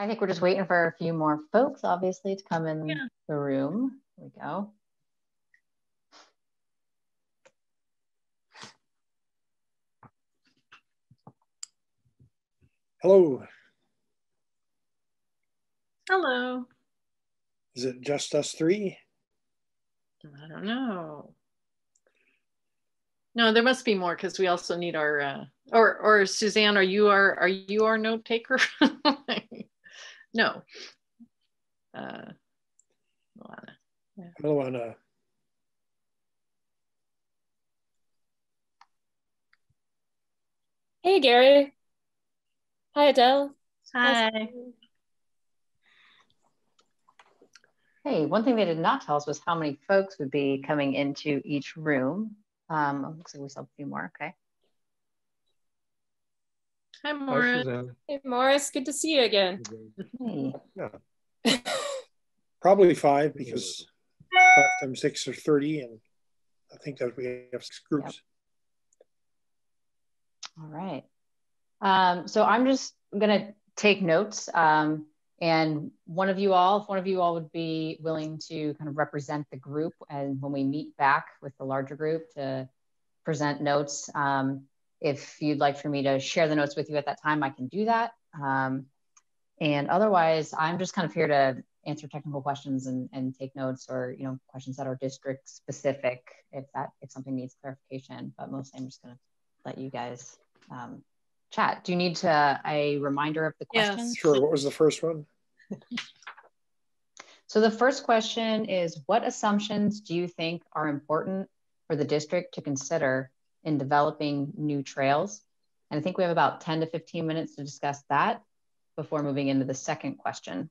I think we're just waiting for a few more folks, obviously, to come in the room. Here we go. Hello. Hello. Is it just us three? I don't know. No, there must be more because we also need our or Suzanne, are you our note taker? No. Milana. Yeah. Milana. Hey, Gary. Hi, Adele. Hi. Hey, one thing they did not tell us was how many folks would be coming into each room. Looks like we still have a few more. Okay. Hi, Morris. Hey, Morris. Good to see you again. Hey. Yeah. Probably 5 because 5 times 6 are 30, and I think that we have 6 groups. Yep. All right. So I'm just gonna take notes. And one of you all, if one of you all would be willing to kind of represent the group, and when we meet back with the larger group to present notes, if you'd like for me to share the notes with you at that time, I can do that. And otherwise, I'm just kind of here to answer technical questions and take notes, or questions that are district specific if something needs clarification. But mostly, I'm just going to let you guys chat. Do you need a reminder of the questions? Yes. Sure. What was the first one? So the first question is, what assumptions do you think are important for the district to consider in developing new trails? And I think we have about 10 to 15 minutes to discuss that before moving into the second question,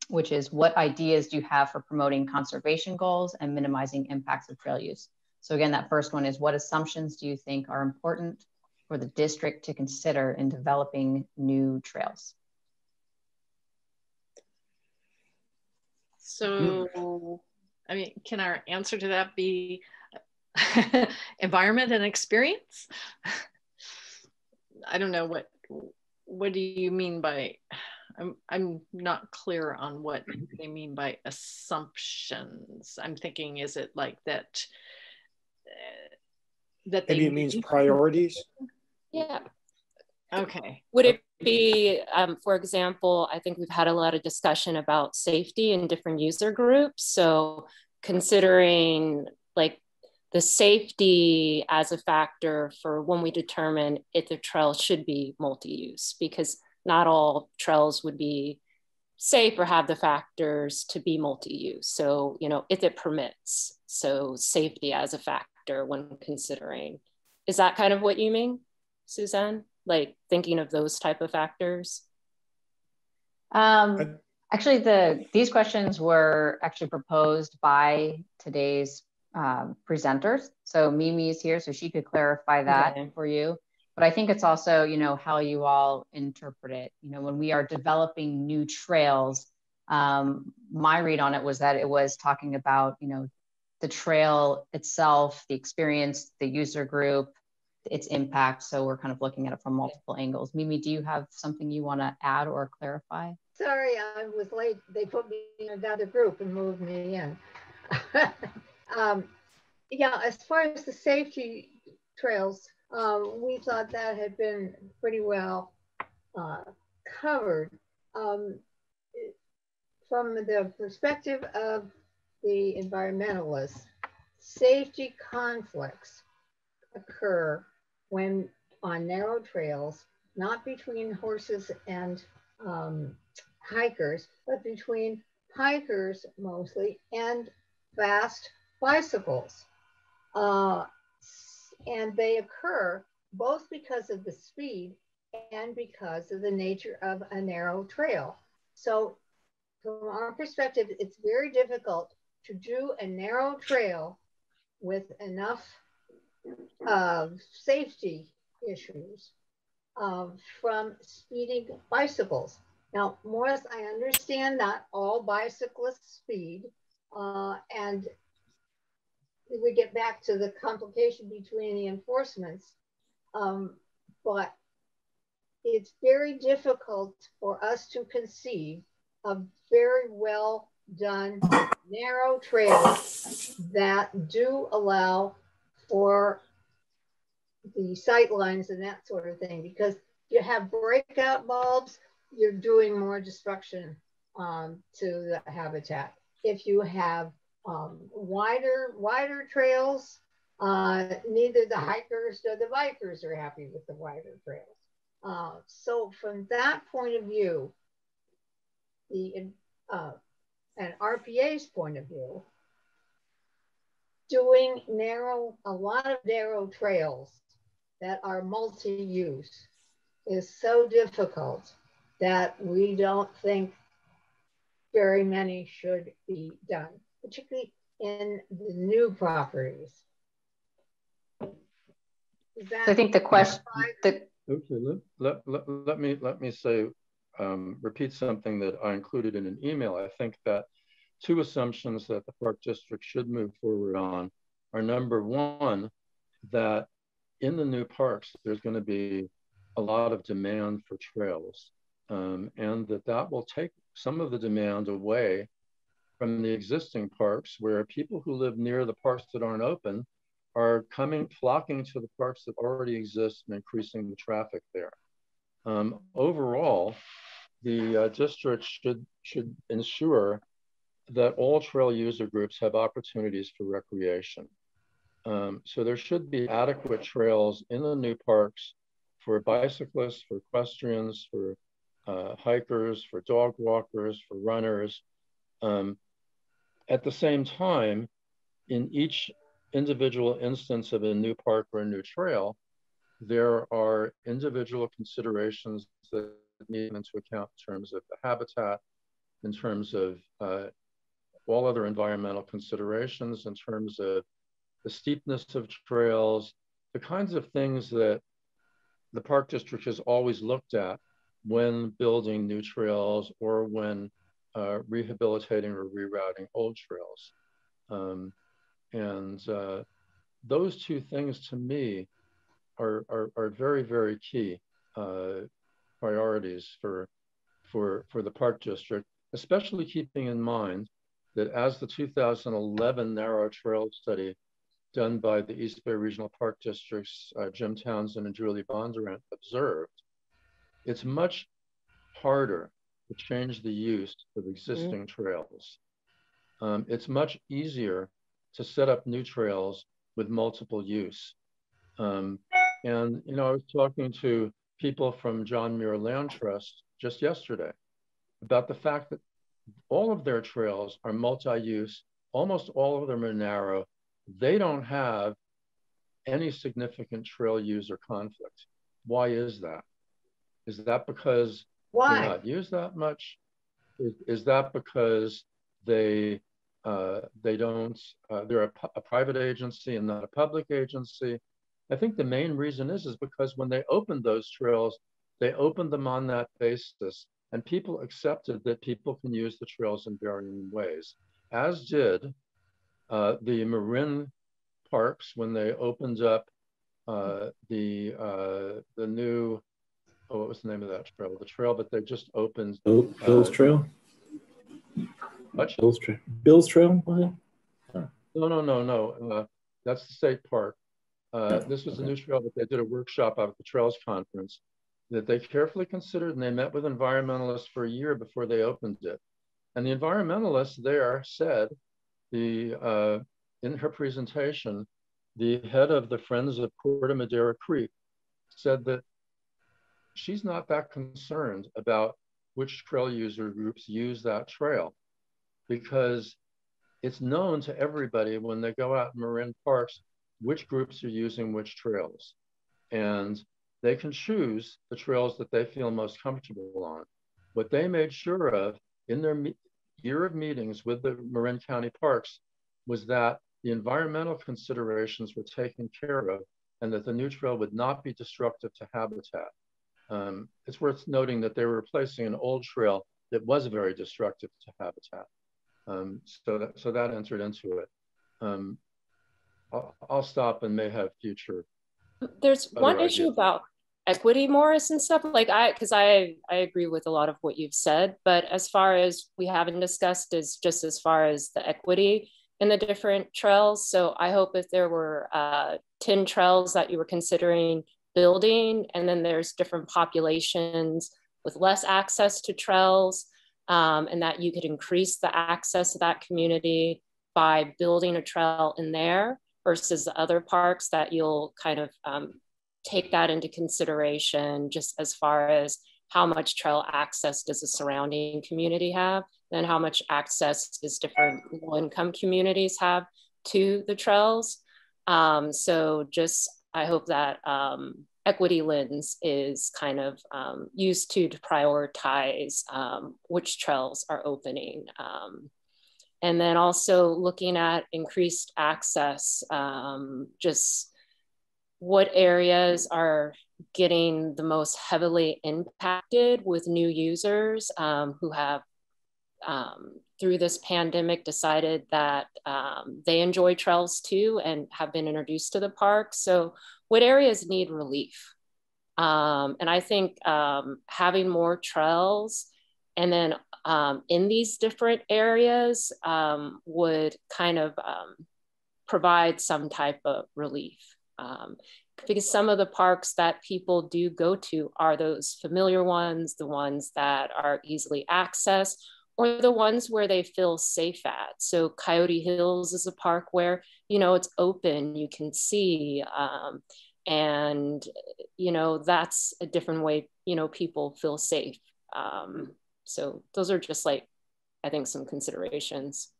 which is, what ideas do you have for promoting conservation goals and minimizing impacts of trail use? So again, that first one is, what assumptions do you think are important for the district to consider in developing new trails? So, I mean, can our answer to that be environment and experience? I don't know, what do you mean by, I'm not clear on what they mean by assumptions. I'm thinking, is it like that that maybe it means priorities? Yeah. Okay. Would it be, for example, I think we've had a lot of discussion about safety in different user groups. So considering like the safety as a factor for when we determine if the trail should be multi-use, because not all trails would be safe or have the factors to be multi-use. So, if it permits, so safety as a factor when considering. Is that kind of what you mean, Suzanne? Like thinking of those type of factors? Actually, these questions were actually proposed by today's presenters. So Mimi is here, so she could clarify that for you. But I think it's also, how you all interpret it. When we are developing new trails, my read on it was that it was talking about, the trail itself, the experience, the user group, its impact. So we're kind of looking at it from multiple angles. Mimi, do you have something you want to add or clarify? Sorry, I was late. They put me in another group and moved me in. Yeah, as far as the safety trails, we thought that had been pretty well covered. From the perspective of the environmentalists, safety conflicts occur when on narrow trails, not between horses and hikers, but between hikers mostly and fast bicycles. And they occur both because of the speed and because of the nature of a narrow trail. So from our perspective, it's very difficult to do a narrow trail with enough safety issues from speeding bicycles. Now, Morris, I understand not all bicyclists speed, and we get back to the complication between the enforcements, but it's very difficult for us to conceive of very well done narrow trails that do allow for the sight lines and that sort of thing, because you have breakout bulbs, you're doing more destruction to the habitat. If you have wider trails, neither the hikers nor the bikers are happy with the wider trails. So from that point of view, and RPA's point of view, doing a lot of narrow trails that are multi-use is so difficult that we don't think very many should be done, particularly in the new properties. I think the question, okay, let me say, repeat something that I included in an email. I think that two assumptions that the Park District should move forward on are, number one, that in the new parks, there's going to be a lot of demand for trails, and that will take some of the demand away from the existing parks, where people who live near the parks that aren't open are flocking to the parks that already exist and increasing the traffic there. Overall, the district should ensure that all trail user groups have opportunities for recreation. So there should be adequate trails in the new parks for bicyclists, for equestrians, for hikers, for dog walkers, for runners. At the same time, in each individual instance of a new park or a new trail, there are individual considerations that need into account in terms of the habitat, in terms of all other environmental considerations, in terms of the steepness of trails, the kinds of things that the Park District has always looked at when building new trails or when rehabilitating or rerouting old trails. Those two things to me are very, very key priorities for the Park District, especially keeping in mind that as the 2011 narrow trail study done by the East Bay Regional Park District's Jim Townsend and Julie Bondurant observed, it's much harder to change the use of existing trails. It's much easier to set up new trails with multiple use. And you know, I was talking to people from John Muir Land Trust just yesterday about the fact that all of their trails are multi-use, almost all of them are narrow. They don't have any significant trail user conflict. Why is that? Is that because they're not used that much? Is that because they're a private agency and not a public agency? I think the main reason is because when they opened those trails, they opened them on that basis, and people accepted that people can use the trails in varying ways, as did the Marin parks when they opened up the new, what was the name of that trail? The trail that they just opened. Bill's Trail? What? Bill's Trail? No. That's the state park. This was a new trail that they did a workshop out at the Trails Conference that they carefully considered, and they met with environmentalists for a year before they opened it. And the environmentalists there said, in her presentation, the head of the Friends of Corte Madera Creek said that she's not that concerned about which trail user groups use that trail, because it's known to everybody when they go out in Marin parks which groups are using which trails. And they can choose the trails that they feel most comfortable on. What they made sure of in their year of meetings with the Marin County Parks was that the environmental considerations were taken care of and that the new trail would not be destructive to habitat. It's worth noting that they were replacing an old trail that was very destructive to habitat. So that entered into it. I'll stop and may have future. There's one issue about equity, Morris, and stuff like because I agree with a lot of what you've said, but as far as we haven't discussed is just as far as the equity in the different trails. So I hope if there were 10 trails that you were considering building, and then there's different populations with less access to trails, and that you could increase the access to that community by building a trail in there versus the other parks, that you'll kind of take that into consideration just as far as how much trail access does the surrounding community have, and how much access does different low-income communities have to the trails. So just, I hope that equity lens is kind of used to prioritize which trails are opening. And then also looking at increased access, just what areas are getting the most heavily impacted with new users who have, through this pandemic, decided that they enjoy trails too and have been introduced to the park. So what areas need relief? And I think having more trails and then in these different areas would kind of provide some type of relief. Because some of the parks that people do go to are those familiar ones, the ones that are easily accessed, or the ones where they feel safe at. So Coyote Hills is a park where, you know, it's open, you can see, and, you know, that's a different way, you know, people feel safe. So those are just like, I think, some considerations.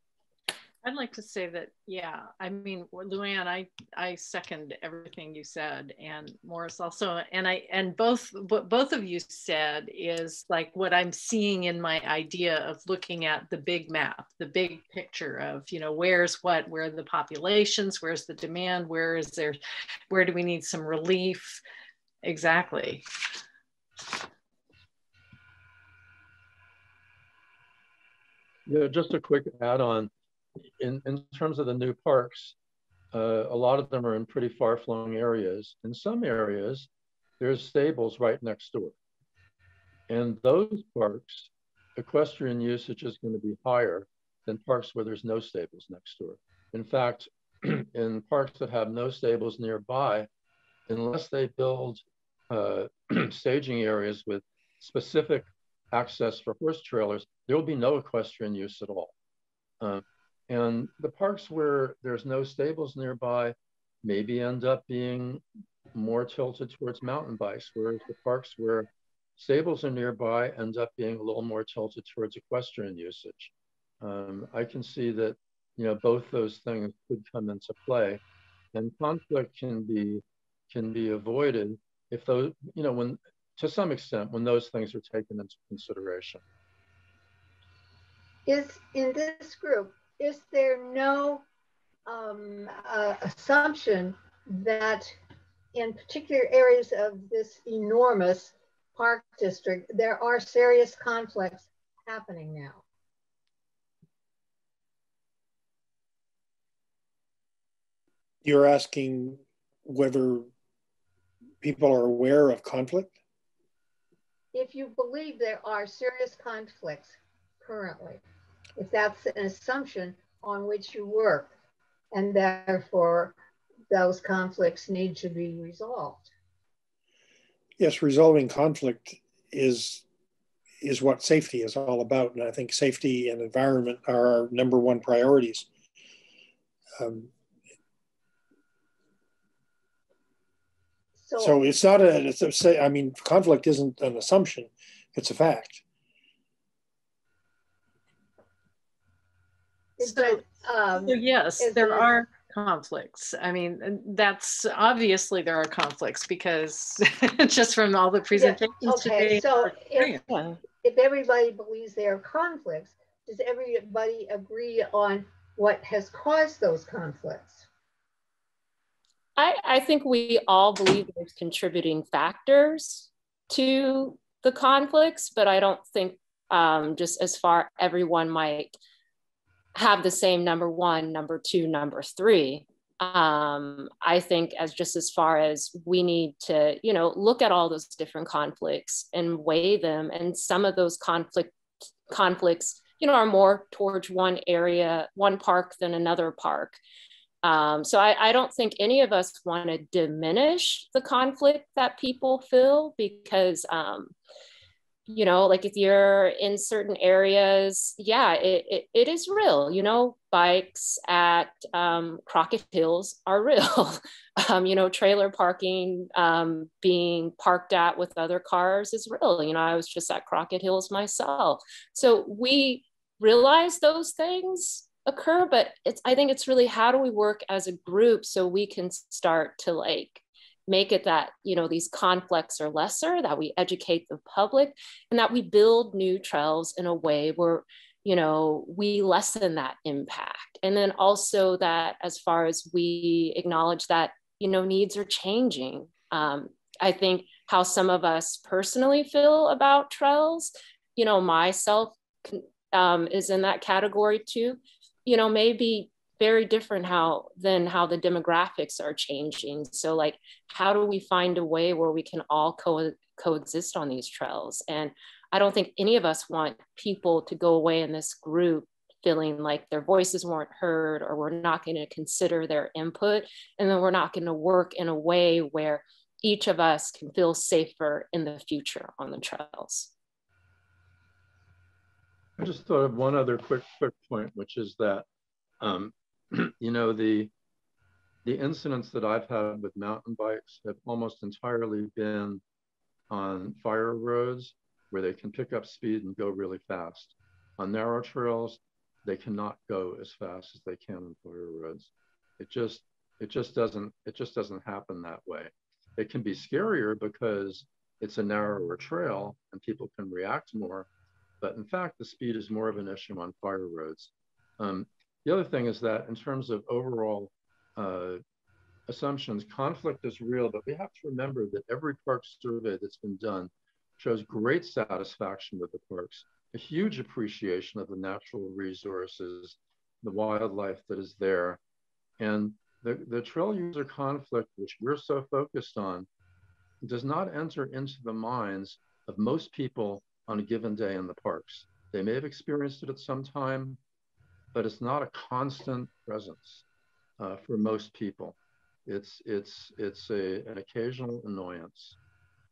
I'd like to say that, yeah, I mean, Luann, I second everything you said, and Morris also, and what both of you said is like what I'm seeing in my idea of looking at the big map, the big picture of, you know, where's what, where are the populations, where's the demand, where do we need some relief? Exactly. Yeah, just a quick add-on. In terms of the new parks, a lot of them are in pretty far-flung areas. In some areas, there's stables right next door. And those parks, equestrian usage is going to be higher than parks where there's no stables next door. In fact, in parks that have no stables nearby, unless they build staging areas with specific access for horse trailers, there will be no equestrian use at all. And the parks where there's no stables nearby maybe end up being more tilted towards mountain bikes, whereas the parks where stables are nearby end up being a little more tilted towards equestrian usage. I can see that, you know, both those things could come into play, and conflict can be avoided if those, you know, when, to some extent, when those things are taken into consideration. Is in this group, is there no assumption that in particular areas of this enormous park district, there are serious conflicts happening now? You're asking whether people are aware of conflict? If you believe there are serious conflicts currently, if that's an assumption on which you work, and therefore those conflicts need to be resolved. Yes, resolving conflict is what safety is all about. And I think safety and environment are our number one priorities. So it's not I mean, conflict isn't an assumption, it's a fact. So yes, there are conflicts. I mean, that's obviously there are conflicts because just from all the presentations today. So if everybody believes there are conflicts, does everybody agree on what has caused those conflicts? I think we all believe there's contributing factors to the conflicts, but I don't think just as far everyone might have the same number one, number two, number three. I think as far as we need to, look at all those different conflicts and weigh them. And some of those conflicts, are more towards one area, one park than another park. So I don't think any of us want to diminish the conflict that people feel, because, like if you're in certain areas, yeah, it is real, bikes at Crockett Hills are real. Trailer parking being parked at with other cars is real. I was just at Crockett Hills myself. So we realize those things occur, but I think it's really, how do we work as a group so we can start to make it that, these conflicts are lesser, that we educate the public, and that we build new trails in a way where, we lessen that impact. And then also that as far as we acknowledge that, needs are changing. I think how some of us personally feel about trails, myself is in that category too, maybe very different than how the demographics are changing. So how do we find a way where we can all coexist on these trails? And I don't think any of us want people to go away in this group feeling like their voices weren't heard, or we're not going to consider their input, and then we're not going to work in a way where each of us can feel safer in the future on the trails. I just thought of one other quick point, which is that the incidents that I've had with mountain bikes have almost entirely been on fire roads where they can pick up speed and go really fast. On narrow trails, they cannot go as fast as they can on fire roads. It just doesn't happen that way. It can be scarier because it's a narrower trail and people can react more, but in fact, the speed is more of an issue on fire roads. The other thing is that in terms of overall assumptions, conflict is real, but we have to remember that every park survey that's been done shows great satisfaction with the parks, a huge appreciation of the natural resources, the wildlife that is there. And the trail user conflict, which we're so focused on, does not enter into the minds of most people on a given day in the parks. They may have experienced it at some time, but it's not a constant presence for most people. It's an occasional annoyance,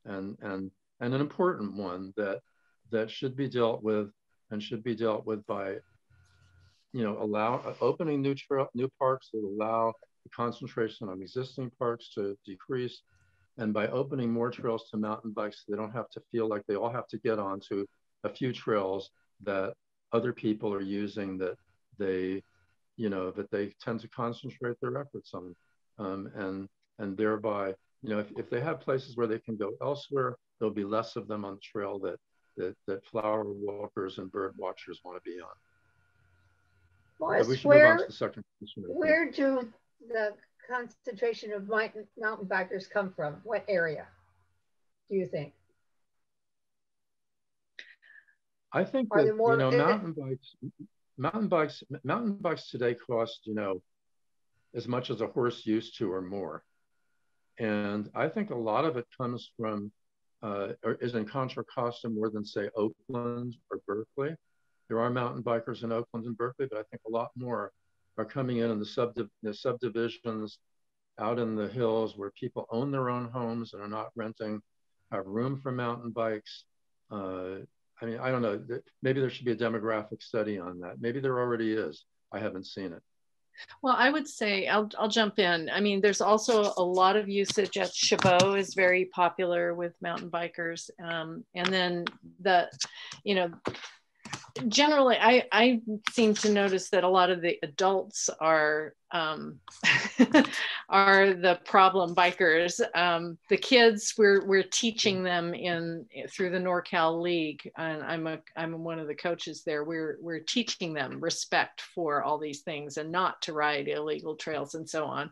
and an important one that should be dealt with, and should be dealt with by, opening new parks that allow the concentration on existing parks to decrease, and by opening more trails to mountain bikes, so they don't have to feel like they all have to get onto a few trails that other people are using, that they tend to concentrate their efforts on, and thereby, if they have places where they can go elsewhere, there'll be less of them on the trail that flower walkers and bird watchers want to be on. Morris, we should move on to the second question. Where do the concentration of mountain bikers come from? What area do you think? I think that mountain bikes today cost as much as a horse used to or more, and I think a lot of it comes from or is in Contra Costa more than, say, Oakland or Berkeley. There are mountain bikers in Oakland and Berkeley, but I think a lot more are coming in the subdivisions out in the hills where people own their own homes and are not renting, have room for mountain bikes. I mean, I don't know, maybe there should be a demographic study on that. Maybe there already is. I haven't seen it. Well, I would say, I'll jump in. I mean, there's also a lot of usage at Chabot is very popular with mountain bikers. And then generally, I seem to notice that a lot of the adults are are the problem bikers. The kids, we're teaching them through the NorCal League, and I'm one of the coaches there. We're teaching them respect for all these things and not to ride illegal trails and so on.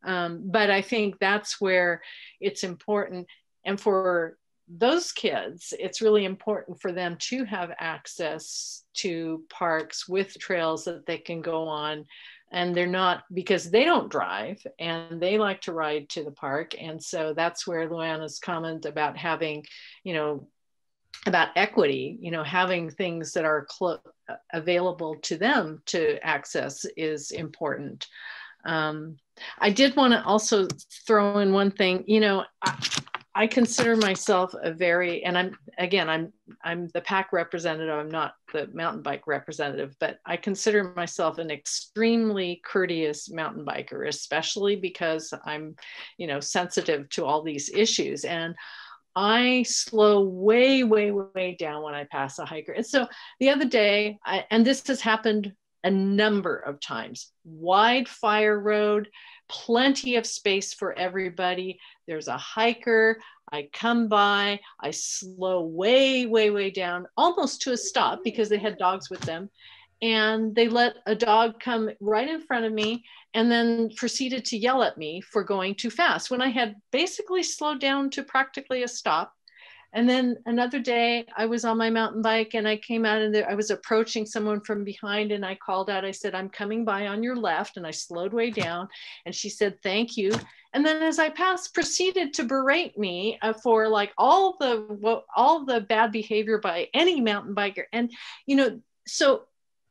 But I think that's where it's important, and for those kids, it's really important for them to have access to parks with trails that they can go on and they're not, because they don't drive and they like to ride to the park. And so that's where Luana's comment about having, you know, about equity, you know, having things that are available to them to access is important. I did want to also throw in one thing, you know, I consider myself a very, and I'm the pack representative, I'm not the mountain bike representative, but I consider myself an extremely courteous mountain biker, especially because I'm, you know, sensitive to all these issues. And I slow way, way, way down when I pass a hiker. And so the other day, and this has happened a number of times, wide fire road, plenty of space for everybody. There's a hiker. I come by, I slow way, way, way down, almost to a stop because they had dogs with them. And they let a dog come right in front of me and then proceeded to yell at me for going too fast when I had basically slowed down to practically a stop. And then another day I was on my mountain bike and I came out and I was approaching someone from behind and I called out, I said, I'm coming by on your left, and I slowed way down. And she said, thank you. And then as I passed, proceeded to berate me for like all the bad behavior by any mountain biker. And, you know, so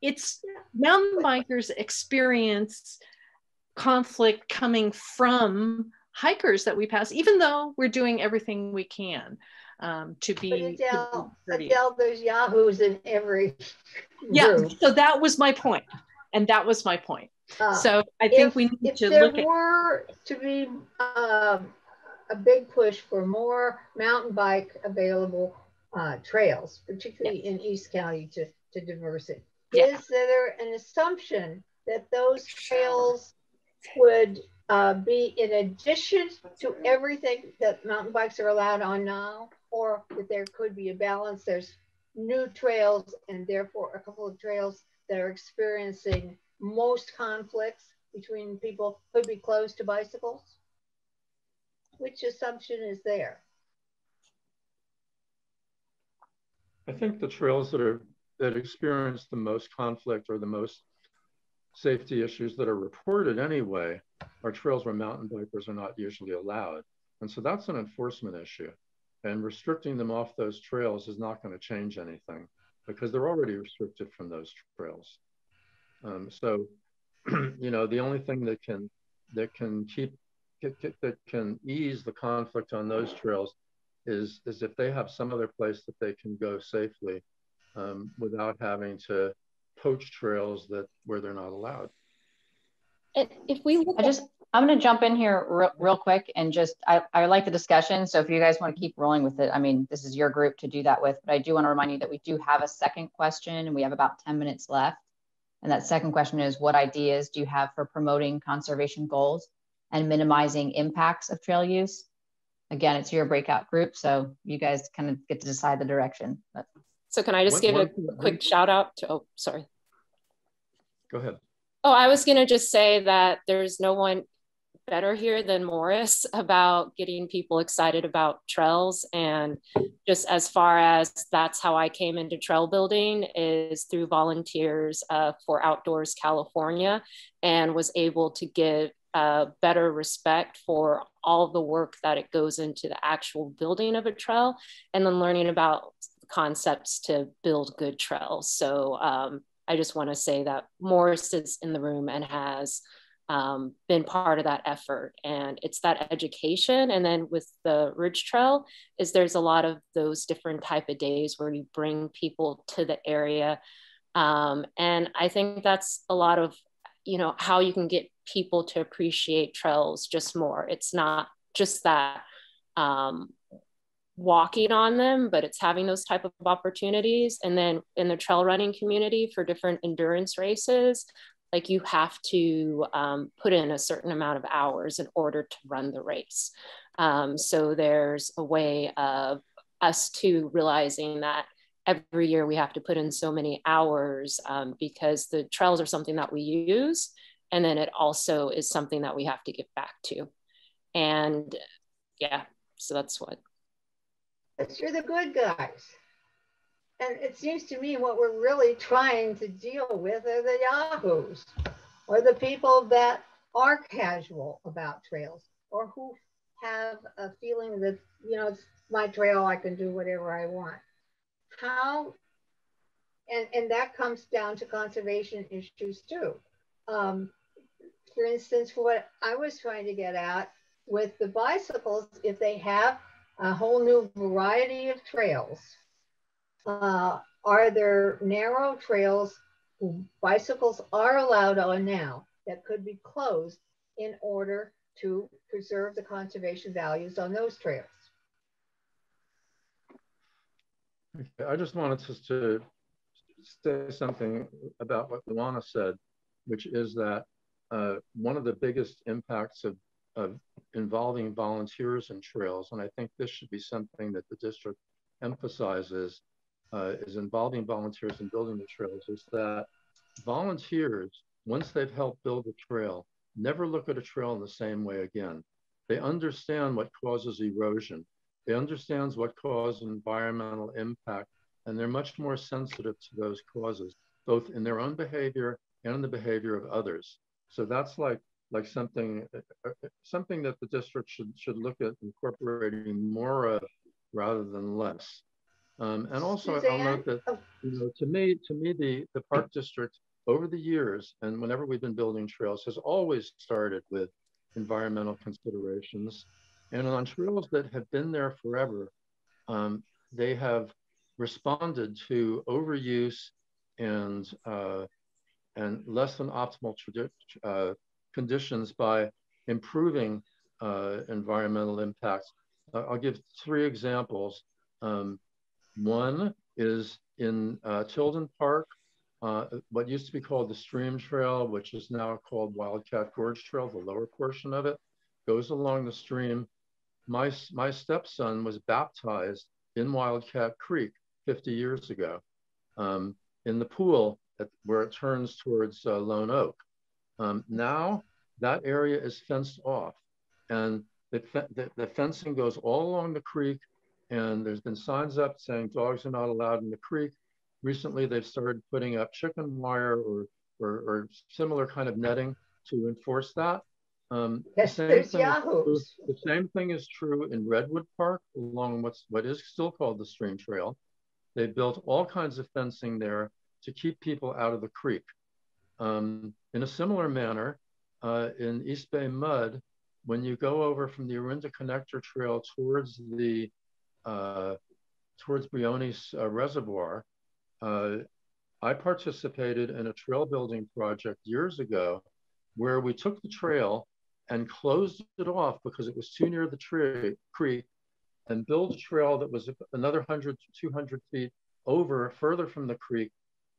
it's mountain bikers experience conflict coming from hikers that we pass, even though we're doing everything we can to be. Adele, there's yahoos in every group. So that was my point, and that was my point. So I think we need to look at. If there were to be a big push for more mountain bike available trails, particularly in East County to diversity, is there an assumption that those trails would be in addition to everything that mountain bikes are allowed on now, or that there could be a balance? There's new trails and therefore a couple of trails that are experiencing most conflicts between people could be closed to bicycles. Which assumption is there? I think the trails that experience the most conflict or the most safety issues that are reported anyway are trails where mountain bikers are not usually allowed. And so that's an enforcement issue. And restricting them off those trails is not going to change anything because they're already restricted from those trails. So, you know, the only thing that can ease the conflict on those trails is if they have some other place that they can go safely without having to poach trails where they're not allowed. If we look I'm going to jump in here real quick and just, I like the discussion. So if you guys want to keep rolling with it, I mean, this is your group to do that with, but I do want to remind you that we do have a second question and we have about 10 minutes left. And that second question is, what ideas do you have for promoting conservation goals and minimizing impacts of trail use? Again, it's your breakout group, so you guys kind of get to decide the direction. But. So can I just give a quick shout out to, oh, sorry. Go ahead. Oh, I was going to just say that there's no one better here than Morris about getting people excited about trails. And just as far as that's how I came into trail building is through volunteers for Outdoors California, and was able to give better respect for all the work that it goes into the actual building of a trail, and then learning about concepts to build good trails. So I just want to say that Morris is in the room and has been part of that effort, and it's that education. And then with the Ridge Trail is there's a lot of those different type of days where you bring people to the area, and I think that's a lot of, you know, how you can get people to appreciate trails just more. It's not just that walking on them, but it's having those type of opportunities. And then in the trail running community for different endurance races, like you have to put in a certain amount of hours in order to run the race. So there's a way of us too realizing that every year we have to put in so many hours because the trails are something that we use. And then it also is something that we have to give back to. And yeah, so that's what. But you're the good guys. And it seems to me what we're really trying to deal with are the yahoos. or the people that are casual about trails, or who have a feeling that, you know, it's my trail, I can do whatever I want. How, and that comes down to conservation issues too. For instance, what I was trying to get at with the bicycles, if they have a whole new variety of trails, are there narrow trails bicycles are allowed on now that could be closed in order to preserve the conservation values on those trails? I just wanted to say something about what Luana said, which is that one of the biggest impacts of involving volunteers in trails, and I think this should be something that the district emphasizes, is involving volunteers in building the trails, is that volunteers, once they've helped build a trail, never look at a trail in the same way again. They understand what causes erosion. They understand what causes environmental impact, and they're much more sensitive to those causes, both in their own behavior and in the behavior of others. So that's like something that the district should look at incorporating more of rather than less. And also, Suzanne? I'll note that, you know, to me, the park district over the years, and whenever we've been building trails, has always started with environmental considerations. And on trails that have been there forever, they have responded to overuse and less than optimal conditions by improving environmental impacts. I'll give 3 examples. One is in Tilden Park, what used to be called the Stream Trail, which is now called Wildcat Gorge Trail, the lower portion of it, goes along the stream. My stepson was baptized in Wildcat Creek 50 years ago, in the pool where it turns towards Lone Oak. Now that area is fenced off, and the fencing goes all along the creek, and there's been signs up saying dogs are not allowed in the creek. Recently, they've started putting up chicken wire or similar kind of netting to enforce that. Yes, there's yahoos. The same thing is true in Redwood Park along what is still called the Stream Trail. They built all kinds of fencing there to keep people out of the creek. In a similar manner, in East Bay Mud, when you go over from the Orinda Connector Trail towards Briones Reservoir, I participated in a trail building project years ago where we took the trail and closed it off because it was too near the creek, and built a trail that was another 100 to 200 feet over further from the creek,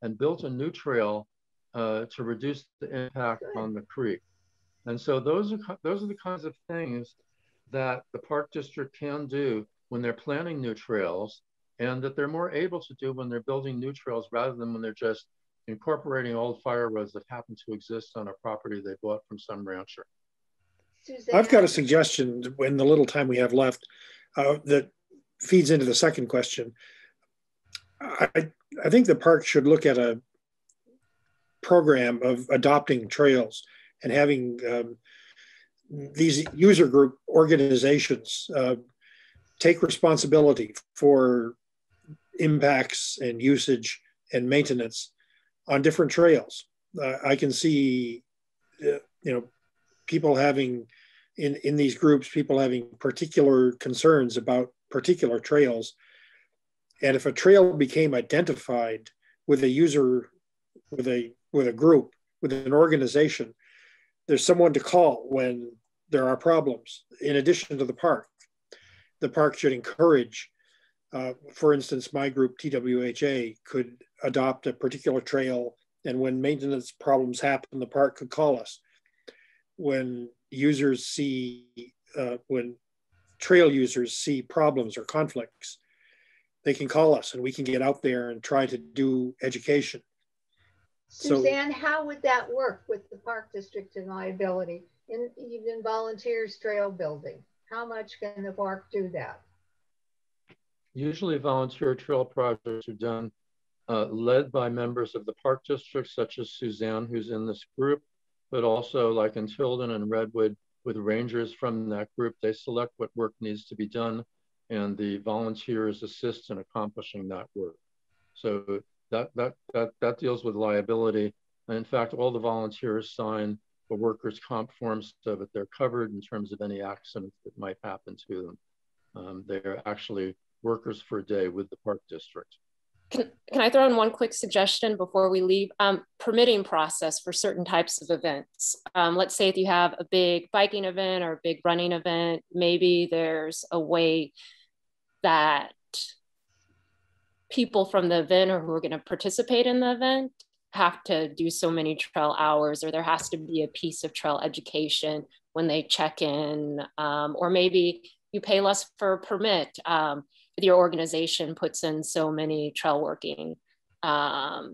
and built a new trail to reduce the impact on the creek. And so those are the kinds of things that the park district can do when they're planning new trails, and that they're more able to do when they're building new trails rather than when they're just incorporating old fire roads that happen to exist on a property they bought from some rancher. Suzanne? I've got a suggestion in the little time we have left that feeds into the second question. I think the park should look at a program of adopting trails and having these user group organizations take responsibility for impacts and usage and maintenance on different trails. I can see, people having in these groups, people having particular concerns about particular trails. And if a trail became identified with a user, with a group, with an organization, there's someone to call when there are problems. In addition to the park should encourage, for instance, my group, TWHA, could adopt a particular trail, and when maintenance problems happen, the park could call us. When trail users see problems or conflicts, they can call us and we can get out there and try to do education. Suzanne, how would that work with the park district and liability, even volunteers trail building? How much can the park do that? Usually volunteer trail projects are done led by members of the park district, such as Suzanne, who's in this group. but also like in Tilden and Redwood, with rangers from that group, they select what work needs to be done, and the volunteers assist in accomplishing that work. So that deals with liability. And in fact, all the volunteers sign the workers' comp forms so that they're covered in terms of any accidents that might happen to them. They're actually workers for a day with the park district. Can I throw in one quick suggestion before we leave? Permitting process for certain types of events. Let's say if you have a big biking event or a big running event, maybe there's a way that people from the event or who are going to participate in the event have to do so many trail hours, or there has to be a piece of trail education when they check in, or maybe you pay less for a permit. Your organization puts in so many trail working hours.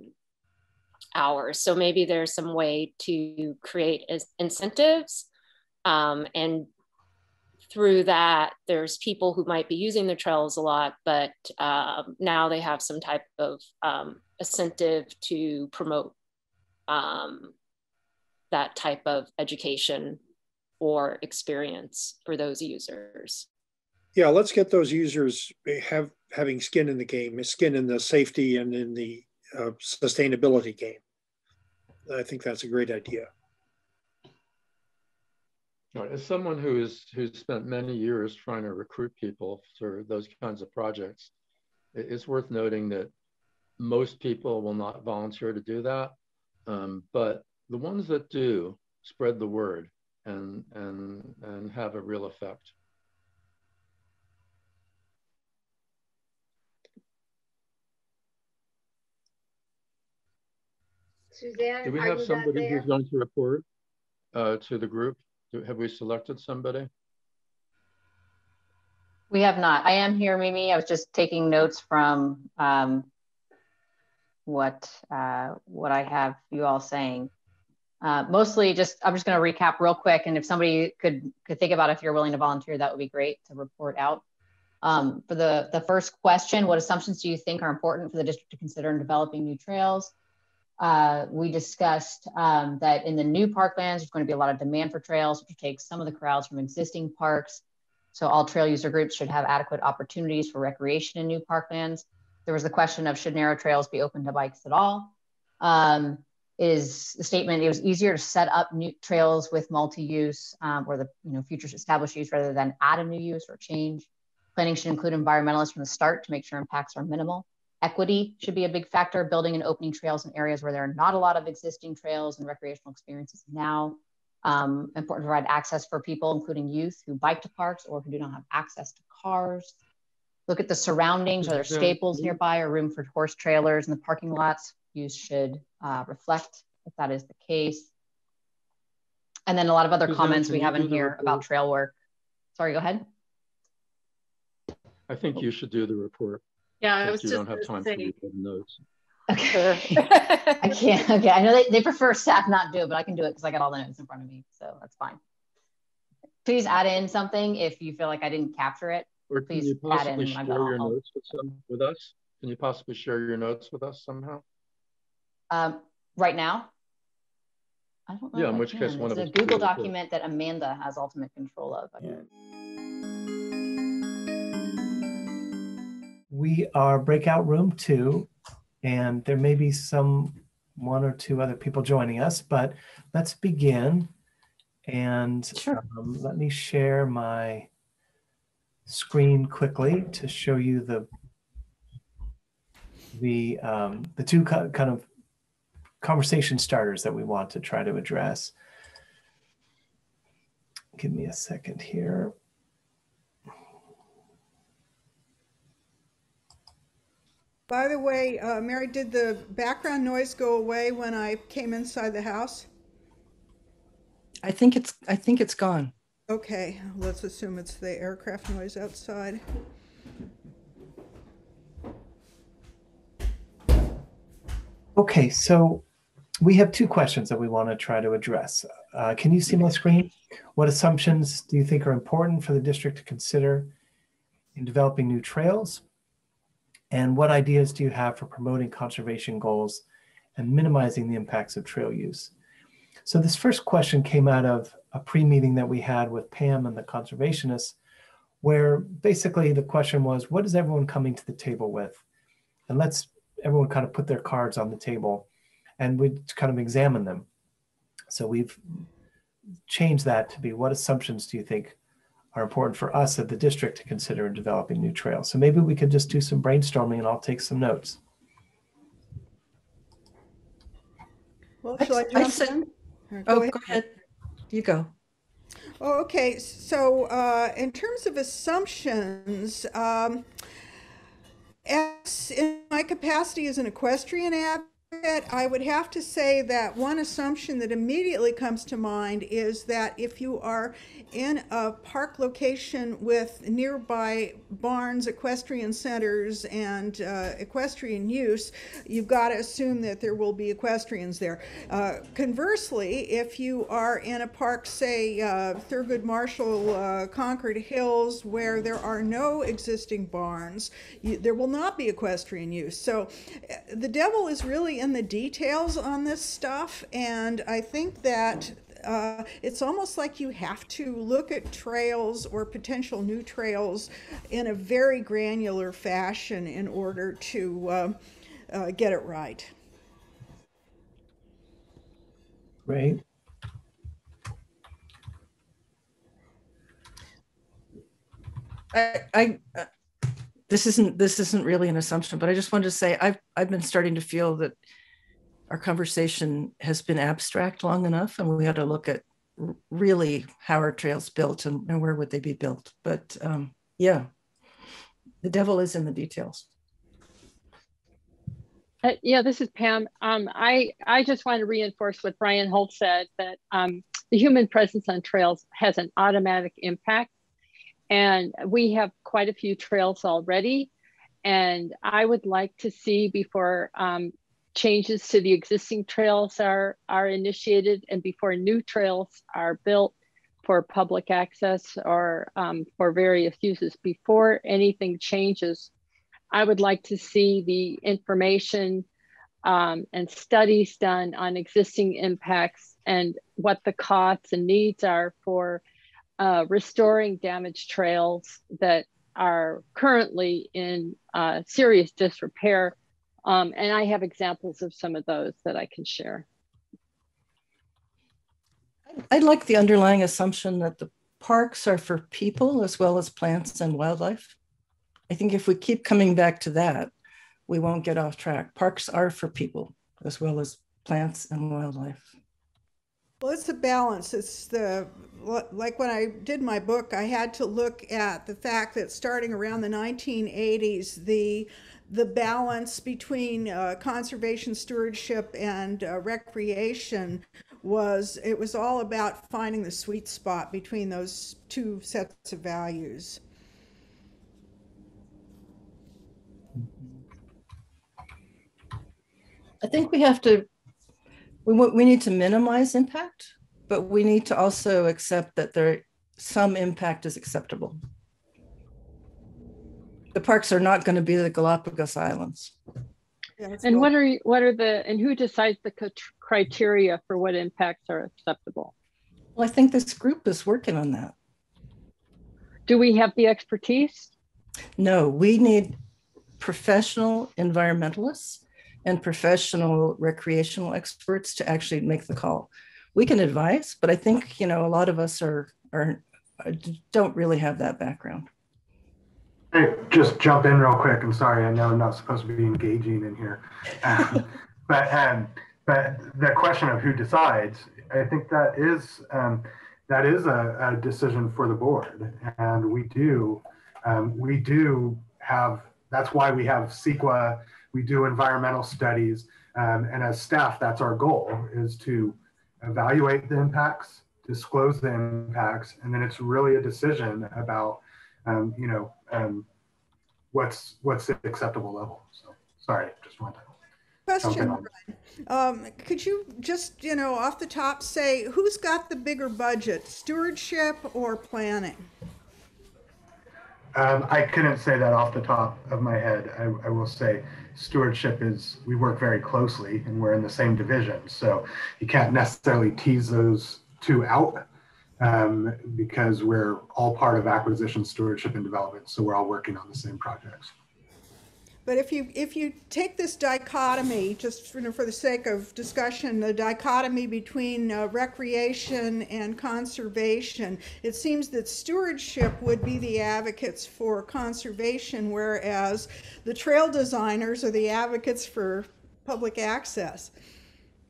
So maybe there's some way to create incentives, and through that, there's people who might be using the trails a lot, but now they have some type of incentive to promote that type of education or experience for those users. Yeah, let's get those users having skin in the game, skin in the safety and in the sustainability game. I think that's a great idea. As someone who's spent many years trying to recruit people for those kinds of projects, it's worth noting that most people will not volunteer to do that, but the ones that do spread the word and have a real effect. Suzanne, do we have somebody who's going to report to the group? Have we selected somebody? We have not. I am here, Mimi. I was just taking notes from what I have you all saying. Mostly I'm just going to recap real quick, and if somebody could think about if you're willing to volunteer, that would be great to report out. For the first question, what assumptions do you think are important for the district to consider in developing new trails? We discussed that in the new parklands, there's going to be a lot of demand for trails, which takes some of the crowds from existing parks. So all trail user groups should have adequate opportunities for recreation in new parklands. There was the question of should narrow trails be open to bikes at all? Is the statement, it was easier to set up new trails with multi-use or the future established use rather than add a new use or change. Planning should include environmentalists from the start to make sure impacts are minimal. Equity should be a big factor, building and opening trails in areas where there are not a lot of existing trails and recreational experiences now. Important to provide access for people, including youth who bike to parks or who do not have access to cars. Look at the surroundings. Are there staples nearby or room for horse trailers in the parking lots? Use should reflect if that is the case. And then a lot of other comments we have in here about trail work. Sorry, go ahead. I think you should do the report. Yeah, I was just don't have time to read the notes. Okay. I can't. Okay, I know they prefer staff not do it, but I can do it because I got all the notes in front of me, so that's fine. Please add in something if you feel like I didn't capture it. Or please can you possibly add in. share your notes with us? Can you possibly share your notes with us somehow? Right now? I don't know. Yeah, in which case one of us. It's a Google document that Amanda has ultimate control of. Yeah. We are breakout room 2, and there may be one or two other people joining us, but let's begin. And sure. Let me share my screen quickly to show you the two kind of conversation starters that we want to try to address. Give me a second here. By the way, Mary, did the background noise go away when I came inside the house? I think it's gone. Okay, let's assume it's the aircraft noise outside. Okay, so we have two questions that we want to try to address. Can you see my screen? What assumptions do you think are important for the district to consider in developing new trails? And what ideas do you have for promoting conservation goals and minimizing the impacts of trail use? So this first question came out of a pre-meeting that we had with Pam and the conservationists, where basically the question was, what is everyone coming to the table with? And let's everyone kind of put their cards on the table and we kind of examine them. So we've changed that to be, what assumptions do you think are important for us at the district to consider in developing new trails? So maybe we could just do some brainstorming and I'll take some notes. Well, shall I jump in? Go ahead. You go. Oh, okay. So in terms of assumptions, as in my capacity as an equestrian advocate, I would have to say that one assumption that immediately comes to mind is that if you are in a park location with nearby barns, equestrian centers, and equestrian use, you've got to assume that there will be equestrians there. Conversely, if you are in a park, say Thurgood Marshall, Concord Hills, where there are no existing barns, there will not be equestrian use. So the devil is really in the details on this stuff, and I think that it's almost like you have to look at trails or potential new trails in a very granular fashion in order to get it right. Right. This isn't really an assumption, but I just wanted to say I've been starting to feel that our conversation has been abstract long enough, and we had to look at really how are trails built and where would they be built. But yeah, the devil is in the details. Yeah, this is Pam. I just want to reinforce what Brian Holt said, that the human presence on trails has an automatic impact. And we have quite a few trails already. And I would like to see, before changes to the existing trails are initiated and before new trails are built for public access or for various uses, before anything changes, I would like to see the information and studies done on existing impacts and what the costs and needs are for restoring damaged trails that are currently in serious disrepair. And I have examples of some of those that I can share. I like the underlying assumption that the parks are for people as well as plants and wildlife. I think if we keep coming back to that, we won't get off track. Parks are for people as well as plants and wildlife. Well, it's a balance. It's like when I did my book, I had to look at the fact that starting around the 1980s, the balance between conservation, stewardship, and recreation was all about finding the sweet spot between those two sets of values. I think we need to minimize impact, but we need to also accept that some impact is acceptable. The parks are not going to be the Galapagos Islands. Yeah, and who decides the criteria for what impacts are acceptable? Well, I think this group is working on that. Do we have the expertise? No, we need professional environmentalists and professional recreational experts to actually make the call. We can advise, but I think, a lot of us don't really have that background. Hey, just jump in real quick. I'm sorry, I know I'm not supposed to be engaging in here. But the question of who decides, I think that is a decision for the board. And we do have, that's why we have CEQA, we do environmental studies. And as staff, that's our goal, is to evaluate the impacts, disclose the impacts, and then it's really a decision about, what's the acceptable level. So sorry, just wanted to question, Brian. Could you just, off the top say, who's got the bigger budget, stewardship or planning? I couldn't say that off the top of my head. I will say stewardship we work very closely and we're in the same division. So you can't necessarily tease those two out because we're all part of acquisition, stewardship, and development. So we're all working on the same projects. But if you take this dichotomy, just for the sake of discussion, the dichotomy between recreation and conservation, it seems that stewardship would be the advocates for conservation, whereas the trail designers are the advocates for public access.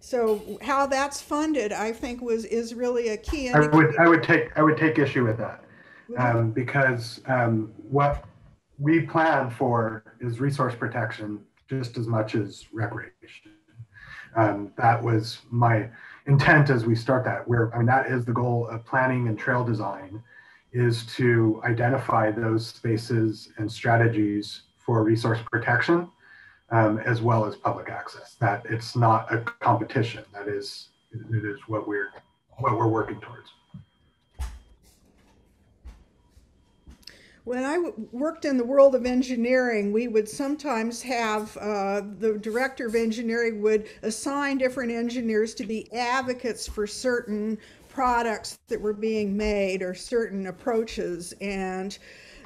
So how that's funded, I think, is really a key indicator. I would take issue with that because what we plan for is resource protection just as much as recreation. That was my intent as we start that. That is the goal of planning and trail design, is to identify those spaces and strategies for resource protection as well as public access. That it's not a competition. It is what we're working towards. When I worked in the world of engineering, we would sometimes have the director of engineering would assign different engineers to be advocates for certain products that were being made or certain approaches. And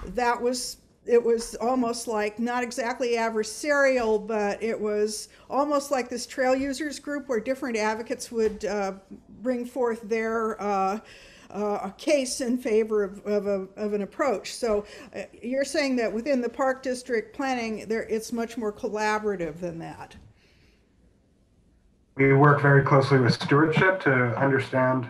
it was almost like, not exactly adversarial, but it was almost like this trail users group where different advocates would bring forth their a case in favor of an approach. So you're saying that within the park district planning, it's much more collaborative than that. We work very closely with stewardship to understand,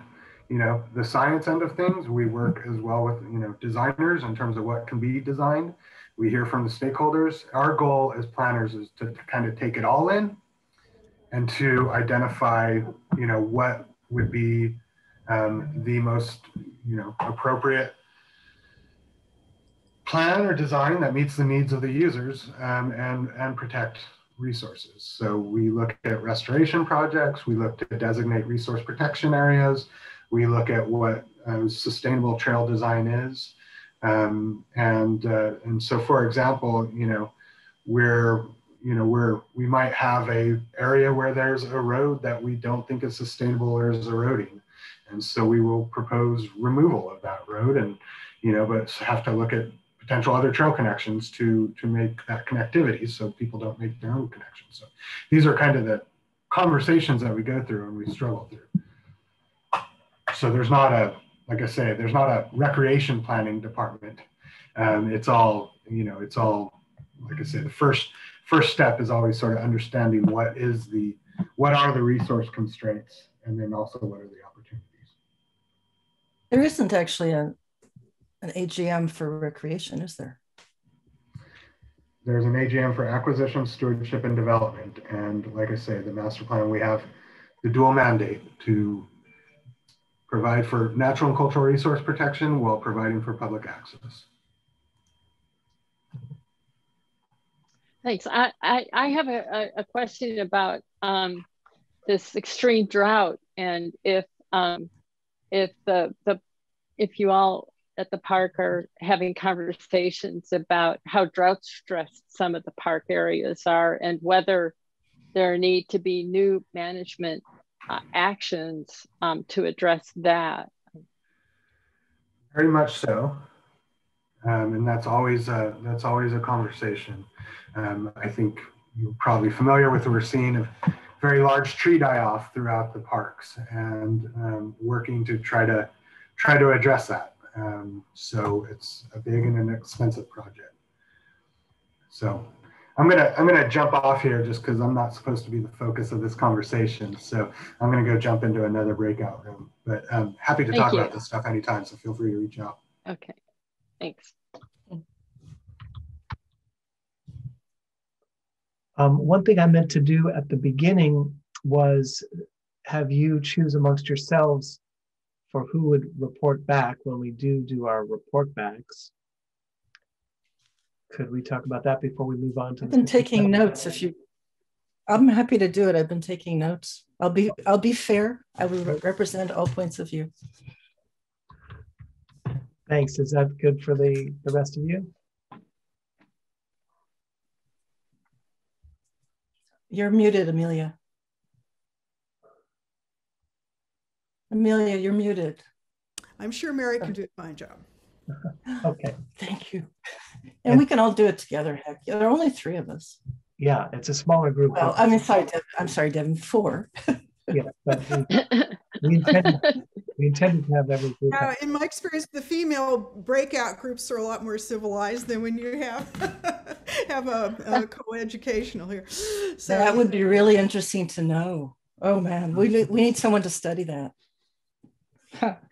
the science end of things. We work as well with, designers in terms of what can be designed. We hear from the stakeholders. Our goal as planners is to kind of take it all in and to identify, what would be the most, appropriate plan or design that meets the needs of the users and protect resources. So we look at restoration projects, we look to designate resource protection areas, we look at what sustainable trail design is. And so, for example, we might have a area where there's a road that we don't think is sustainable or is eroding. And so we will propose removal of that road and, but have to look at potential other trail connections to make that connectivity so people don't make their own connections. So these are kind of the conversations that we go through and we struggle through. So there's not like I say, there's not a recreation planning department. It's all, like I say, the first step is always sort of understanding what are the resource constraints, and then also what are the opportunities. There isn't actually an AGM for recreation, is there? There's an AGM for acquisition, stewardship, and development. And like I say, the master plan, we have the dual mandate to provide for natural and cultural resource protection while providing for public access. Thanks. I have a question about this extreme drought, and if you all at the park are having conversations about how drought stressed some of the park areas are, and whether there need to be new management actions to address that. Very much so, and that's always a conversation. I think you're probably familiar with what we're seeing of very large tree die-off throughout the parks, and working to try to address that. So it's a big and an expensive project. So I'm gonna jump off here just because I'm not supposed to be the focus of this conversation. So I'm gonna go jump into another breakout room. But I'm happy to talk about this stuff anytime. So feel free to reach out. Okay, thanks. One thing I meant to do at the beginning was have you choose amongst yourselves for who would report back when we do our report backs. Could we talk about that before we move on to? I've been taking notes. I'm happy to do it. I've been taking notes. I'll be fair. I will represent all points of view. Thanks. Is that good for the rest of you? You're muted, Amelia. Amelia, you're muted. I'm sure Mary can do a fine job. Okay. Thank you. And we can all do it together. Heck, there are only 3 of us. Yeah, it's a smaller group. Well, I mean, sorry, I'm sorry, Devin, 4. Yeah, but we intended to have every group. In my experience, the female breakout groups are a lot more civilized than when you have a co-educational here. So that would be really interesting to know. Oh man, we need someone to study that.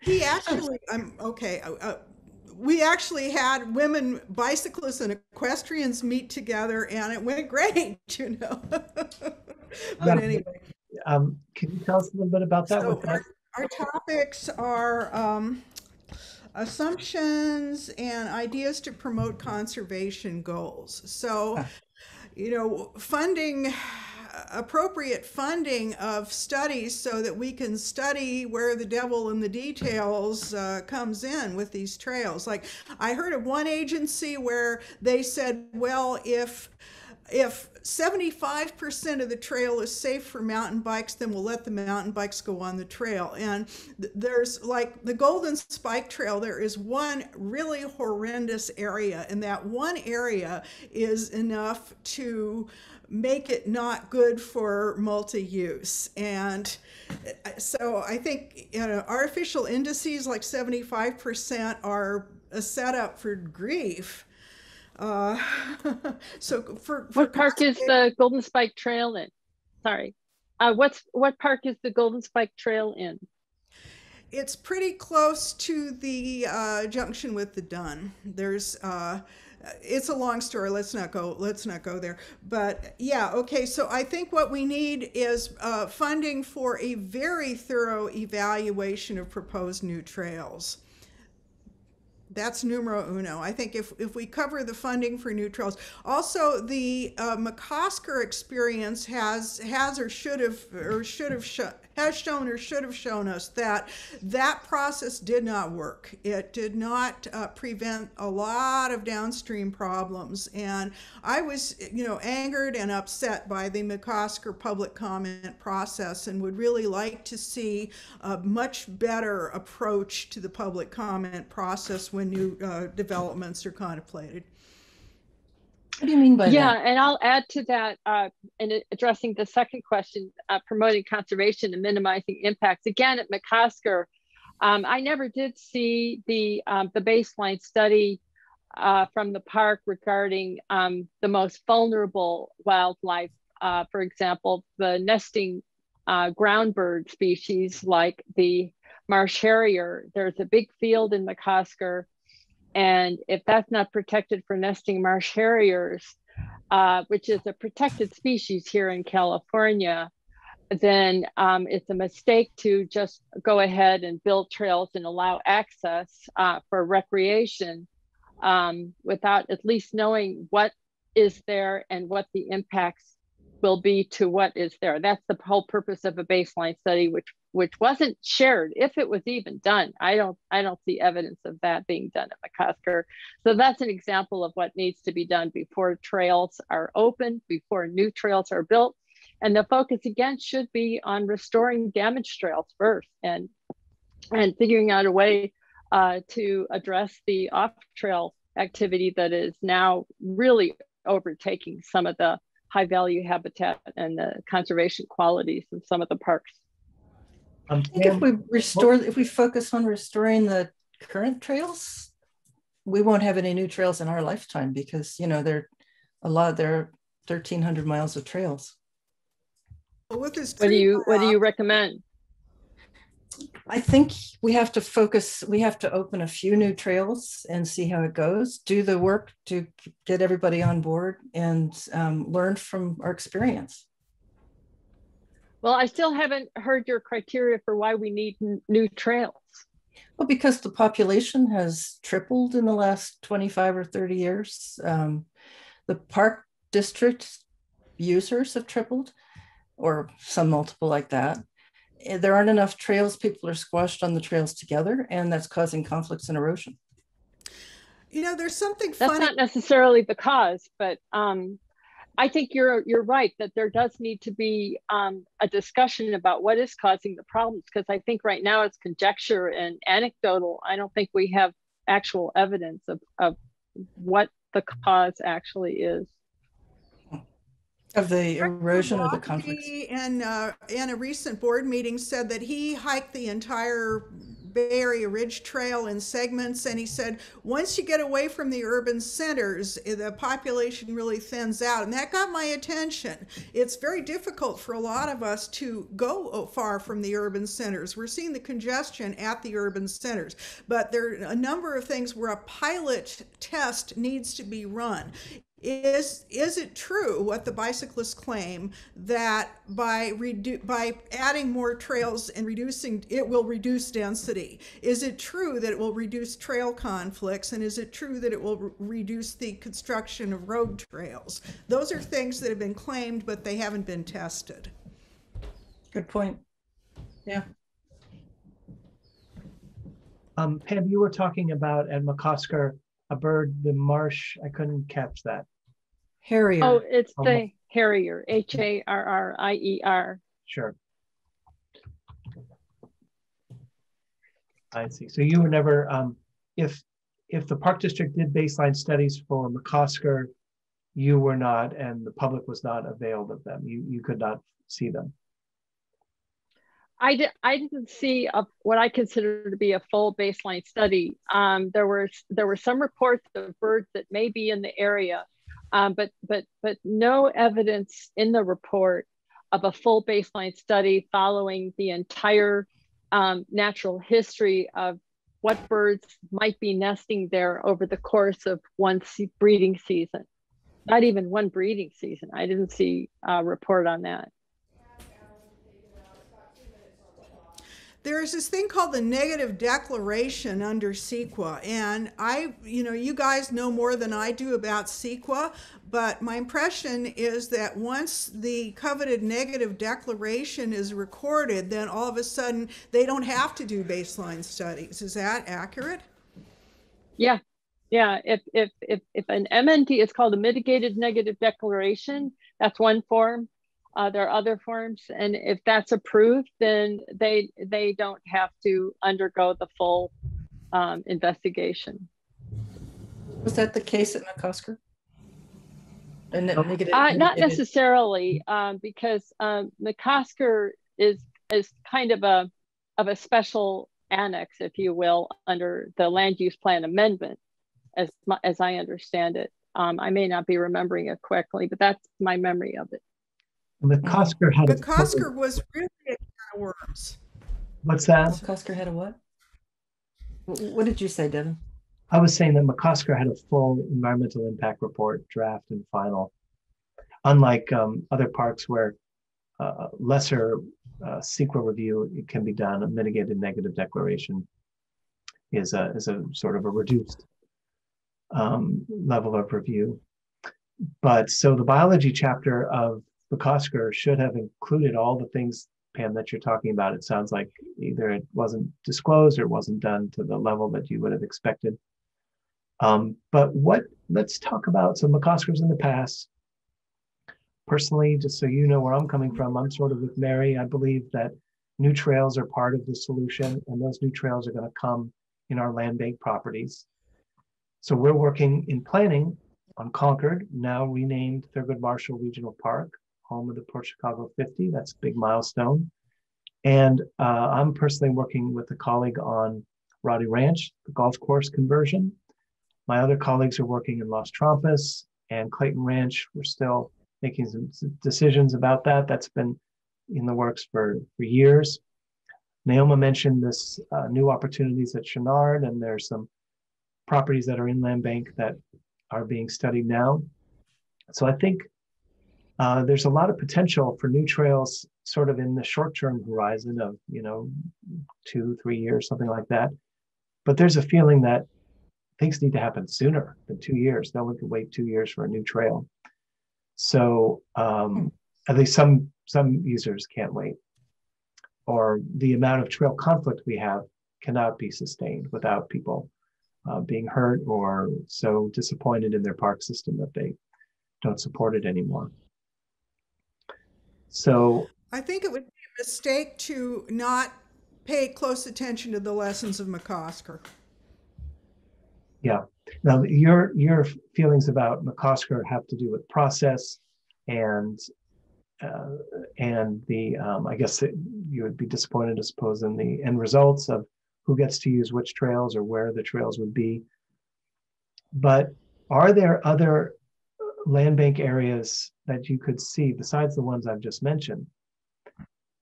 We actually, we actually had women bicyclists and equestrians meet together, and it went great, you know. But anyway. Can you tell us a little bit about that? So our topics are assumptions and ideas to promote conservation goals. So, you know, appropriate funding of studies so that we can study where the devil in the details comes in with these trails. Like I heard of one agency where they said, well, if 75% of the trail is safe for mountain bikes, then we'll let the mountain bikes go on the trail. And there's like the Golden Spike Trail, there is one really horrendous area, and that one area is enough to make it not good for multi-use. And so I think, you know, artificial indices like 75% are a setup for grief. So for what park is the Golden Spike Trail in? Sorry. What park is the Golden Spike Trail in? It's pretty close to the junction with the Dun. There's it's a long story. Let's not go there. But yeah, okay. So I think what we need is funding for a very thorough evaluation of proposed new trails. That's numero uno. I think if we cover the funding for new trails, also the McCosker experience has shown us that that process did not work. It did not prevent a lot of downstream problems, and I was, you know, angered and upset by the McCosker public comment process, and would really like to see a much better approach to the public comment process when new developments are contemplated. What do you mean by that? Yeah, and I'll add to that in addressing the second question, promoting conservation and minimizing impacts. Again, at McCosker, I never did see the baseline study from the park regarding the most vulnerable wildlife. For example, the nesting ground bird species like the marsh harrier. There's a big field in McCosker, and if that's not protected for nesting marsh harriers, which is a protected species here in California, then it's a mistake to just go ahead and build trails and allow access for recreation without at least knowing what is there and what the impacts will be to what is there. That's the whole purpose of a baseline study, which wasn't shared, if it was even done. I don't see evidence of that being done at McCosker. So that's an example of what needs to be done before trails are opened, before new trails are built. And the focus again should be on restoring damaged trails first, and figuring out a way to address the off-trail activity that is now really overtaking some of the high value habitat and the conservation qualities of some of the parks. I think if we focus on restoring the current trails, we won't have any new trails in our lifetime, because, you know, there are 1,300 miles of trails. Well, with this what do you recommend? I think we have to focus, we have to open a few new trails and see how it goes, do the work to get everybody on board, and learn from our experience. Well, I still haven't heard your criteria for why we need new trails. Well, because the population has tripled in the last 25 or 30 years. The park district users have tripled, or some multiple like that. There aren't enough trails. People are squashed on the trails together, and that's causing conflicts and erosion. You know, there's something That's funny. not necessarily the cause, but I think you're right that there does need to be a discussion about what is causing the problems, because I think right now it's conjecture and anecdotal. I don't think we have actual evidence of what the cause actually is. Of the erosion or the conflicts? In a recent board meeting said that he hiked the entire Bay Area Ridge Trail in segments, and he said once you get away from the urban centers, the population really thins out, and that got my attention. It's very difficult for a lot of us to go far from the urban centers. We're seeing the congestion at the urban centers, but there are a number of things where a pilot test needs to be run. Is it true what the bicyclists claim that by adding more trails and reducing it will reduce density? Is it true that it will reduce trail conflicts, and is it true that it will reduce the construction of road trails? Those are things that have been claimed, but they haven't been tested. Good point. Yeah. Pam, you were talking about at McCosker a bird, the marsh. I couldn't catch that. Harrier. Oh, it's the harrier, Harrier. Sure. I see. So you were never, if the Park District did baseline studies for McCosker, you were not, and the public was not availed of them. You could not see them. I didn't see what I consider to be a full baseline study. There were some reports of birds that may be in the area, but no evidence in the report of a full baseline study following the entire natural history of what birds might be nesting there over the course of one breeding season. Not even one breeding season. I didn't see a report on that. There is this thing called the negative declaration under CEQA, and you guys know more than I do about CEQA, but my impression is that once the coveted negative declaration is recorded, then all of a sudden they don't have to do baseline studies. Is that accurate? Yeah. If an MND is called a mitigated negative declaration, that's one form. There are other forms, and if that's approved, then they don't have to undergo the full investigation. Was that the case at McCosker? Not necessarily, because McCosker is kind of a special annex, if you will, under the land use plan amendment, as I understand it. I may not be remembering it correctly, but that's my memory of it. McCosker was really a can of worms. What's that? McCosker had a what? What did you say, Devin? I was saying that McCosker had a full environmental impact report, draft and final. Unlike other parks where lesser CEQA review can be done, a mitigated negative declaration is a sort of a reduced level of review. But so the biology chapter of McCosker should have included all the things, Pam, that you're talking about. It sounds like either it wasn't disclosed or it wasn't done to the level that you would have expected. But let's talk about some McCoskers in the past. Personally, just so you know where I'm coming from, I'm sort of with Mary. I believe that new trails are part of the solution, and those new trails are going to come in our land bank properties. So we're working in planning on Concord, now renamed Thurgood Marshall Regional Park, home of the Port Chicago 50. That's a big milestone. And I'm personally working with a colleague on Roddy Ranch, the golf course conversion. My other colleagues are working in Los Trompas and Clayton Ranch. We're still making some decisions about that. That's been in the works for years. Naoma mentioned this new opportunities at Chenard, and there's some properties that are in land bank that are being studied now. So I think there's a lot of potential for new trails sort of in the short-term horizon of 2-3 years, something like that. But there's a feeling that things need to happen sooner than 2 years. No one can wait 2 years for a new trail. So at least some users can't wait, or the amount of trail conflict we have cannot be sustained without people being hurt or so disappointed in their park system that they don't support it anymore. So I think it would be a mistake to not pay close attention to the lessons of McCosker. yeah. Now your feelings about McCosker have to do with process and the I guess you would be disappointed, I suppose, in the end results of who gets to use which trails or where the trails would be. But are there other land bank areas that you could see besides the ones I've just mentioned?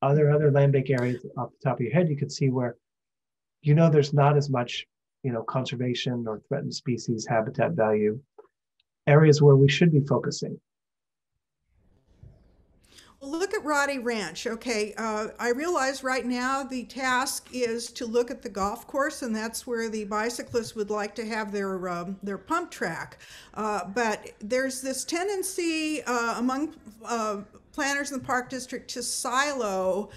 Are there other land bank areas off the top of your head you could see where, you know, there's not as much, you know, conservation or threatened species habitat value, areas where we should be focusing? Well, look at Roddy Ranch. Okay, I realize right now the task is to look at the golf course, and that's where the bicyclists would like to have their pump track. But there's this tendency among planners in the park district to silo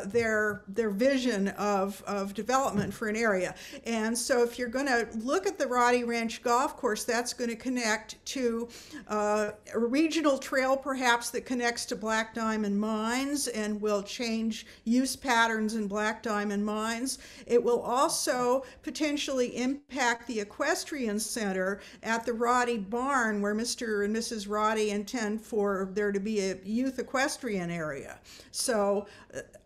their vision of development for an area. And so if you're going to look at the Roddy Ranch golf course, that's going to connect to a regional trail perhaps that connects to Black Diamond Mines and will change use patterns in Black Diamond Mines. It will also potentially impact the equestrian center at the Roddy Barn, where Mr. and Mrs. Roddy intend for there to be a youth equestrian area. So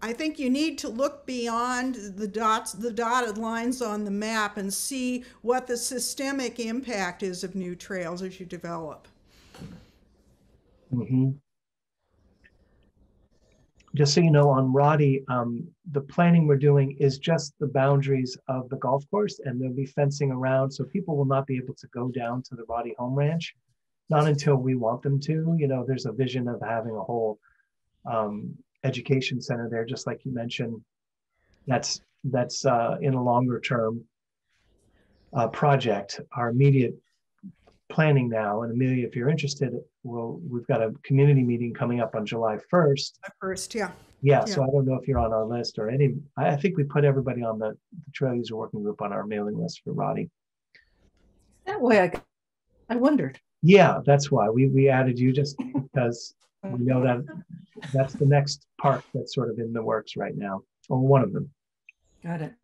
I think you need to look beyond the dotted lines on the map and see what the systemic impact is of new trails as you develop. Mm-hmm. Just so you know, on Roddy, the planning we're doing is just the boundaries of the golf course, and there'll be fencing around, so people will not be able to go down to the Roddy home ranch, not until we want them to. You know, there's a vision of having a whole education center there, just like you mentioned. That's in a longer term project. Our immediate planning now, and Amelia, if you're interested, we've got a community meeting coming up on July 1st. Yeah, so I don't know if you're on our list or any. I think we put everybody on the trail user working group on our mailing list for Roddy. That way I wondered. Yeah, that's why we added you, just because we know that that's the next park that's sort of in the works right now, or one of them. Got it.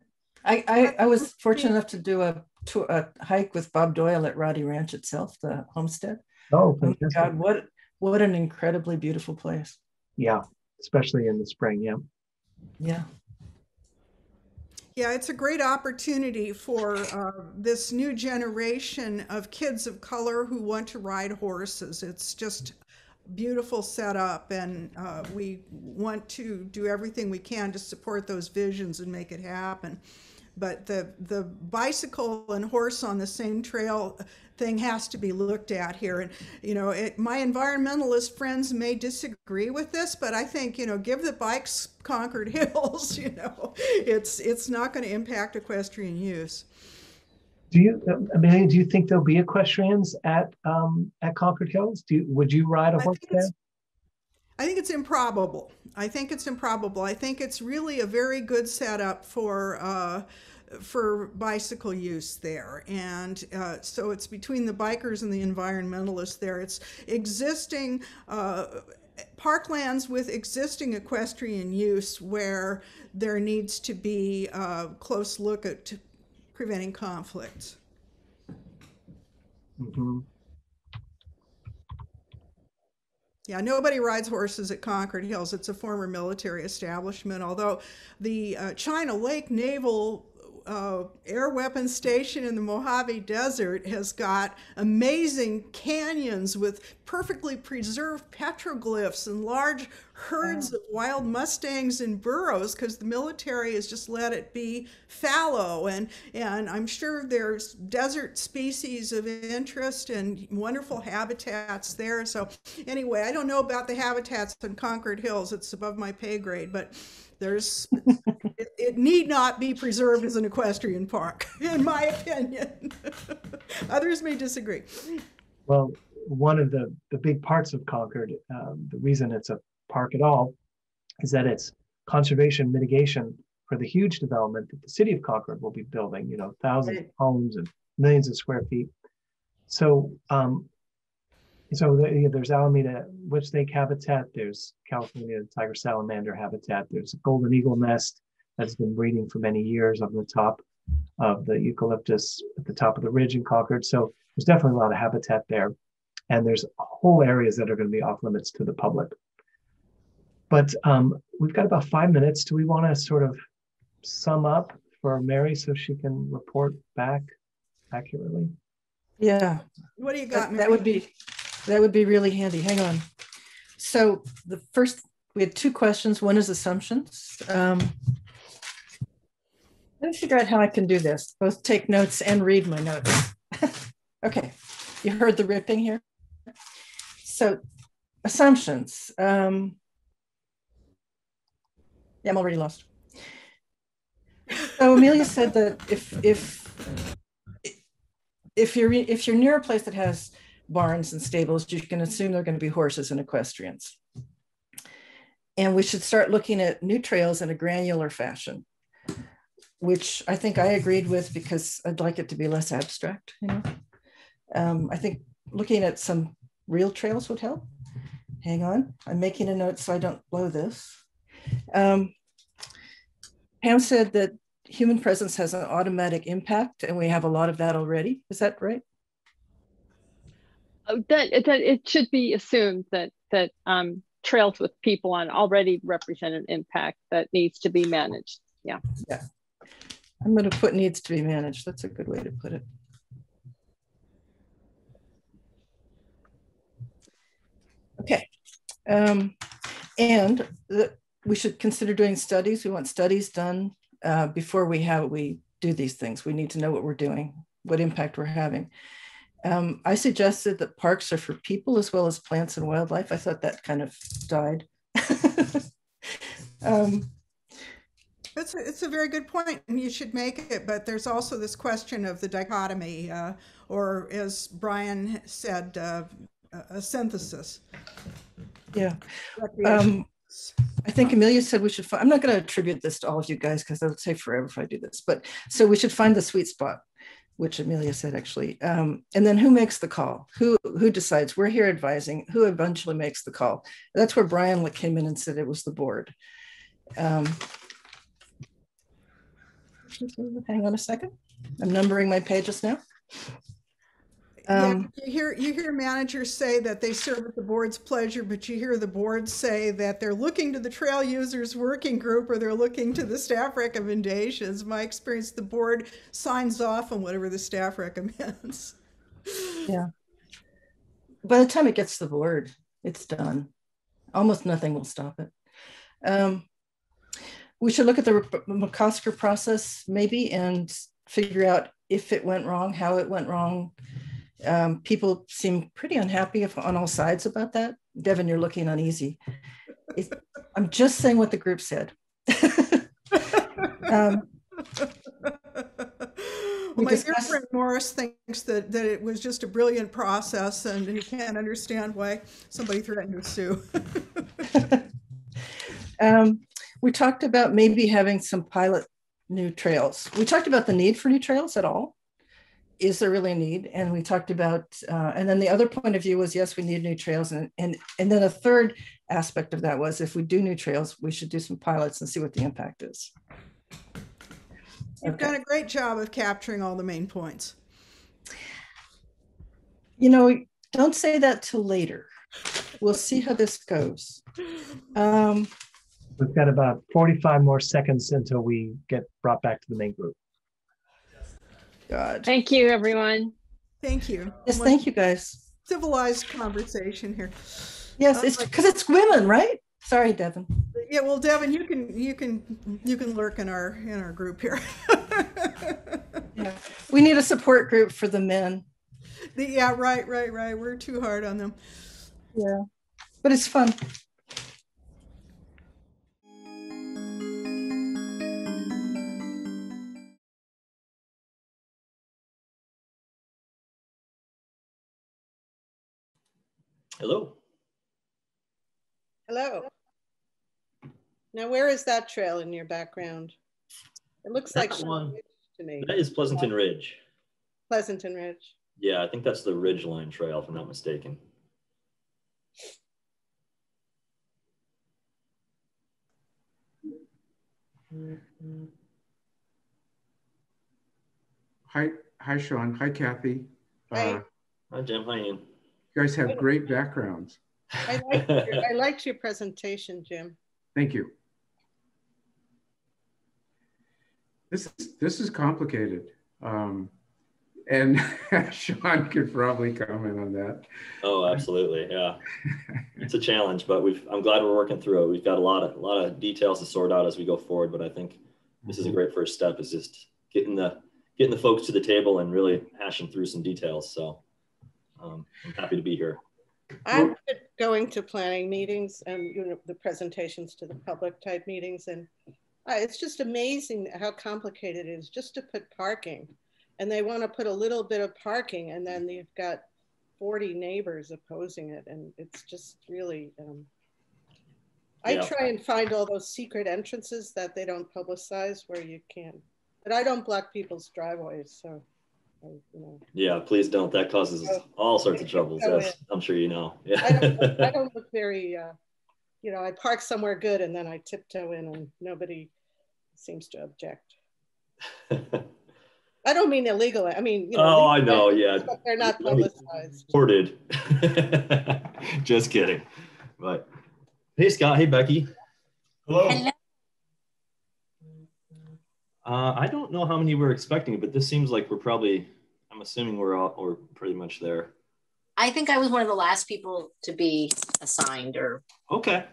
I was fortunate enough to do a hike with Bob Doyle at Roddy Ranch itself, the homestead. Oh my God, what an incredibly beautiful place. Yeah, especially in the spring. Yeah. Yeah. Yeah, it's a great opportunity for this new generation of kids of color who want to ride horses. It's just beautiful setup, and we want to do everything we can to support those visions and make it happen. But the bicycle and horse on the same trail thing has to be looked at here. And, you know, my environmentalist friends may disagree with this, but I think, you know, give the bikes Concord Hills, you know, it's not going to impact equestrian use. Amelia, do you think there'll be equestrians at Concord Hills? Would you ride a horse there? I think it's improbable. I think it's really a very good setup for bicycle use there. And so it's between the bikers and the environmentalists there. It's existing parklands with existing equestrian use where there needs to be a close look at preventing conflicts. Mm-hmm. Yeah, nobody rides horses at Concord Hills. It's a former military establishment, although the China Lake Naval Air Weapons Station in the Mojave Desert has got amazing canyons with perfectly preserved petroglyphs and large herds of wild mustangs and burros, because the military has just let it be fallow, and I'm sure there's desert species of interest and wonderful habitats there. So anyway, I don't know about the habitats in Concord Hills. It's above my pay grade, but it need not be preserved as an equestrian park, in my opinion. Others may disagree. Well, one of the big parts of Concord, the reason it's a park at all, is that it's conservation mitigation for the huge development that the city of Concord will be building, you know, thousands of homes and millions of square feet. So, there's Alameda witch snake habitat, there's California tiger salamander habitat, there's a golden eagle nest that's been breeding for many years on the top of the eucalyptus at the top of the ridge in Concord. So there's definitely a lot of habitat there. And there's whole areas that are going to be off limits to the public. But we've got about 5 minutes. Do we want to sort of sum up for Mary so she can report back accurately? Yeah. What do you got, Mary? That would be really handy. Hang on. So the first, we had 2 questions. One is assumptions. Let me figure out how I can do this, both take notes and read my notes. Okay, you heard the ripping here. So assumptions. Yeah, I'm already lost. So Amelia said that if you're near a place that has barns and stables, you can assume there are going to be horses and equestrians. And we should start looking at new trails in a granular fashion, which I think I agreed with because I'd like it to be less abstract. You know, I think looking at some real trails would help. Hang on, I'm making a note so I don't blow this. Pam said that human presence has an automatic impact, and we have a lot of that already. Is that right? That it should be assumed that trails with people on already represent an impact that needs to be managed. Yeah. Yeah. I'm going to put needs to be managed. That's a good way to put it. Okay. And we should consider doing studies. We want studies done before we do these things. We need to know what we're doing, what impact we're having. I suggested that parks are for people as well as plants and wildlife. I thought that kind of died. It's a very good point, and you should make it, but there's also this question of the dichotomy, or as Brian said, a synthesis. Yeah. I think Amelia said we should find, I'm not going to attribute this to all of you guys because it would take forever if I do this, but so we should find the sweet spot, which Amelia said actually. And then who makes the call? Who decides? We're here advising. Who eventually makes the call? That's where Brian came in and said it was the board. Hang on a second. I'm numbering my pages now. Yeah, you hear managers say that they serve at the board's pleasure, but you hear the board say that they're looking to the trail users working group or they're looking to the staff recommendations. My experience, the board signs off on whatever the staff recommends. Yeah. By the time it gets to the board, it's done. Almost nothing will stop it. We should look at the McCosker process maybe and figure out if it went wrong, how it went wrong. People seem pretty unhappy on all sides about that. Devin, you're looking uneasy. I'm just saying what the group said. Well, my dear friend Morris thinks that it was just a brilliant process, and he can't understand why somebody threatened to sue. We talked about maybe having some pilot new trails. We talked about the need for new trails at all. Is there really a need? And we talked about, and then the other point of view was, yes, we need new trails. And then a third aspect of that was, if we do new trails, we should do some pilots and see what the impact is. You've done a great job of capturing all the main points. You know, don't say that till later. We'll see how this goes. We've got about 45 more seconds until we get brought back to the main group. God. Thank you, everyone. Thank you. Yes, thank you, guys. Civilized conversation here. Yes, it's because it's women, right? Sorry, Devin. Yeah, well, Devin, you can lurk in our group here. Yeah. We need a support group for the men. Yeah, right. We're too hard on them. Yeah, but it's fun. Hello. Hello. Now, where is that trail in your background? It looks like one to me. That is Pleasanton Ridge. Pleasanton Ridge. Yeah, I think that's the Ridgeline Trail, if I'm not mistaken. Hi, Sean. Hi, Kathy. Hi. Hi, Jim. Hi, Ian. You guys have great backgrounds. I liked your presentation, Jim. Thank you. This is complicated. And Sean could probably comment on that. Oh, absolutely. Yeah. It's a challenge, but I'm glad we're working through it. We've got a lot of details to sort out as we go forward, but I think this is a great first step, is just getting the folks to the table and really hashing through some details. So I'm happy to be here. I'm going to planning meetings and the presentations to the public type meetings, and it's just amazing how complicated it is just to put parking. And they want to put a little bit of parking, and then you've got 40 neighbors opposing it, and it's just really. I try and find all those secret entrances that they don't publicize where you can, but I don't block people's driveways, so. Yeah, please don't. That causes all sorts of troubles, as I'm sure you know. Yeah. I don't look very, I park somewhere good and then I tiptoe in and nobody seems to object. I don't mean illegal. I mean, oh, I know. Yeah. But they're not publicized. Reported. Just kidding. But hey, Scott. Hey, Becky. Hello. I don't know how many we're expecting, but this seems like I'm assuming we're pretty much there. I think I was one of the last people to be assigned or. Okay.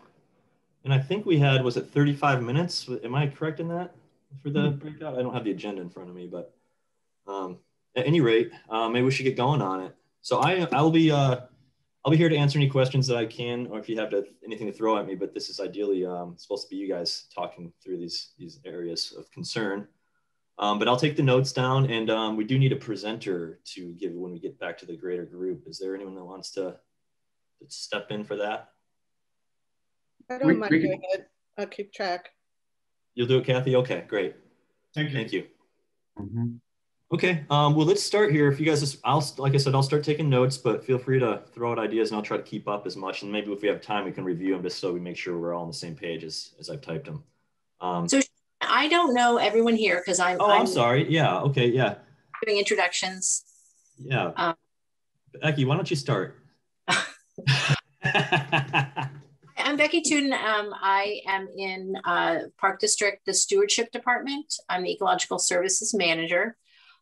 And I think we had, was it 35 minutes? Am I correct in that for the breakout? I don't have the agenda in front of me, but at any rate, maybe we should get going on it. So I'll be here to answer any questions that I can, or if you have anything to throw at me, but this is ideally supposed to be you guys talking through these areas of concern. But I'll take the notes down, and we do need a presenter to give when we get back to the greater group. Is there anyone that wants to step in for that? I don't mind doing it. I'll keep track. You'll do it, Kathy? Okay, great. Thank you. Thank you. Okay, well, let's start here. If you guys, like I said, I'll start taking notes, but feel free to throw out ideas and I'll try to keep up as much. And maybe if we have time, we can review them just so we make sure we're all on the same page as I've typed them. So I don't know everyone here because I'm sorry. Yeah, okay, yeah. Doing introductions. Yeah. Becky, why don't you start? I'm Becky Tuden. I am in Park District, the Stewardship Department. I'm the Ecological Services Manager.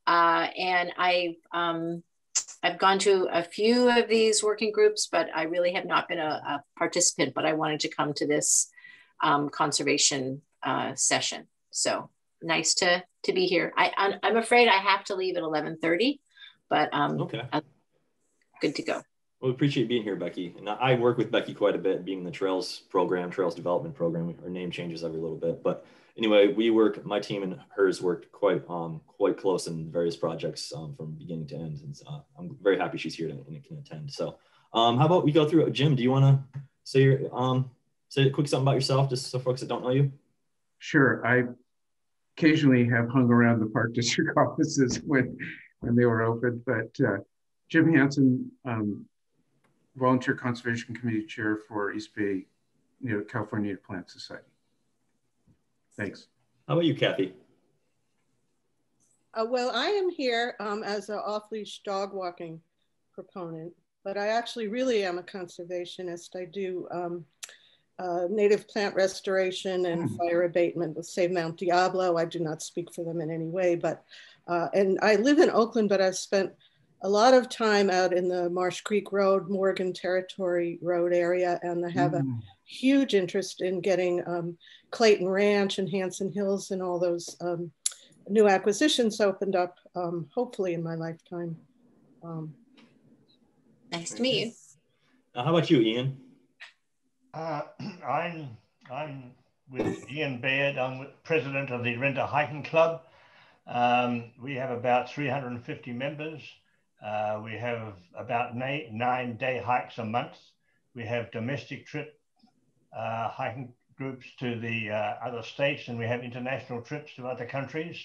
And I've gone to a few of these working groups, but I really have not been a participant, but I wanted to come to this conservation session. So nice to be here. I'm afraid I have to leave at 11:30, but okay. I'm good to go. Well, we appreciate being here, Becky. And I work with Becky quite a bit, being in the Trails Development Program. Our name changes every little bit. But anyway, my team and hers worked quite close in various projects from beginning to end. And I'm very happy she's here and can attend. So how about we go through, Jim, do you want to say a quick something about yourself, just so folks that don't know you? Sure. I occasionally have hung around the Park District offices when they were open, but Jim Hansen, Volunteer Conservation Committee Chair for East Bay, California Native Plant Society. Thanks. How about you, Kathy? Well, I am here as an off-leash dog walking proponent, but I actually really am a conservationist. I do native plant restoration and fire abatement with Save Mount Diablo. I do not speak for them in any way, but and I live in Oakland, but I've spent a lot of time out in the Marsh Creek Road, Morgan Territory Road area, and I have a huge interest in getting Clayton Ranch and Hanson Hills and all those new acquisitions opened up, hopefully in my lifetime. Nice to meet you. How about you, Ian? I'm with Ian Baird. I'm president of the Renter Hiking Club. We have about 350 members. We have about 9-day hikes a month. We have domestic trip hiking groups to the other states, and we have international trips to other countries.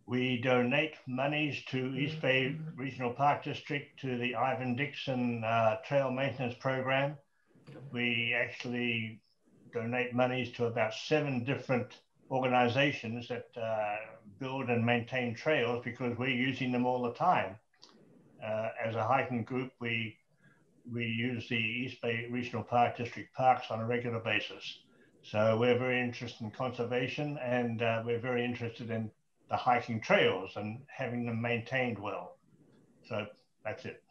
We donate monies to East Bay Regional Park District to the Ivan Dixon Trail Maintenance Program. We actually donate monies to about 7 different organizations that build and maintain trails because we're using them all the time. As a hiking group, we use the East Bay Regional Park District parks on a regular basis. So we're very interested in conservation, and we're very interested in the hiking trails and having them maintained well. So that's it.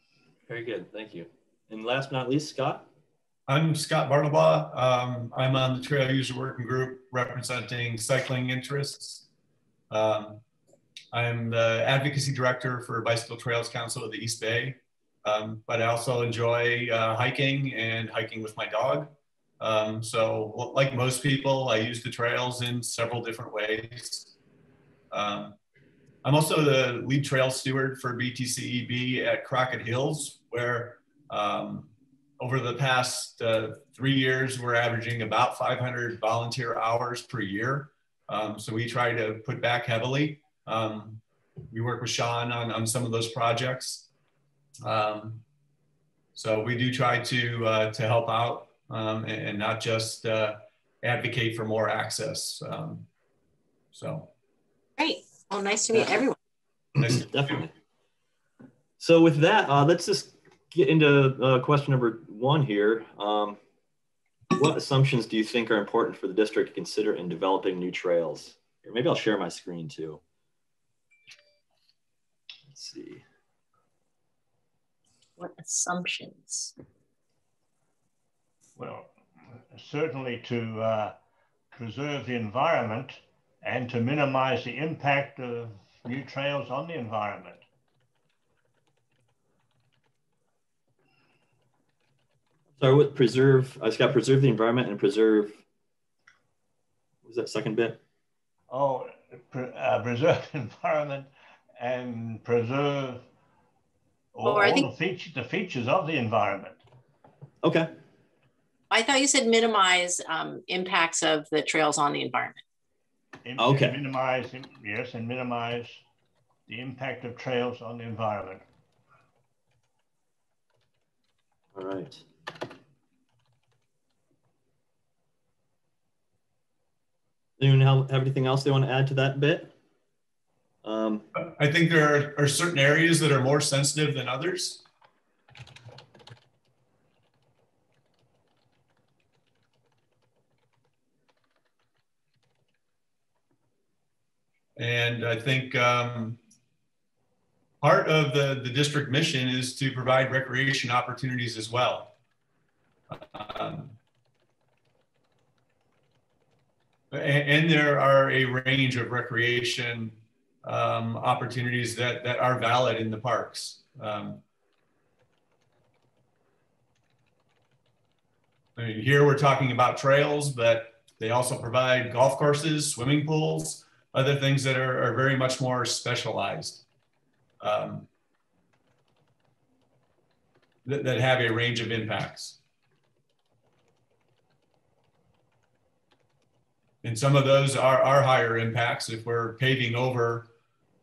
Very good, thank you. And last but not least, Scott? I'm Scott Barnaba. I'm on the Trail User Working Group representing cycling interests. I'm the Advocacy Director for Bicycle Trails Council of the East Bay, but I also enjoy hiking and hiking with my dog. So like most people, I use the trails in several different ways. I'm also the lead trail steward for BTCEB at Crockett Hills, where over the past 3 years, we're averaging about 500 volunteer hours per year. So we try to put back heavily. We work with Sean on some of those projects. So we do try to help out and not just advocate for more access. So. Great. Well, nice to meet everyone. Definitely. So with that, let's just get into question number 1 here. What assumptions do you think are important for the district to consider in developing new trails? Or maybe I'll share my screen too. Let's see. What assumptions? Well, certainly to preserve the environment and to minimize the impact of new trails on the environment. So with preserve, I just got preserve the environment and preserve, what was that second bit? Oh, preserve the environment and preserve all the features of the environment. Okay. I thought you said minimize impacts of the trails on the environment. Okay. Minimize, yes, and minimize the impact of trails on the environment. All right. Anyone have anything else they want to add to that bit? I think there are certain areas that are more sensitive than others. And I think part of the district mission is to provide recreation opportunities as well. And there are a range of recreation opportunities that are valid in the parks. I mean, here we're talking about trails, but they also provide golf courses, swimming pools, other things that are very much more specialized, that have a range of impacts. And some of those are higher impacts if we're paving over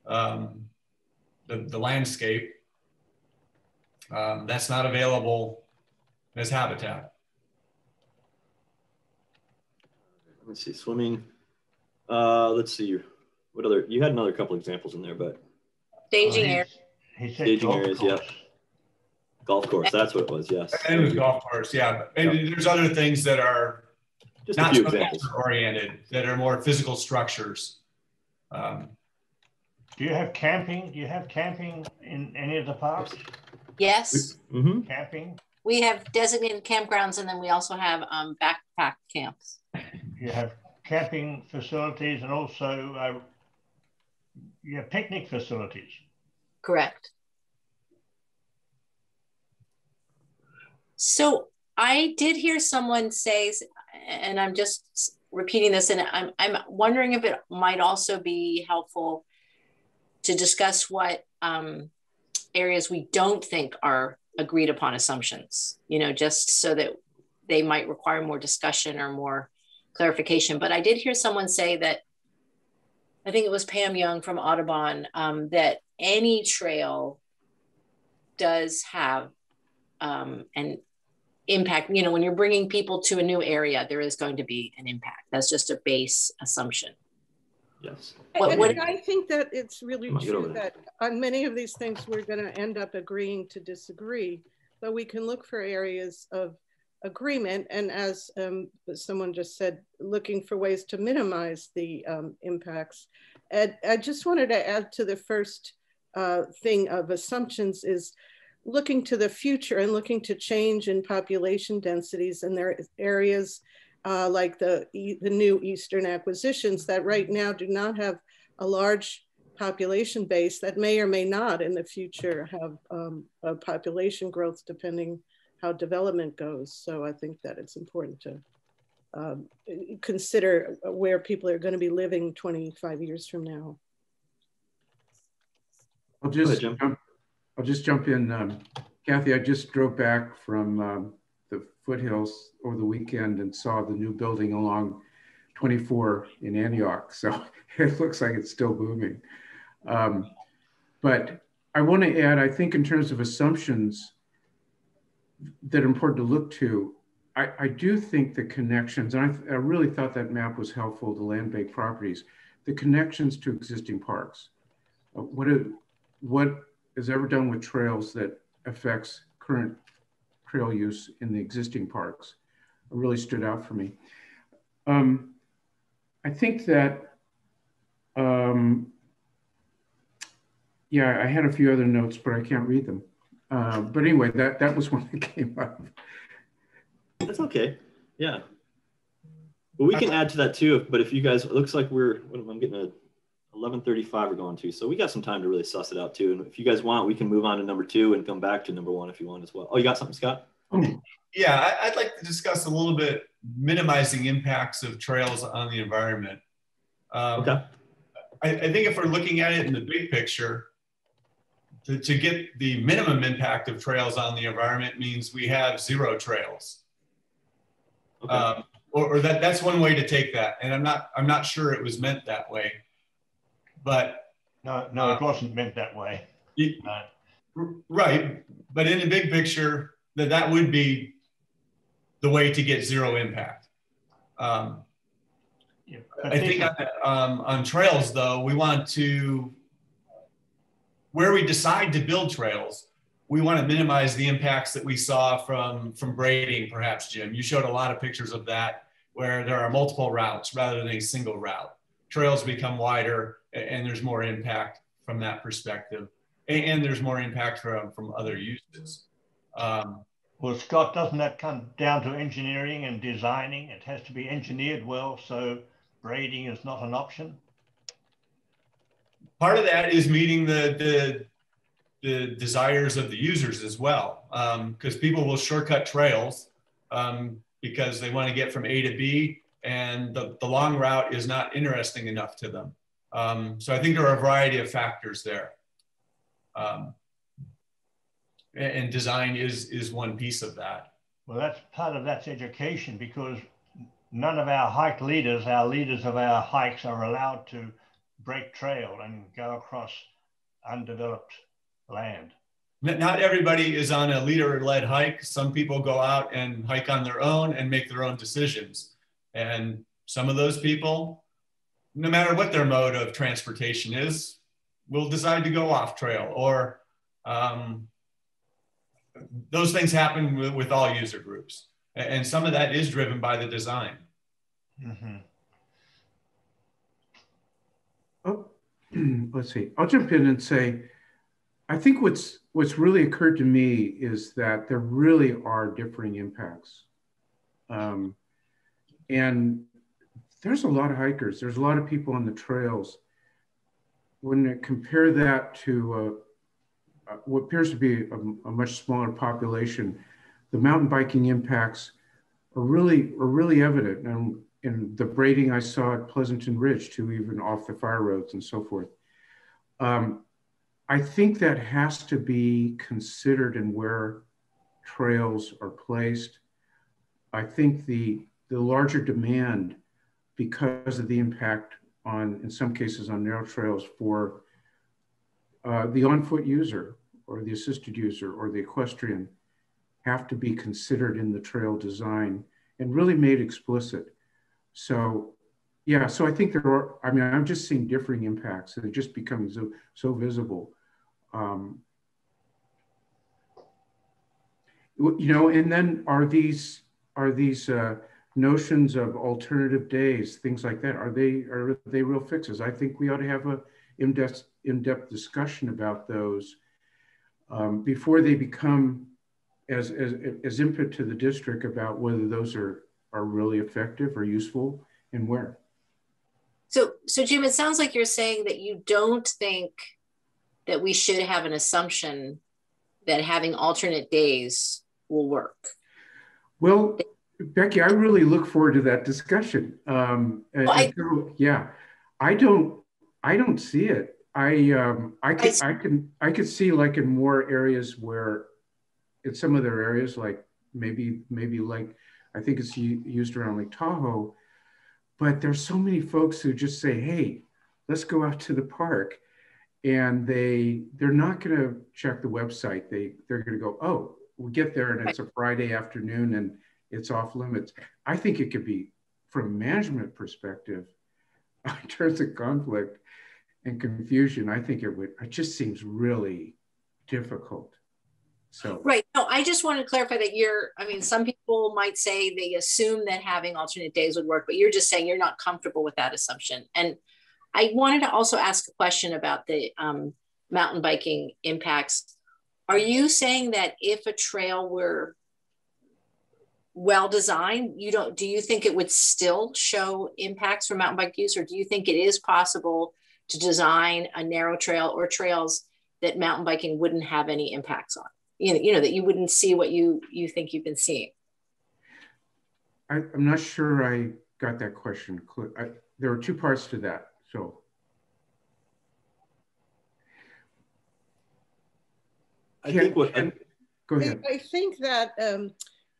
the landscape. That's not available as habitat. Let's see, swimming. Let's see, what other, you had another couple examples in there, but. Staging areas. Staging areas, yeah. Golf course, that's what it was, yes. And it was golf course, yeah. And there's other things that are just not a few so examples oriented, that are more physical structures. Do you have camping? Do you have camping in any of the parks? Yes. Mm-hmm. Camping? We have designated campgrounds, and then we also have backpack camps. You have camping facilities and also you have picnic facilities. Correct. So I did hear someone say, and I'm just repeating this, and I'm wondering if it might also be helpful to discuss what areas we don't think are agreed upon assumptions, you know, just so that they might require more discussion or more clarification. But I did hear someone say that I think it was Pam Young from Audubon, that any trail does have an impact. You know, when you're bringing people to a new area, there is going to be an impact. That's just a base assumption. Yes. I think that it's really true that on many of these things, we're going to end up agreeing to disagree, but we can look for areas of agreement. And as someone just said, looking for ways to minimize the impacts. And I just wanted to add to the first thing of assumptions is looking to the future and looking to change in population densities. And there are areas like the new Eastern acquisitions that right now do not have a large population base that may or may not in the future have a population growth depending how development goes. So I think that it's important to consider where people are going to be living 25 years from now. I'll just jump in. Kathy, I just drove back from the foothills over the weekend and saw the new building along 24 in Antioch. So it looks like it's still booming. But I want to add, I think in terms of assumptions that are important to look to, I do think the connections, and I really thought that map was helpful, the land-based properties, the connections to existing parks. What is ever done with trails that affects current trail use in the existing parks really stood out for me. I think that, yeah, I had a few other notes, but I can't read them. But anyway, that was one that came up. That's okay. Yeah. Well, we can add to that too. But if you guys, it looks like I'm getting a 11:35 we're going to. So we got some time to really suss it out too. And if you guys want, we can move on to number 2 and come back to number 1 if you want as well. Oh, you got something, Scott? Yeah, I'd like to discuss a little bit minimizing impacts of trails on the environment. Okay. I think if we're looking at it in the big picture, to get the minimum impact of trails on the environment means we have 0 trails. Okay. Or that's one way to take that. And I'm not sure it was meant that way. But no, it wasn't meant that way. Right. But in the big picture, that would be the way to get 0 impact. I think on trails, though, we want to, where we decide to build trails, we want to minimize the impacts that we saw from braiding, perhaps, Jim. You showed a lot of pictures of that, where there are multiple routes rather than a single route. Trails become wider, and there's more impact from that perspective. And there's more impact from other uses. Well, Scott, doesn't that come down to engineering and designing? It has to be engineered well, so braiding is not an option. Part of that is meeting the desires of the users as well, because people will shortcut trails because they want to get from A to B, and the long route is not interesting enough to them. So I think there are a variety of factors there. And design is one piece of that. Well, that's education, because none of our hike leaders, our leaders of our hikes, are allowed to break trail and go across undeveloped land. Not everybody is on a leader-led hike. Some people go out and hike on their own and make their own decisions. And some of those people, no matter what their mode of transportation is, will decide to go off trail, or those things happen with all user groups. And some of that is driven by the design. Mm-hmm. Oh, let's see. I'll jump in and say, I think what's really occurred to me is that there really are differing impacts. And there's a lot of hikers. There's a lot of people on the trails. When I compare that to what appears to be a much smaller population, the mountain biking impacts are really evident. And in the braiding I saw at Pleasanton Ridge, to even off the fire roads and so forth. I think that has to be considered in where trails are placed. I think the larger demand, because of the impact in some cases on narrow trails for the on-foot user or the assisted user or the equestrian have to be considered in the trail design and really made explicit. So yeah, so I think there are, I mean, I'm just seeing differing impacts that are just becoming so visible. You know, and then are these notions of alternative days, things like that, are they real fixes? I think we ought to have a in-depth discussion about those before they become as input to the district about whether those are really effective or useful and where. So Jim, it sounds like you're saying that you don't think that we should have an assumption that having alternate days will work. Well, Becky, I really look forward to that discussion. Yeah, I don't see it. I could see like in more areas where, in some other areas, like maybe like I think it's used around Lake Tahoe, but there's so many folks who just say, "Hey, let's go out to the park," and they're not going to check the website. They're going to go, "Oh, we get there and it's a Friday afternoon and it's off limits." I think it could be, from a management perspective, in terms of conflict and confusion, I think it just seems really difficult. So right. No, I just want to clarify that I mean, some people might say they assume that having alternate days would work, but you're just saying you're not comfortable with that assumption. And I wanted to also ask a question about the mountain biking impacts. Are you saying that if a trail were well designed, do you think it would still show impacts for mountain bike use, or do you think it is possible to design a narrow trail or trails that mountain biking wouldn't have any impacts on? You know, that you wouldn't see what you think you've been seeing? I'm not sure I got that question. There are two parts to that. So I think go ahead. I think that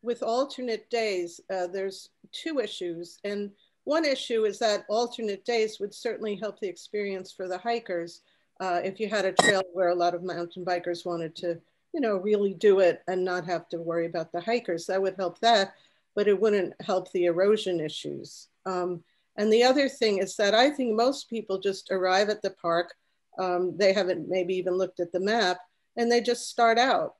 with alternate days, there's two issues. And one issue is that alternate days would certainly help the experience for the hikers. If you had a trail where a lot of mountain bikers wanted to, you know, really do it and not have to worry about the hikers, that would help that, but it wouldn't help the erosion issues. And the other thing is that I think most people just arrive at the park. They haven't maybe even looked at the map, and they just start out.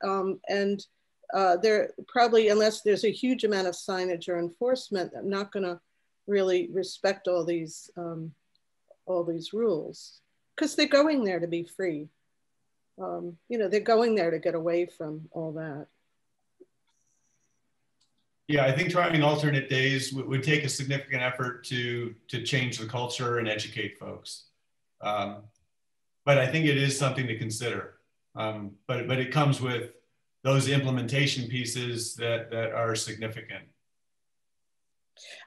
They're probably, unless there's a huge amount of signage or enforcement, I'm not going to really respect all these rules, because they're going there to be free. You know, they're going there to get away from all that. Yeah, I think trying alternate days would take a significant effort to change the culture and educate folks. But I think it is something to consider. But it comes with those implementation pieces that are significant.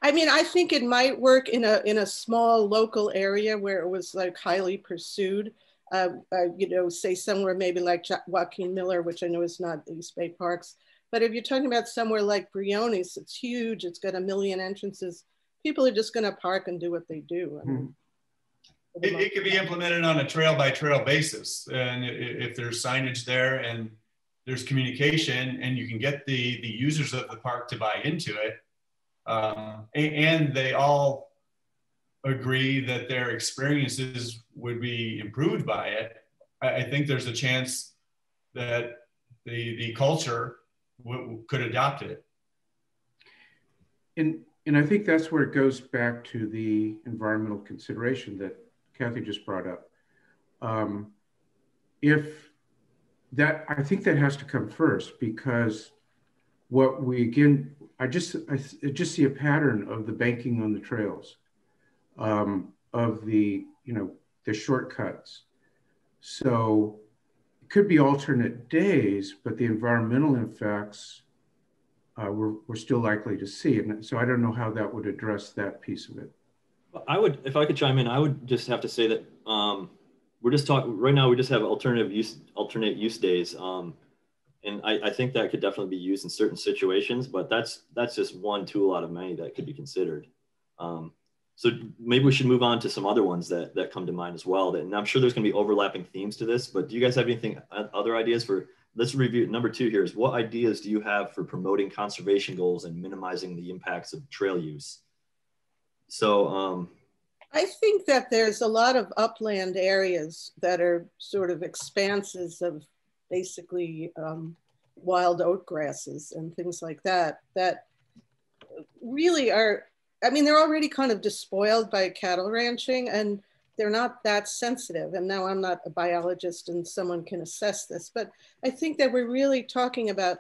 I mean, I think it might work in a small local area where it was like highly pursued. You know, say somewhere maybe like Joaquin Miller, which I know is not East Bay Parks. But if you're talking about somewhere like Briones, it's huge. It's got 1 million entrances. People are just going to park and do what they do. I mean, it could be implemented on a trail by trail basis. And if there's signage there and there's communication and you can get the users of the park to buy into it, and they all agree that their experiences would be improved by it, I think there's a chance that the culture could adopt it. And I think that's where it goes back to the environmental consideration that Kathy just brought up. I think that has to come first, because I just see a pattern of the banking on the trails, of the shortcuts. So it could be alternate days, but the environmental effects we're still likely to see. And so I don't know how that would address that piece of it. If I could chime in, I would just have to say that we're just talking right now. We just have alternate use days, and I think that could definitely be used in certain situations. But that's just one tool out of many that could be considered. So maybe we should move on to some other ones that come to mind as well. And I'm sure there's going to be overlapping themes to this, but do you guys have anything, other ideas for, let's review number 2 here is, what ideas do you have for promoting conservation goals and minimizing the impacts of trail use? So I think that there's a lot of upland areas that are sort of expanses of basically wild oat grasses and things like that, that really are, I mean, they're already kind of despoiled by cattle ranching and they're not that sensitive. And now I'm not a biologist and someone can assess this, but I think that we're really talking about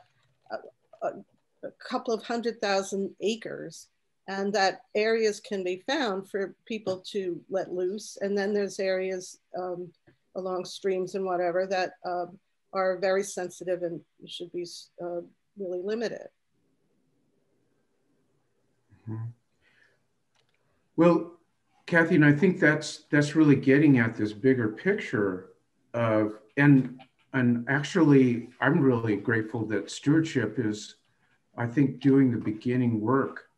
a couple of 100,000 acres, and that areas can be found for people to let loose. And then there's areas along streams and whatever that are very sensitive and should be really limited. Mm-hmm. Well, Kathy, and I think that's really getting at this bigger picture of, and actually, I'm really grateful that Stewardship is, I think, doing the beginning work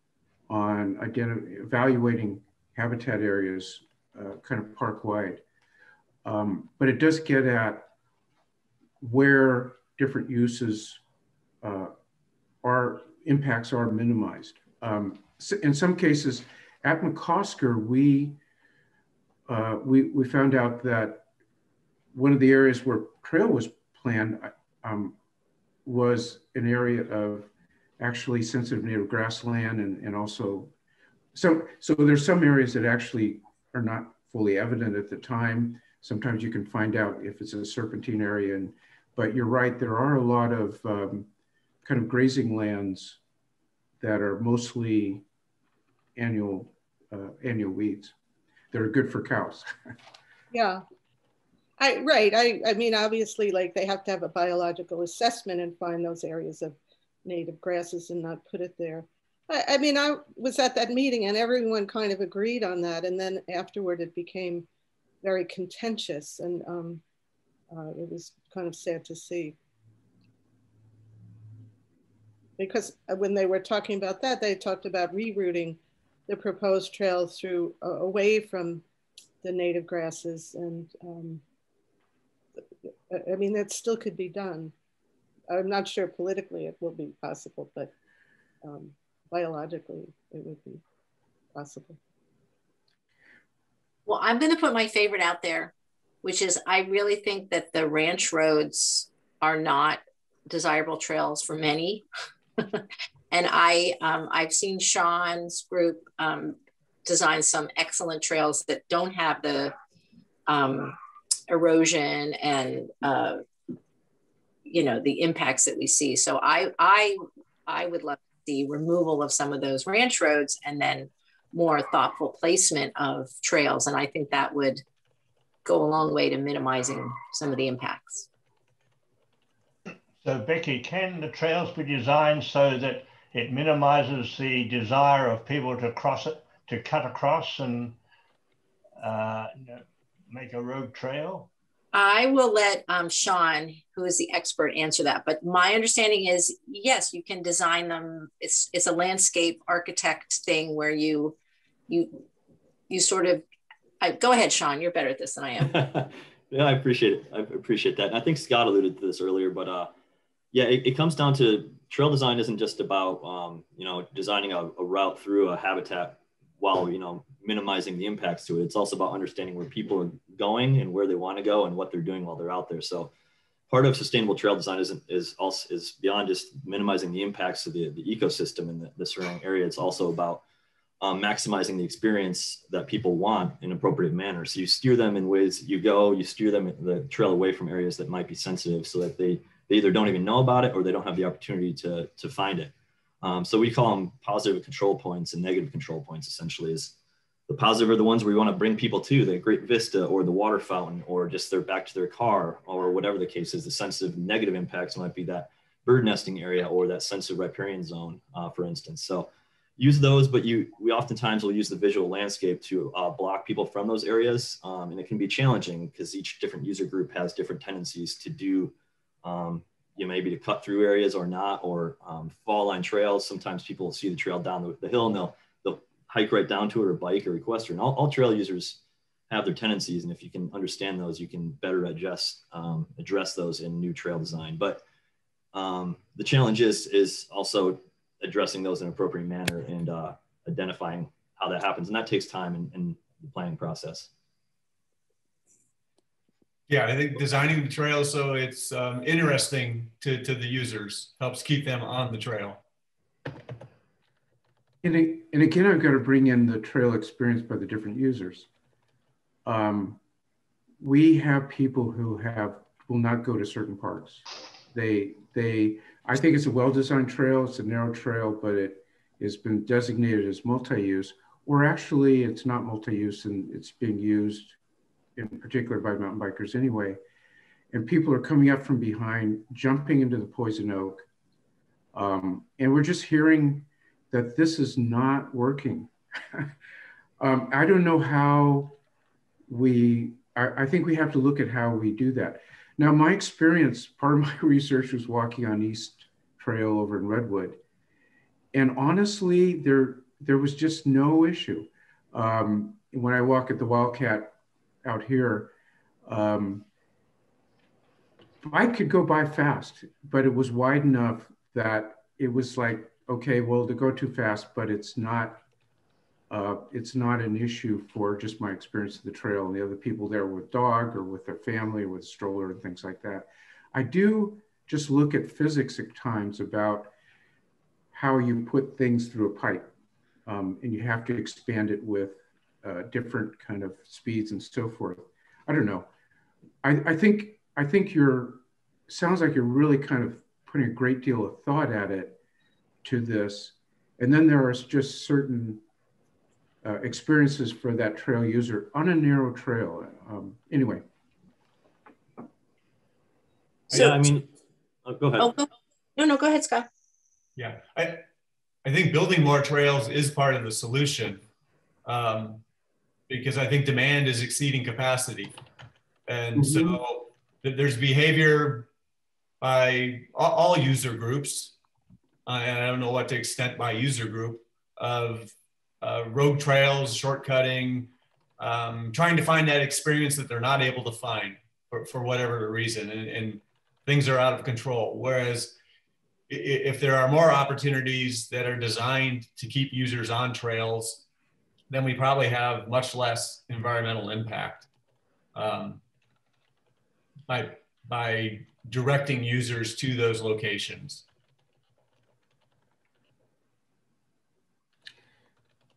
on evaluating habitat areas kind of park-wide. But it does get at where different uses impacts are minimized. In some cases, at McCosker, we found out that one of the areas where trail was planned was an area of actually sensitive native grassland, and also so there's some areas that actually are not fully evident at the time. Sometimes you can find out if it's a serpentine area, but you're right, there are a lot of kind of grazing lands that are mostly annual weeds that are good for cows. Yeah, right. I mean, obviously, like they have to have a biological assessment and find those areas of native grasses and not put it there. I mean, I was at that meeting and everyone kind of agreed on that. And then afterward, it became very contentious, and it was kind of sad to see. Because when they were talking about that, they talked about rerouting the proposed trail through away from the native grasses. And I mean, that still could be done. I'm not sure politically it will be possible, but biologically it would be possible. Well, I'm going to put my favorite out there, which is I really think that the ranch roads are not desirable trails for many. And I've seen Sean's group design some excellent trails that don't have the erosion and you know, the impacts that we see. So I would love to see removal of some of those ranch roads and then more thoughtful placement of trails. And I think that would go a long way to minimizing some of the impacts. So Becky, can the trails be designed so that it minimizes the desire of people to cross it, to cut across and make a road trail? I will let Sean, who is the expert, answer that. But my understanding is, yes, you can design them. It's a landscape architect thing where you sort of, go ahead, Sean, you're better at this than I am. Yeah, I appreciate it. I appreciate that. And I think Scott alluded to this earlier, but yeah, it comes down to trail design isn't just about, designing a route through a habitat while, minimizing the impacts to it. It's also about understanding where people are going and where they want to go and what they're doing while they're out there. So part of sustainable trail design is beyond just minimizing the impacts to the ecosystem and the surrounding area. It's also about maximizing the experience that people want in an appropriate manner. So you steer them in ways you steer them the trail away from areas that might be sensitive so that they either don't even know about it or they don't have the opportunity to find it. So we call them positive control points and negative control points. Essentially, is the positive are the ones where you want to bring people to the great vista or the water fountain or just back to their car or whatever the case is. The sensitive negative impacts might be that bird nesting area or that sensitive riparian zone, for instance. So use those, but we oftentimes will use the visual landscape to block people from those areas. And it can be challenging because each different user group has different tendencies to do, maybe to cut through areas or not, or fall line trails. Sometimes people see the trail down the hill and they'll hike right down to it or bike or equestrian. All trail users have their tendencies, and if you can understand those, you can better address those in new trail design. But the challenge is also addressing those in an appropriate manner and identifying how that happens, and that takes time in the planning process. Yeah, I think designing the trail so it's interesting to the users helps keep them on the trail. And again, I've got to bring in the trail experience by the different users. We have people who will not go to certain parks. I think it's a well-designed trail. It's a narrow trail, but it has been designated as multi-use, or actually it's not multi-use and it's being used in particular by mountain bikers anyway. And people are coming up from behind, jumping into the poison oak. And we're just hearing that this is not working. I don't know how I think we have to look at how we do that. Now, my experience, part of my research was walking on East Trail over in Redwood. And honestly, there was just no issue. When I walk at the Wildcat out here, I could go by fast, but it was wide enough that it was like, okay, well, to go too fast, but it's not an issue for just my experience of the trail and the other people there with dog or with their family or with stroller and things like that. I do just look at physics at times about how you put things through a pipe, and you have to expand it with different kind of speeds and so forth. I don't know. I think sounds like you're really kind of putting a great deal of thought at it to this. And then there are just certain experiences for that trail user on a narrow trail. Anyway. So, yeah, I mean, go ahead. Oh, no, go ahead, Scott. Yeah, I think building more trails is part of the solution, because I think demand is exceeding capacity. And so there's behavior by all user groups, and I don't know what to extent by user group, of road trails, shortcutting, trying to find that experience that they're not able to find for whatever reason, and things are out of control. Whereas if there are more opportunities that are designed to keep users on trails, then we probably have much less environmental impact by directing users to those locations.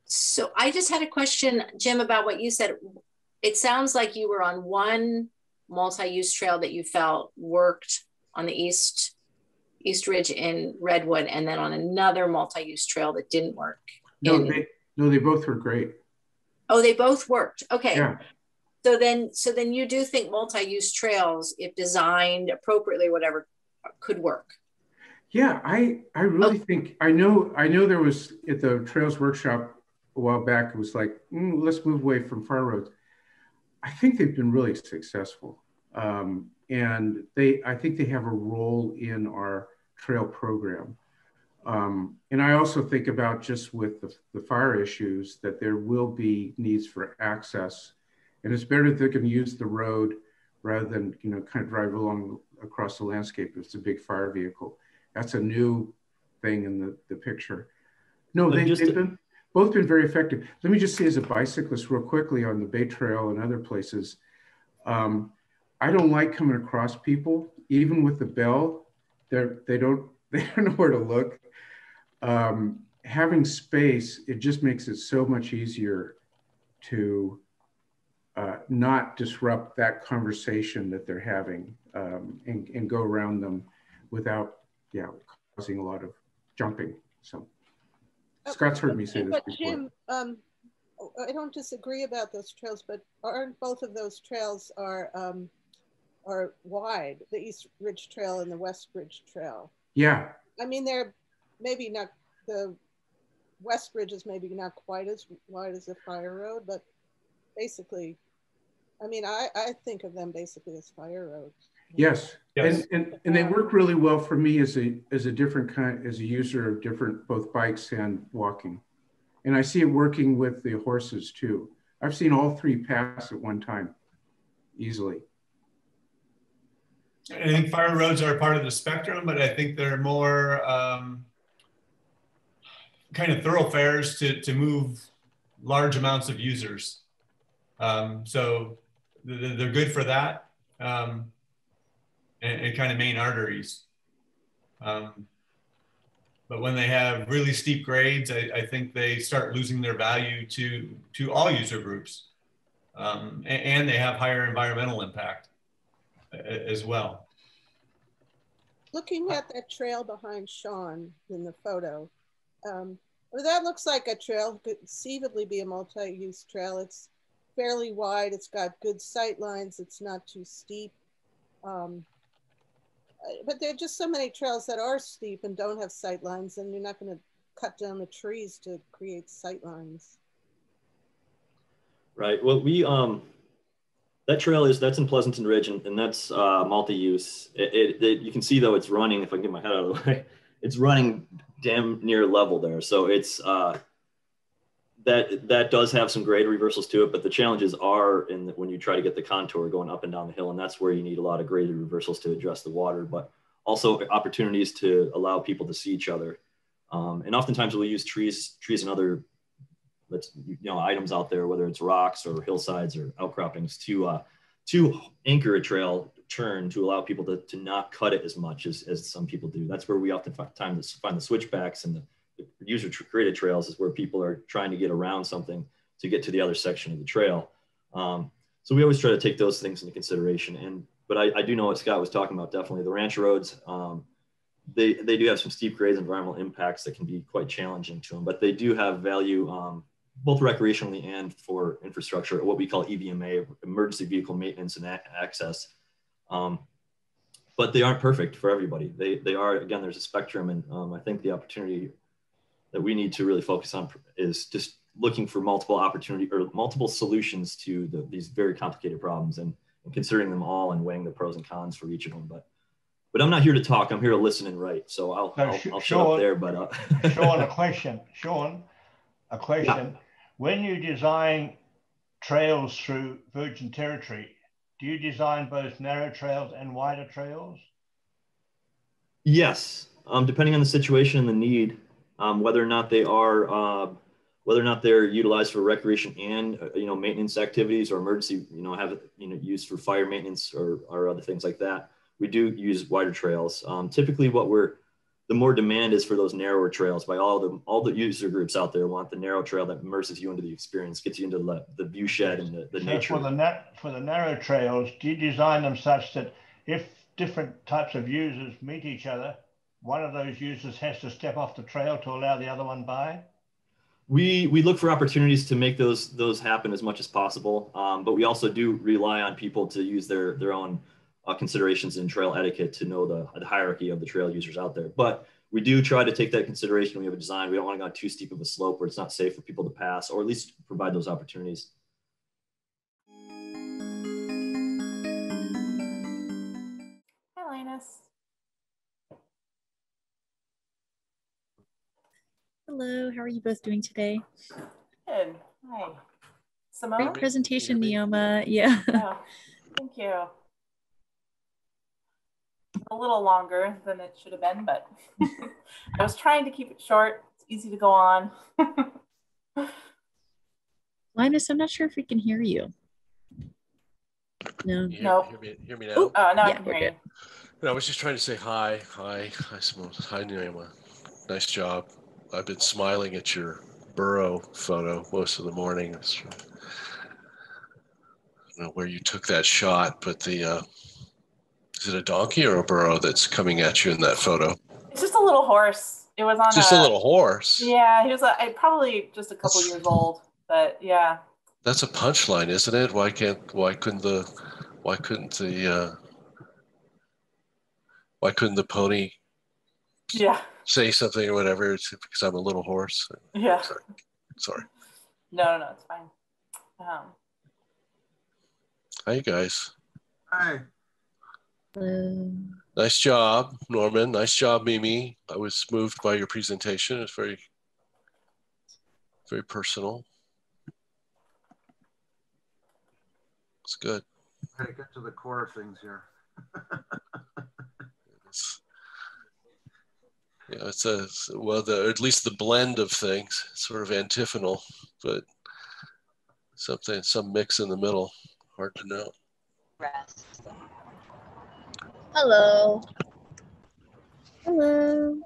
So I just had a question, Jim, about what you said. It sounds like you were on one multi-use trail that you felt worked on the East Ridge in Redwood, and then on another multi-use trail that didn't work. No, they both were great. Oh, they both worked. Okay. Yeah. So then you do think multi-use trails, if designed appropriately, whatever, could work. Yeah, I really think, I know there was at the Trails Workshop a while back, it was like, let's move away from fire roads. I think they've been really successful. And I think they have a role in our trail program. And I also think about just with the fire issues that there will be needs for access. And it's better if they can use the road rather than, kind of drive along across the landscape if it's a big fire vehicle. That's a new thing in the picture. No, they've both been very effective. Let me just say, as a bicyclist real quickly on the Bay Trail and other places, I don't like coming across people, even with the bell. They don't know where to look. Having space, it just makes it so much easier to not disrupt that conversation that they're having, and go around them without, causing a lot of jumping. So Scott's heard me say this before. Jim, I don't disagree about those trails, but aren't both of those trails are wide, the East Ridge Trail and the West Ridge Trail? Yeah. I mean, they're maybe not, the West Ridge is maybe not quite as wide as the fire road, but basically, I mean, I think of them basically as fire roads. Yes. And they work really well for me as a different kind, as a user of different, both bikes and walking. And I see it working with the horses too. I've seen all three pass at one time, easily. I think fire roads are a part of the spectrum, but I think they're more kind of thoroughfares to move large amounts of users. So they're good for that, and kind of main arteries. But when they have really steep grades, I think they start losing their value to all user groups. And they have higher environmental impact as well. Looking at that trail behind Sean in the photo, well, that looks like a trail, could conceivably be a multi-use trail. It's fairly wide, it's got good sight lines, it's not too steep. But there are just so many trails that are steep and don't have sight lines, and you're not going to cut down the trees to create sight lines. Right. Well, we that trail that's in Pleasanton Ridge, and that's multi-use. You can see though it's running. If I can get my head out of the way, it's running damn near level there. So it's that does have some grade reversals to it, but the challenges are when you try to get the contour going up and down the hill, and that's where you need a lot of graded reversals to address the water, but also opportunities to allow people to see each other. And oftentimes we'll use trees and other items out there, whether it's rocks or hillsides or outcroppings, to anchor a trail turn to allow people to not cut it as much as some people do. That's where we oftentimes find the switchbacks and the user created trails is where people are trying to get around something to get to the other section of the trail. So we always try to take those things into consideration. But I do know what Scott was talking about, definitely. The ranch roads, they do have some steep grades and environmental impacts that can be quite challenging to them, but they do have value both recreationally and for infrastructure, what we call EVMA, emergency vehicle maintenance and access. But they aren't perfect for everybody. They are, again, there's a spectrum, and I think the opportunity that we need to really focus on is just looking for multiple solutions to these very complicated problems and considering them all and weighing the pros and cons for each of them. But I'm not here to talk. I'm here to listen and write. So I'll shut up there. But Sean, a question. Yeah. When you design trails through virgin territory, do you design both narrow trails and wider trails? Yes, depending on the situation and the need. Whether or not they're utilized for recreation and maintenance activities or emergency, used for fire maintenance or other things like that. We do use wider trails. Typically, the more demand is for those narrower trails. By all the user groups out there want the narrow trail that immerses you into the experience, gets you into the view shed and the nature. For the narrow trails, do you design them such that if different types of users meet each other, one of those users has to step off the trail to allow the other one by? We look for opportunities to make those happen as much as possible, but we also do rely on people to use their own considerations in trail etiquette to know the hierarchy of the trail users out there. But we do try to take that consideration when we have a design. We don't want to go too steep of a slope where it's not safe for people to pass, or at least provide those opportunities. Hi, Linus. Hello, how are you both doing today? Good. Hi. Simone? Great presentation, Neoma. Yeah. Oh, thank you. A little longer than it should have been, but I was trying to keep it short. It's easy to go on. Linus, I'm not sure if we can hear you. No. No. Hear me now? Oh, now yeah, I can hear you. No, I was just trying to say hi, Simone. Hi, Neoma. Nice job. I've been smiling at your burro photo most of the morning. I don't know where you took that shot, but is it a donkey or a burro that's coming at you in that photo? It's just a little horse. It was on just a little horse. Yeah, he was probably just a couple years old, but yeah. That's a punchline, isn't it? Why couldn't the pony say something or whatever? It's because I'm a little horse. Yeah. Sorry. No, it's fine. Hi, you guys. Hi. Hello. Nice job, Norman. Nice job, Mimi. I was moved by your presentation. It's very personal. It's good. I gotta get to the core of things here. Yeah, it's at least the blend of things, sort of antiphonal, but some mix in the middle. Hard to know. Rest. Hello. Hello.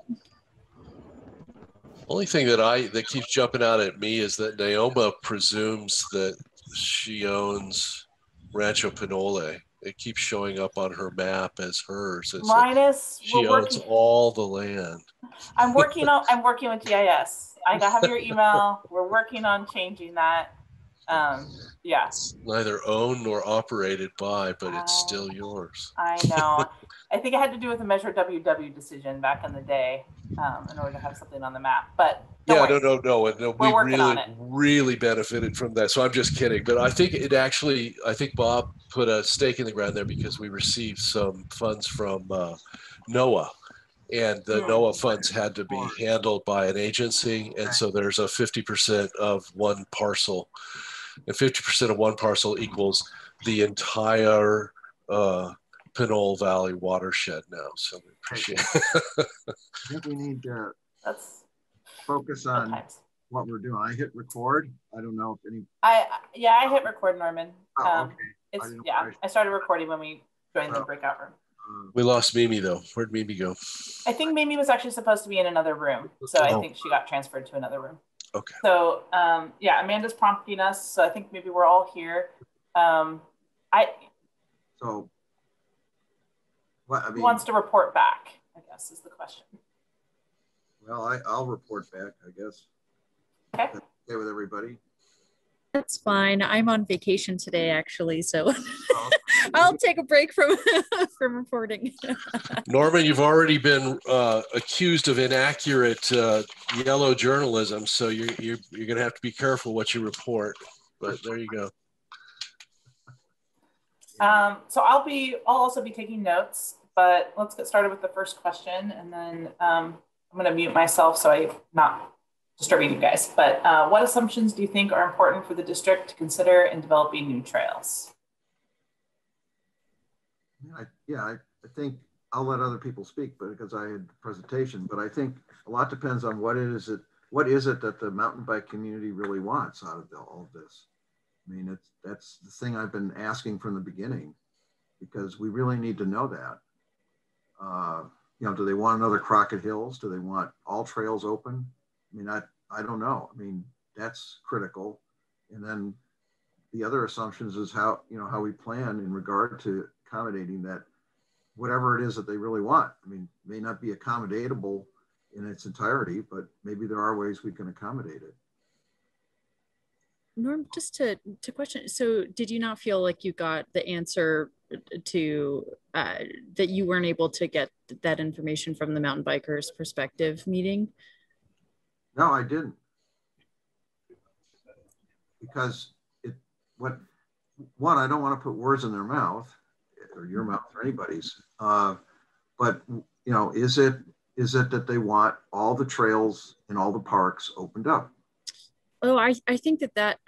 Only thing that keeps jumping out at me is that Naoma presumes that she owns Rancho Pinole. It keeps showing up on her map as hers. It's Linus, like she owns all the land. I'm working with GIS. I have your email. We're working on changing that. Yeah. It's neither owned nor operated by, but it's still yours. I know. I think it had to do with the Measure WW decision back in the day, in order to have something on the map. But no. We really benefited from that. So I'm just kidding. But I think Bob put a stake in the ground there because we received some funds from NOAA. And the NOAA funds had to be handled by an agency. And so there's a 50% of one parcel. And 50% of one parcel equals the entire Pinole Valley watershed now. So we appreciate it. I think we need to focus on what we're doing. I hit record. I don't know if any. I hit record, Norman. Okay. I started recording when we joined the breakout room. We lost Mimi though. Where'd Mimi go? I think Mimi was actually supposed to be in another room. So I think she got transferred to another room. Okay. So Amanda's prompting us. So I think maybe we're all here. Who wants to report back, I guess is the question. Well, I'll report back, I guess. Okay. Okay with everybody? That's fine. I'm on vacation today, actually, so I'll take a break from reporting. Norman, you've already been accused of inaccurate yellow journalism, so you're going to have to be careful what you report. But there you go. So I'll also be taking notes, but let's get started with the first question, and then I'm going to mute myself so I'm not disturbing you guys. But what assumptions do you think are important for the district to consider in developing new trails? I think I'll let other people speak, but because I had the presentation, but I think a lot depends on what is it that the mountain bike community really wants out of all of this. I mean, that's the thing I've been asking from the beginning, because we really need to know that. Do they want another Crockett Hills? Do they want all trails open? I mean, I don't know. I mean, that's critical. And then the other assumptions is how we plan in regard to accommodating that, whatever it is that they really want. I mean, it may not be accommodatable in its entirety, but maybe there are ways we can accommodate it. Norm, just to question, so did you not feel like you got the answer to that you weren't able to get that information from the mountain bikers perspective meeting? No, I didn't. Because I don't want to put words in their mouth, or your mouth, or anybody's. But is it that they want all the trails in all the parks opened up? Oh, I think that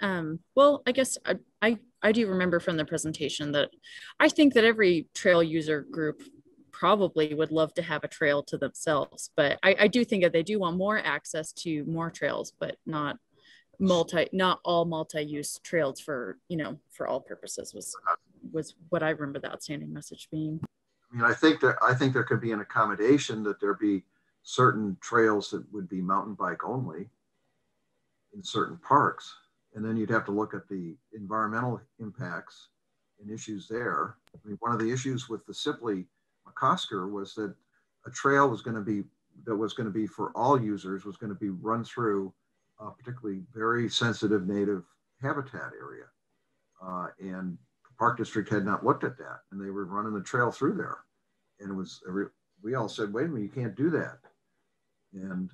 well, I guess I do remember from the presentation that I think that every trail user group probably would love to have a trail to themselves, but I do think that they do want more access to more trails, but not all multi-use trails for all purposes was what I remember the outstanding message being. I mean, I think there could be an accommodation that there be certain trails that would be mountain bike only in certain parks. And then you'd have to look at the environmental impacts and issues there. I mean, one of the issues with the Sibley McCosker was that a trail was going to be for all users, was going to be run through a particularly very sensitive native habitat area. And the Park District had not looked at that, and they were running the trail through there. And we all said, wait a minute, you can't do that. And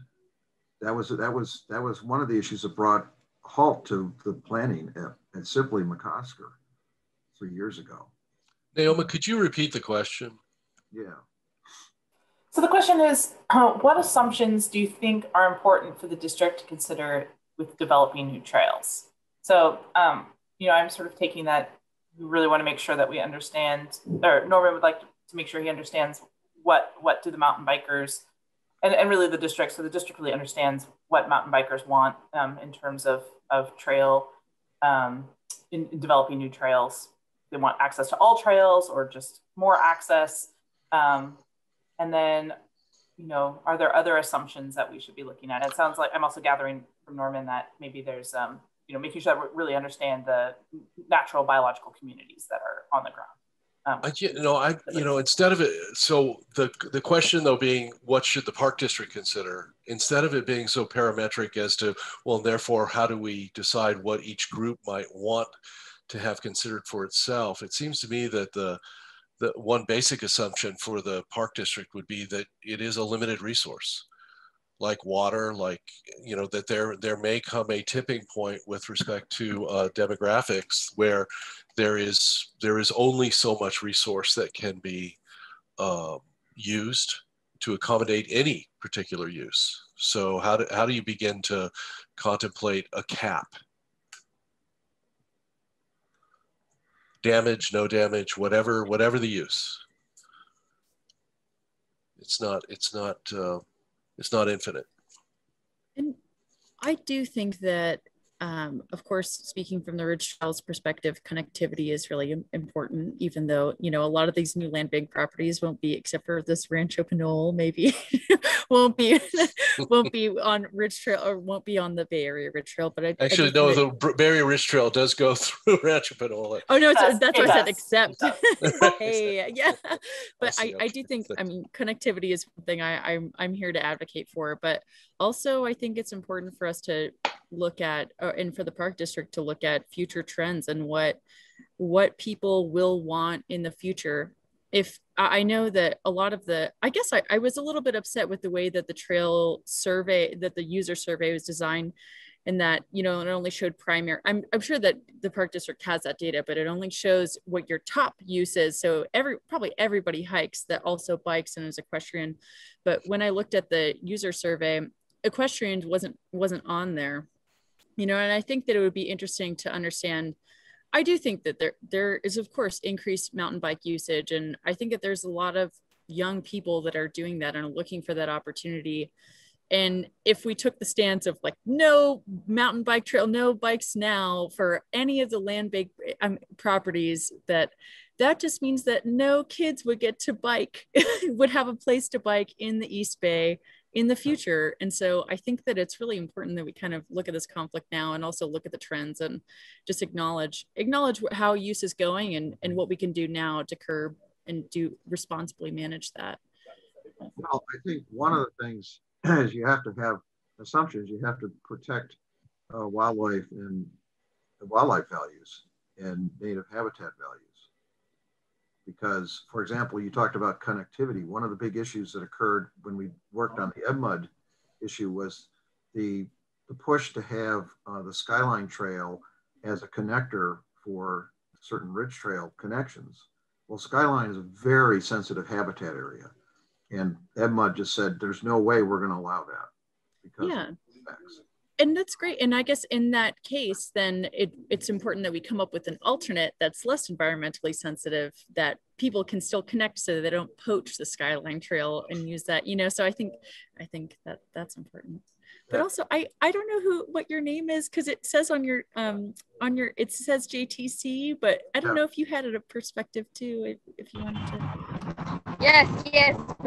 that was one of the issues that brought a halt to the planning at Sibley McCosker 3 years ago. Naoma, could you repeat the question? Yeah. So the question is, what assumptions do you think are important for the district to consider with developing new trails. So, you know, I'm sort of taking that, we really want to make sure that we understand, or Norman would like to make sure he understands what do the mountain bikers, and really the district, so the district really understands what mountain bikers want in terms of trail, in developing new trails. They want access to all trails or just more access. And then, you know, are there other assumptions that we should be looking at? It sounds like I'm also gathering from Norman that maybe there's, you know, making sure that we really understand the natural biological communities that are on the ground. Instead of it, so the question though being, what should the park district consider? Instead of it being so parametric as to, well, therefore, how do we decide what each group might want to have considered for itself? It seems to me that the one basic assumption for the park district would be that it is a limited resource, like water, like, you know, that there may come a tipping point with respect to demographics where there is only so much resource that can be used to accommodate any particular use. So how do you begin to contemplate a cap? Damage, no damage, whatever the use. It's not infinite. And I do think that, of course, speaking from the Ridge Trails perspective, connectivity is really important, even though, you know, a lot of these new land bank properties won't be, except for this Rancho Pinole, maybe won't be on Ridge Trail, or won't be on the Bay Area Ridge Trail. But the Bay Area Ridge Trail does go through Rancho Pinole. Oh no, that's what I said. Except, hey, yeah. But I do think, I mean, connectivity is something I'm here to advocate for. But also, I think it's important for us to look at, and for the park district to look at future trends and what people will want in the future. If I know that a lot of I guess I was a little bit upset with the way that the trail survey, that the user survey was designed, and that, you know, it only showed primary. I'm sure that the park district has that data, but it only shows what your top use is. So probably everybody hikes that also bikes and is equestrian. But when I looked at the user survey, equestrian wasn't on there. You know, and I think that it would be interesting to understand. I do think that there is, of course, increased mountain bike usage. And I think that there's a lot of young people that are doing that and are looking for that opportunity. And if we took the stance of like, no mountain bike trail, no bikes now for any of the land bank properties, that just means that no kids would get to bike, would have a place to bike in the East Bay in the future. And so I think that it's really important that we kind of look at this conflict now and also look at the trends and just acknowledge how use is going and what we can do now to curb and do responsibly manage that. Well, I think one of the things is you have to have assumptions. You have to protect wildlife and wildlife values and native habitat values. Because, for example, you talked about connectivity. One of the big issues that occurred when we worked on the Edmud issue was the push to have the Skyline Trail as a connector for certain ridge trail connections. Well, Skyline is a very sensitive habitat area. And Edmud just said, there's no way we're going to allow that. Because of the facts. And that's great. And I guess in that case, then it's important that we come up with an alternate that's less environmentally sensitive, that people can still connect so that they don't poach the Skyline Trail and use that, you know. So I think that that's important. But also, I don't know what your name is, because it says on your it says JTC, but I don't know if you had a perspective too, if you wanted to. Yes.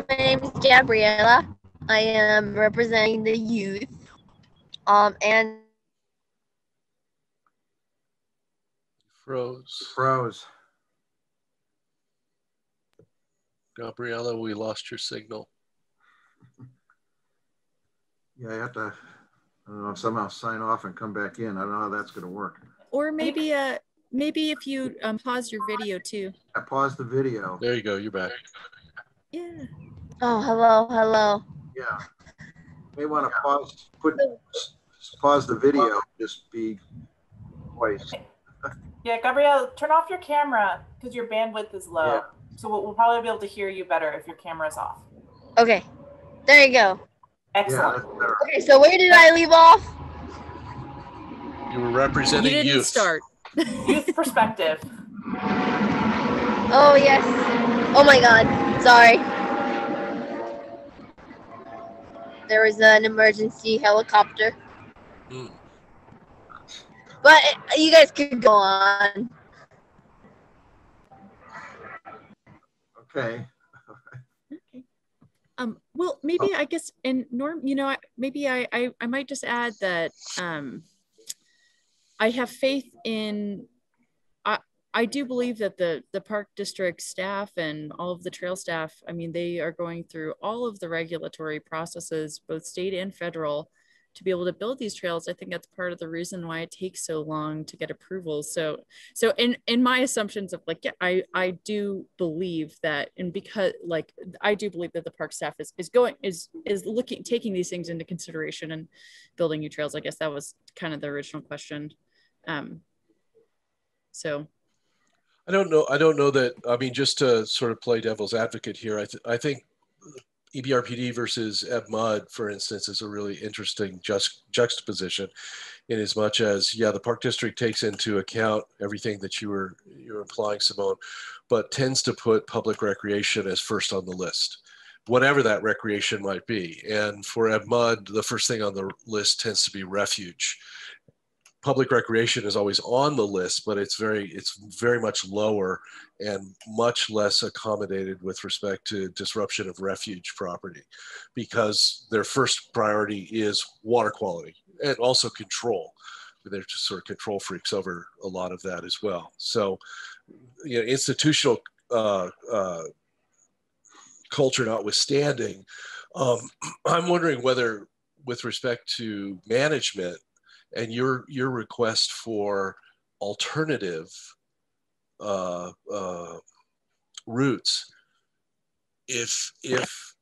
My name is Gabriella. I am representing the youth. And froze. Gabriella, we lost your signal. Yeah, I have to, I don't know, somehow sign off and come back in. I don't know how that's going to work. Or maybe if you pause your video too. I paused the video. There you go. You're back. Yeah. Oh, hello. Yeah. You may want to pause the video, just be twice. Yeah, Gabrielle, turn off your camera because your bandwidth is low. Yeah. So we'll probably be able to hear you better if your camera's off. Okay, there you go. Excellent. Yeah, okay, so where did I leave off? You were representing You didn't youth. start. Youth perspective. Oh, yes. Oh, my God. Sorry. There was an emergency helicopter. But you guys could go on. Okay. Well, maybe I guess, and Norm, you know, maybe I might just add that I have faith in, I do believe that the park district staff and all of the trail staff, I mean, they are going through all of the regulatory processes, both state and federal, to be able to build these trails. I think that's part of the reason why it takes so long to get approval. So in my assumptions of like, yeah, I do believe that, and because like, I do believe that the park staff is taking these things into consideration and building new trails. I guess that was kind of the original question. So. I don't know that, I mean, just to sort of play devil's advocate here, I think EBRPD versus EBMUD, for instance, is a really interesting juxtaposition in as much as, yeah, the park district takes into account everything that you're implying, Simone, but tends to put public recreation as first on the list, whatever that recreation might be. And for EBMUD, the first thing on the list tends to be refuge. Public recreation is always on the list, but it's very much lower and much less accommodated with respect to disruption of refuge property, because their first priority is water quality and also control. They're just sort of control freaks over a lot of that as well. So, you know, institutional culture notwithstanding, I'm wondering whether, with respect to management, and your request for alternative routes, if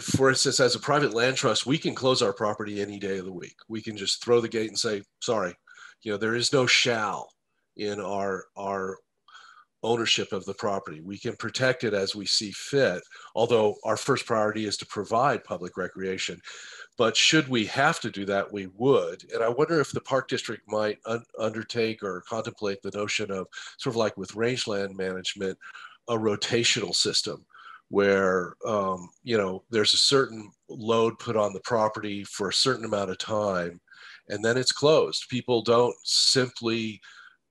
for instance, as a private land trust, we can close our property any day of the week. We can just throw the gate and say, sorry, you know, there is no shall in our ownership of the property. We can protect it as we see fit, although our first priority is to provide public recreation. But should we have to do that, we would. And I wonder if the park district might undertake or contemplate the notion of, sort of like with rangeland management, a rotational system where, you know, there's a certain load put on the property for a certain amount of time, and then it's closed. People don't simply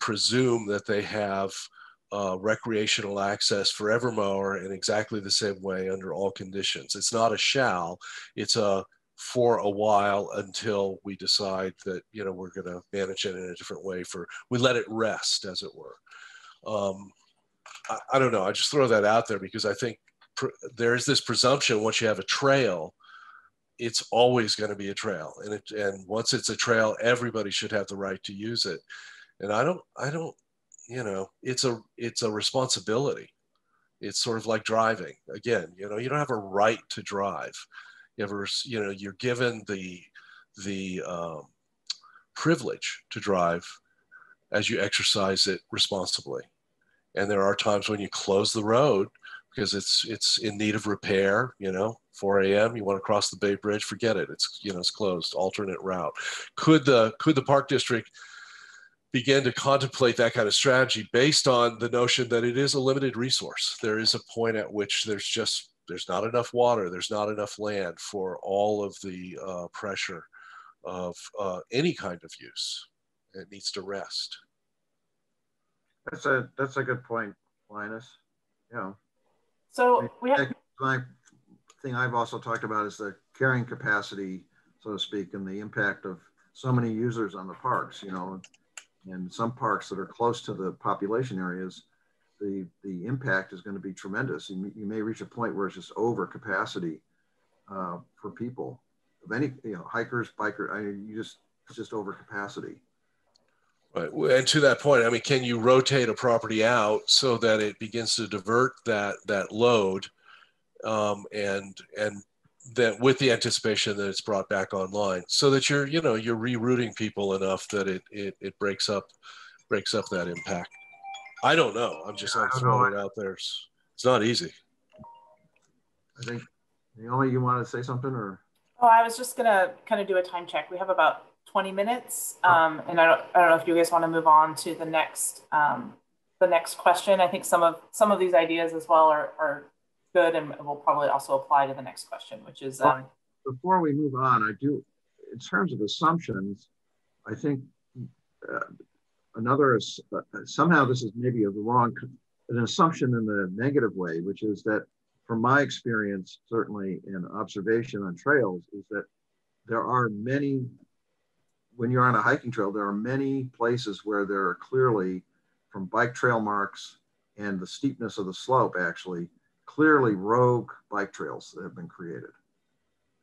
presume that they have recreational access forevermore in exactly the same way under all conditions. It's not a shall, it's a for a while until we decide that, you know, we're going to manage it in a different way. We let it rest, as it were. I don't know. I just throw that out there because I think there is this presumption once you have a trail, it's always going to be a trail, and once it's a trail, everybody should have the right to use it. And I don't. You know, it's a responsibility. It's sort of like driving. Again, you know, you don't have a right to drive. You're given the privilege to drive as you exercise it responsibly. And there are times when you close the road because it's in need of repair. You know, 4 a.m. you want to cross the Bay Bridge, forget it. It's closed. Alternate route. Could the park district begin to contemplate that kind of strategy based on the notion that it is a limited resource? There is a point at which there's not enough water, there's not enough land for all of the pressure of any kind of use. It needs to rest. That's a good point, Linus. Yeah. So we have my thing I've also talked about is the carrying capacity, so to speak, and the impact of so many users on the parks. You know, and some parks that are close to the population areas, the impact is going to be tremendous. You may reach a point where it's just over capacity for people of any, hikers, bikers. It's just over capacity. Right, and to that point, I mean, can you rotate a property out so that it begins to divert that load, and that with the anticipation that it's brought back online, so that you're rerouting people enough that it breaks up that impact. I don't know. I'm throwing it out there. It's not easy. I think Naomi, you want to say something, or? Oh, I was just gonna kind of do a time check. We have about 20 minutes. And I don't know if you guys want to move on to the next question. I think some of these ideas as well are good and will probably also apply to the next question, which is before we move on, I do, in terms of assumptions, I think somehow this is maybe an assumption in the negative way, which is that from my experience, certainly in observation on trails, is that there are many, when you're on a hiking trail, there are many places where there are clearly, from bike trail marks and the steepness of the slope, actually, clearly rogue bike trails that have been created.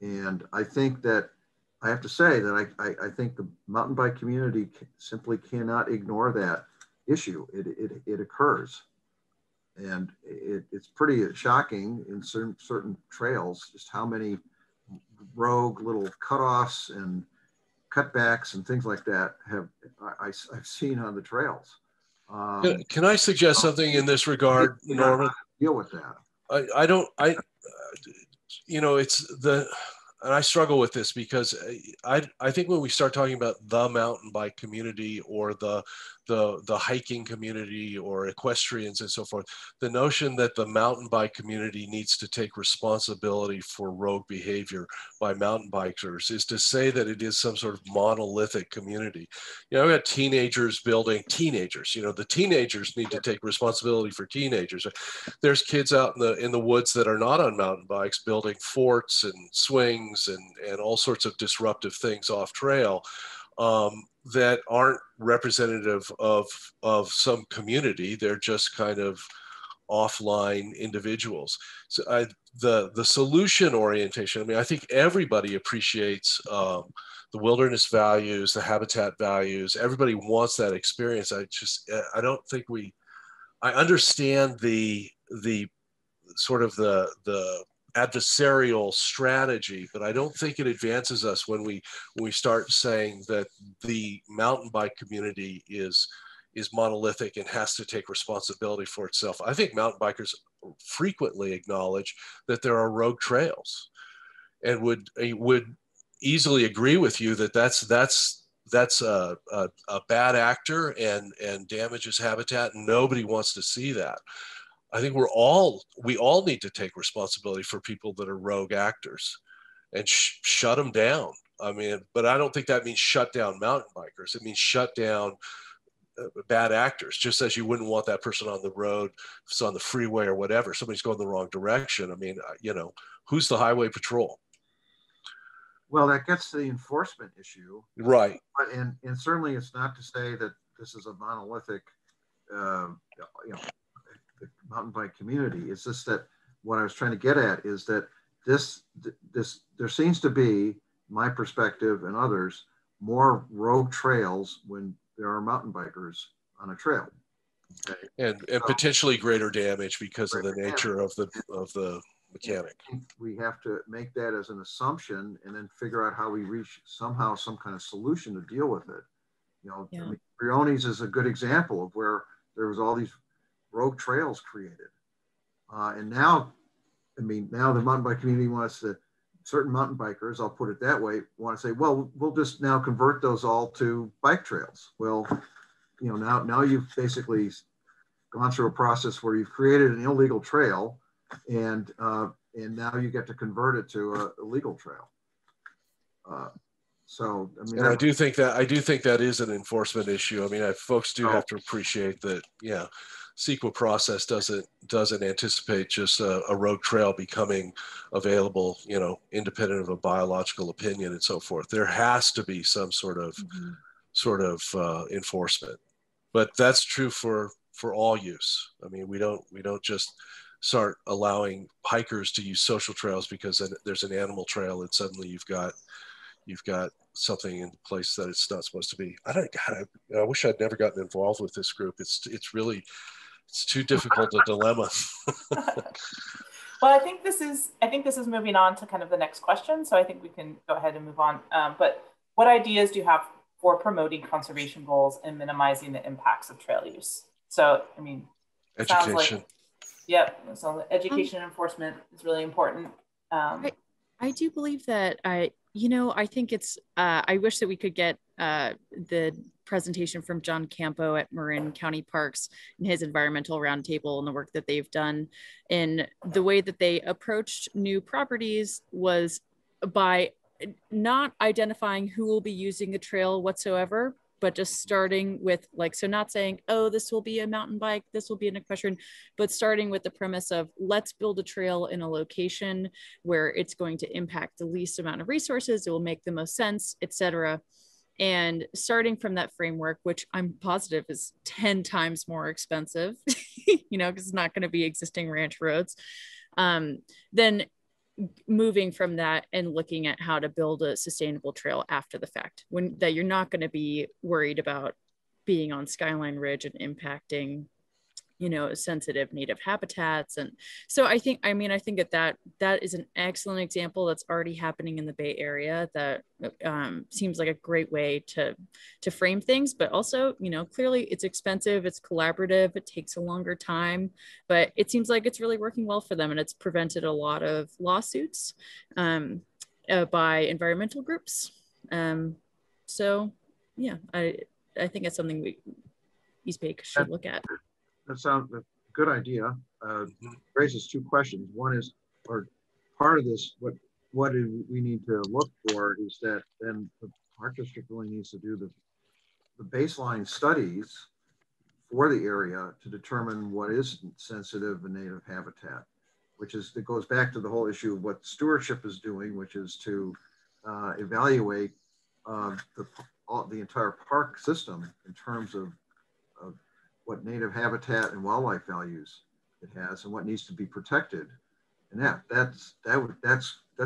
And I think that, I have to say that I think the mountain bike community simply cannot ignore that issue. It occurs. And it's pretty shocking in certain trails, just how many rogue little cutoffs and cutbacks and things like that I've seen on the trails. Can I suggest something in this regard, Norman? Deal with that. And I struggle with this because I think when we start talking about the mountain bike community or the hiking community or equestrians and so forth, the notion that the mountain bike community needs to take responsibility for rogue behavior by mountain bikers is to say that it is some sort of monolithic community. We got teenagers building teenagers. The teenagers need to take responsibility for teenagers. There's kids out in the woods that are not on mountain bikes building forts and swings and all sorts of disruptive things off trail. That aren't representative of some community. They're just kind of offline individuals. So the solution orientation, I think everybody appreciates the wilderness values, the habitat values. Everybody wants that experience. I don't think I understand the sort of the adversarial strategy, but I don't think it advances us when we start saying that the mountain bike community is monolithic and has to take responsibility for itself. I think mountain bikers frequently acknowledge that there are rogue trails, and would easily agree with you that that's a bad actor and damages habitat, and nobody wants to see that. I think we all need to take responsibility for people that are rogue actors and shut them down. But I don't think that means shut down mountain bikers. It means shut down bad actors, just as you wouldn't want that person on the road, if it's on the freeway or whatever, somebody's going the wrong direction. Who's the highway patrol? Well, that gets to the enforcement issue. Right. And certainly it's not to say that this is a monolithic, the mountain bike community. It's just that what I was trying to get at is that there seems to be, my perspective and others, more rogue trails when there are mountain bikers on a trail. Okay. And potentially greater damage because of the nature of the mechanic. We have to make that as an assumption and then figure out how we reach somehow some kind of solution to deal with it. Briones is a good example of where there was all these rogue trails created. And now the mountain bike community wants to, certain mountain bikers, I'll put it that way, want to say, well, we'll just now convert those all to bike trails. Well, now you've basically gone through a process where you've created an illegal trail and now you get to convert it to a legal trail. And I do think that is an enforcement issue. Folks do have to appreciate that. Yeah, CEQA process doesn't anticipate just a rogue trail becoming available, independent of a biological opinion and so forth. There has to be some sort of enforcement, but that's true for all use. We don't just start allowing hikers to use social trails because there's an animal trail and suddenly you've got something in place that it's not supposed to be. I wish I'd never gotten involved with this group. It's too difficult a dilemma. Well, I think this is moving on to kind of the next question. So I think we can go ahead and move on. But what ideas do you have for promoting conservation goals and minimizing the impacts of trail use? So, education. So education and enforcement is really important. I do believe that You know, I think it's, I wish that we could get the presentation from John Campo at Marin County Parks and his environmental roundtable and the work that they've done. And the way that they approached new properties was by not identifying who will be using the trail whatsoever, but just starting with like, so not saying, oh, this will be a mountain bike, this will be an equestrian, but starting with the premise of let's build a trail in a location where it's going to impact the least amount of resources, it will make the most sense, etc. And starting from that framework, which I'm positive is 10 times more expensive, you know, because it's not going to be existing ranch roads, then moving from that and looking at how to build a sustainable trail after the fact, when that you're not going to be worried about being on Skyline Ridge and impacting, you know, sensitive native habitats. And so I think that is an excellent example that's already happening in the Bay Area that seems like a great way to frame things, but also, you know, clearly it's expensive, it's collaborative, it takes a longer time, but it seems like it's really working well for them, and it's prevented a lot of lawsuits by environmental groups. So yeah, I think it's something East Bay should look at. That sounds a good idea. Raises two questions. One is, or part of this, what do we need to look for is that then the Park District really needs to do the baseline studies for the area to determine what is sensitive and native habitat, which is, it goes back to the whole issue of what stewardship is doing, which is to evaluate the entire park system in terms of what native habitat and wildlife values it has and what needs to be protected. And that's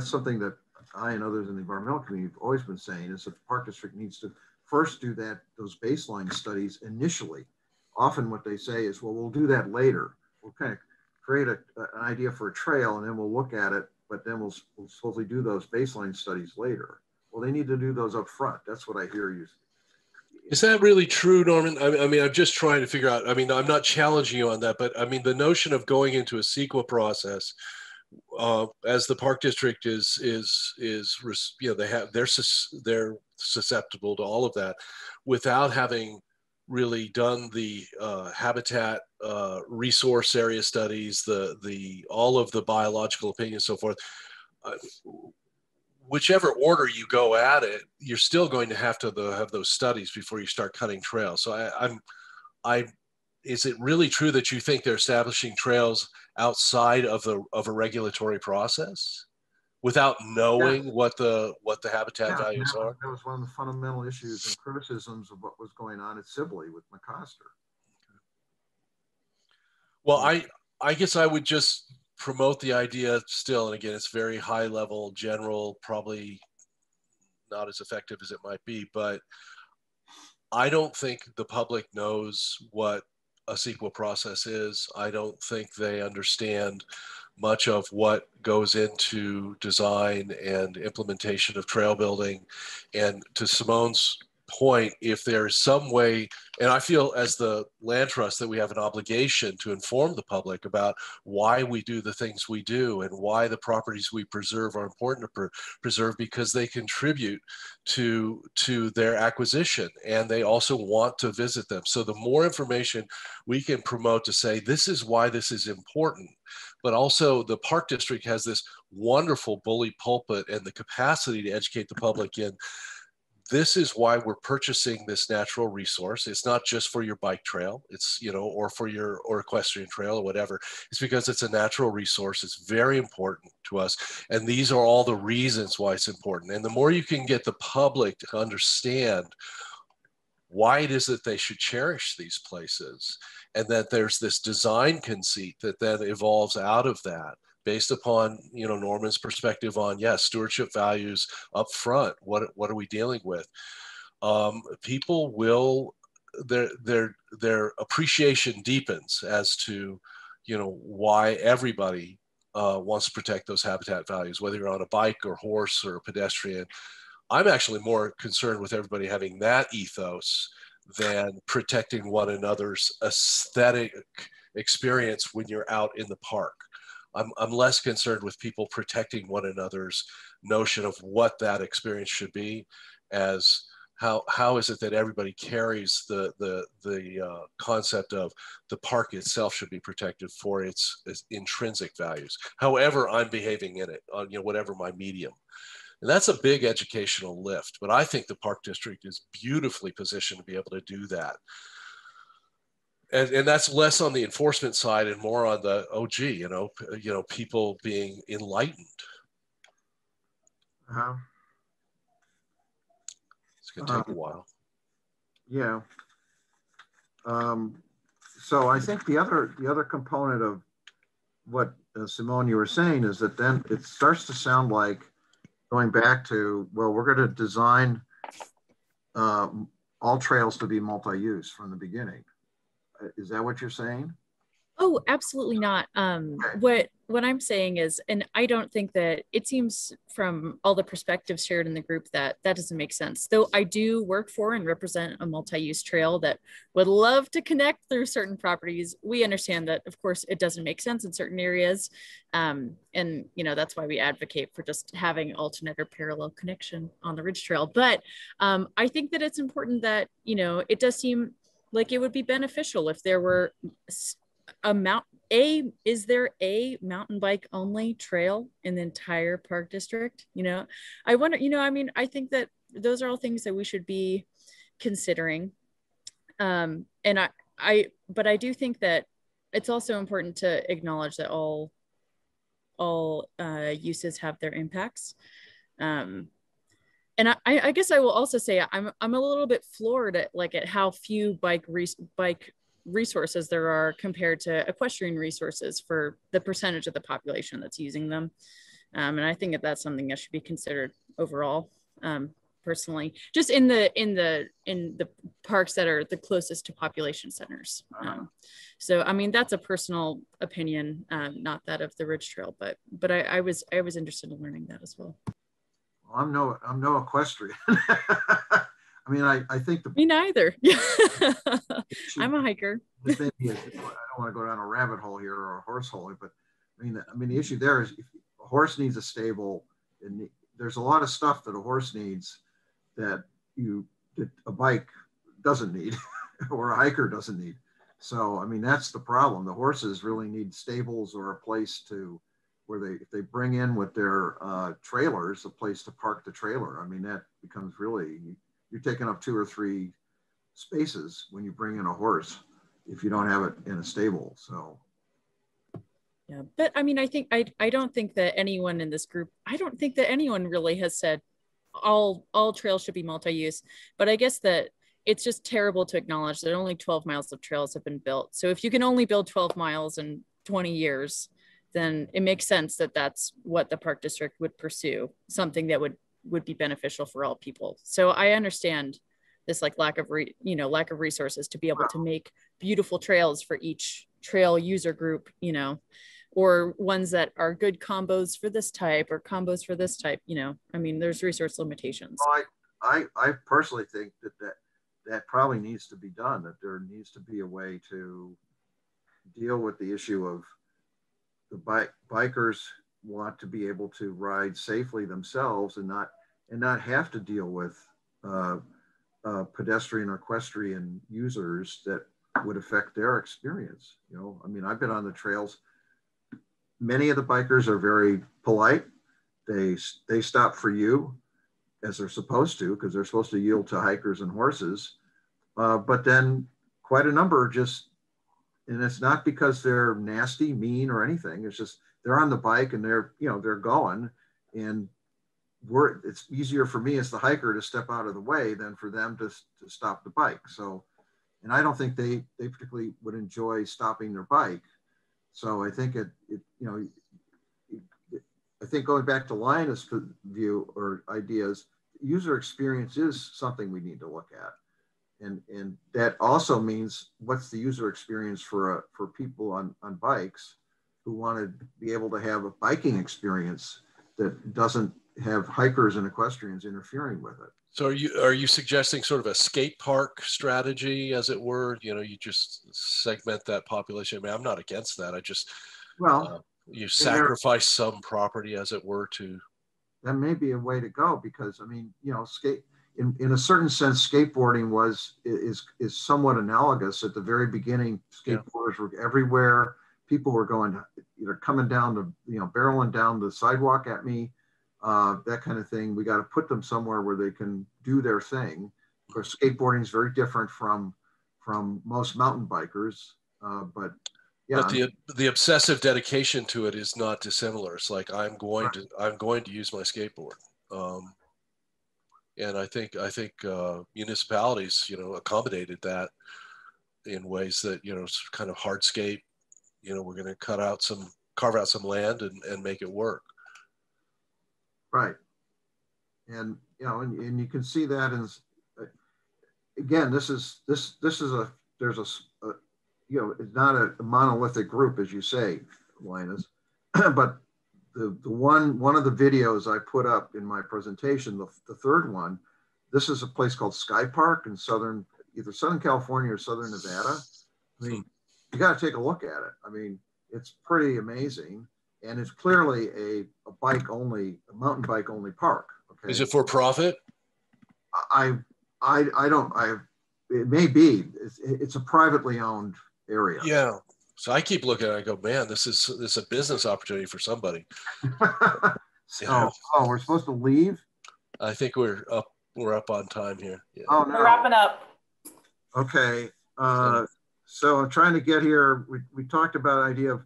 something that I and others in the environmental community have always been saying, is that the Park District needs to first do those baseline studies initially. Often what they say is, well, we'll do that later. We'll kind of create an idea for a trail and then we'll look at it, but then we'll supposedly do those baseline studies later. Well, they need to do those up front. That's what I hear you. Is that really true, Norman? I mean, I'm just trying to figure out, I mean, I'm not challenging you on that, but I mean, the notion of going into a CEQA process, as the Park District is, you know, they're susceptible to all of that without having really done the habitat resource area studies, all of the biological opinion and so forth. Whichever order you go at it, you're still going to have those studies before you start cutting trails. So is it really true that you think they're establishing trails outside of a regulatory process without knowing what the habitat values are? That was one of the fundamental issues and criticisms of what was going on at Sibley with McCoster. Well, I guess I would just promote the idea still, and again, it's very high level, general, probably not as effective as it might be, but I don't think the public knows what a CEQA process is. I don't think they understand much of what goes into design and implementation of trail building. And to Simone's point, if there's some way, and I feel as the land trust that we have an obligation to inform the public about why we do the things we do and why the properties we preserve are important to preserve, because they contribute to their acquisition and they also want to visit them. So the more information we can promote to say, this is why this is important, but also the Park District has this wonderful bully pulpit and the capacity to educate the public in, this is why we're purchasing this natural resource. It's not just for your bike trail, it's, you know, or for your equestrian trail or whatever. It's because it's a natural resource. It's very important to us. And these are all the reasons why it's important. And the more you can get the public to understand why it is that they should cherish these places, and that there's this design conceit that then evolves out of that, based upon, you know, Norman's perspective on, yes, stewardship values up front. What are we dealing with? People will, their appreciation deepens as to, you know, why everybody wants to protect those habitat values, whether you're on a bike or horse or a pedestrian. I'm actually more concerned with everybody having that ethos than protecting one another's aesthetic experience when you're out in the park. I'm less concerned with people protecting one another's notion of what that experience should be, as how is it that everybody carries the concept of the park itself should be protected for its intrinsic values, however I'm behaving in it, on whatever my medium. And that's a big educational lift, but I think the Park District is beautifully positioned to be able to do that. And that's less on the enforcement side and more on the, oh, gee, people being enlightened. It's going to take a while. Yeah. So I think the other component of what Simone, you were saying, is that then it starts to sound like going back to, well, we're going to design all trails to be multi-use from the beginning. Is that what you're saying? Oh, absolutely not. What I'm saying is, and I don't think that, it seems from all the perspectives shared in the group that doesn't make sense. Though I do work for and represent a multi-use trail that would love to connect through certain properties. We understand that, of course, it doesn't make sense in certain areas. And, that's why we advocate for just having alternate or parallel connection on the Ridge Trail. But I think that it's important that, it does seem like it would be beneficial if there were is there a mountain bike only trail in the entire park district? I wonder, I think that those are all things that we should be considering. And but I do think that it's also important to acknowledge that all uses have their impacts. And I guess I will also say I'm a little bit floored at how few bike resources there are compared to equestrian resources for the percentage of the population that's using them. And I think that's something that should be considered overall, personally, just in the parks that are the closest to population centers. So, that's a personal opinion, not that of the Ridge Trail, but I was interested in learning that as well. I'm no equestrian. I think me neither. I'm a hiker. I don't want to go down a rabbit hole here or a horse hole, but the issue there is, if a horse needs a stable, and there's a lot of stuff that a horse needs that a bike doesn't need or a hiker doesn't need. So that's the problem. The horses really need stables or a place where if they bring in with their trailers, a place to park the trailer. That becomes really, you're taking up 2 or 3 spaces when you bring in a horse if you don't have it in a stable. So yeah, but I don't think that anyone in this group, I don't think that anyone really has said all trails should be multi-use, but I guess that it's just terrible to acknowledge that only 12 miles of trails have been built. So if you can only build 12 miles in 20 years, then it makes sense that that's what the park district would pursue, something that would be beneficial for all people. So I understand this lack of resources to be able to make beautiful trails for each trail user group, or ones that are good combos for this type or combos for this type. There's resource limitations. I personally think that probably needs to be done, that there needs to be a way to deal with the issue of the bikers want to be able to ride safely themselves and not have to deal with pedestrian or equestrian users that would affect their experience. I've been on the trails. Many of the bikers are very polite. They stop for you, as they're supposed to, because they're supposed to yield to hikers and horses. But then quite a number and it's not because they're nasty, mean, or anything. It's just they're on the bike and they're going, and it's easier for me as the hiker to step out of the way than for them to stop the bike. So, and I don't think they particularly would enjoy stopping their bike. So I think I think going back to Lina's view or ideas, user experience is something we need to look at. And that also means, what's the user experience for people on bikes who want to be able to have a biking experience that doesn't have hikers and equestrians interfering with it. So are you suggesting sort of a skate park strategy, as it were? You just segment that population. I'm not against that. I just You sacrifice some property, as it were, to. That may be a way to go, because I mean, you know, in a certain sense, skateboarding is somewhat analogous. At the very beginning, skateboarders were everywhere. People were going, coming down to, barreling down the sidewalk at me, that kind of thing. We got to put them somewhere where they can do their thing. Of course, skateboarding is very different from most mountain bikers, but yeah. But the obsessive dedication to it is not dissimilar. It's like I'm going to use my skateboard, and I think municipalities accommodated that in ways that it's kind of hardscape. We're going to carve out some land and make it work. Right, and and you can see that in again. There's it's not a monolithic group, as you say, Linus, but the one of the videos I put up in my presentation, the third one, this is a place called Sky Park in either Southern California or Southern Nevada. I mean, you got to take a look at it. I mean, it's pretty amazing, and it's clearly a mountain bike only park. Okay. Is it for profit? It may be. It's a privately owned area. Yeah. So I keep looking at it, I go, man, this is a business opportunity for somebody. We're supposed to leave? I think we're up on time here. Yeah. Oh, no. We're wrapping up. Okay. So I'm trying to get here. We talked about the idea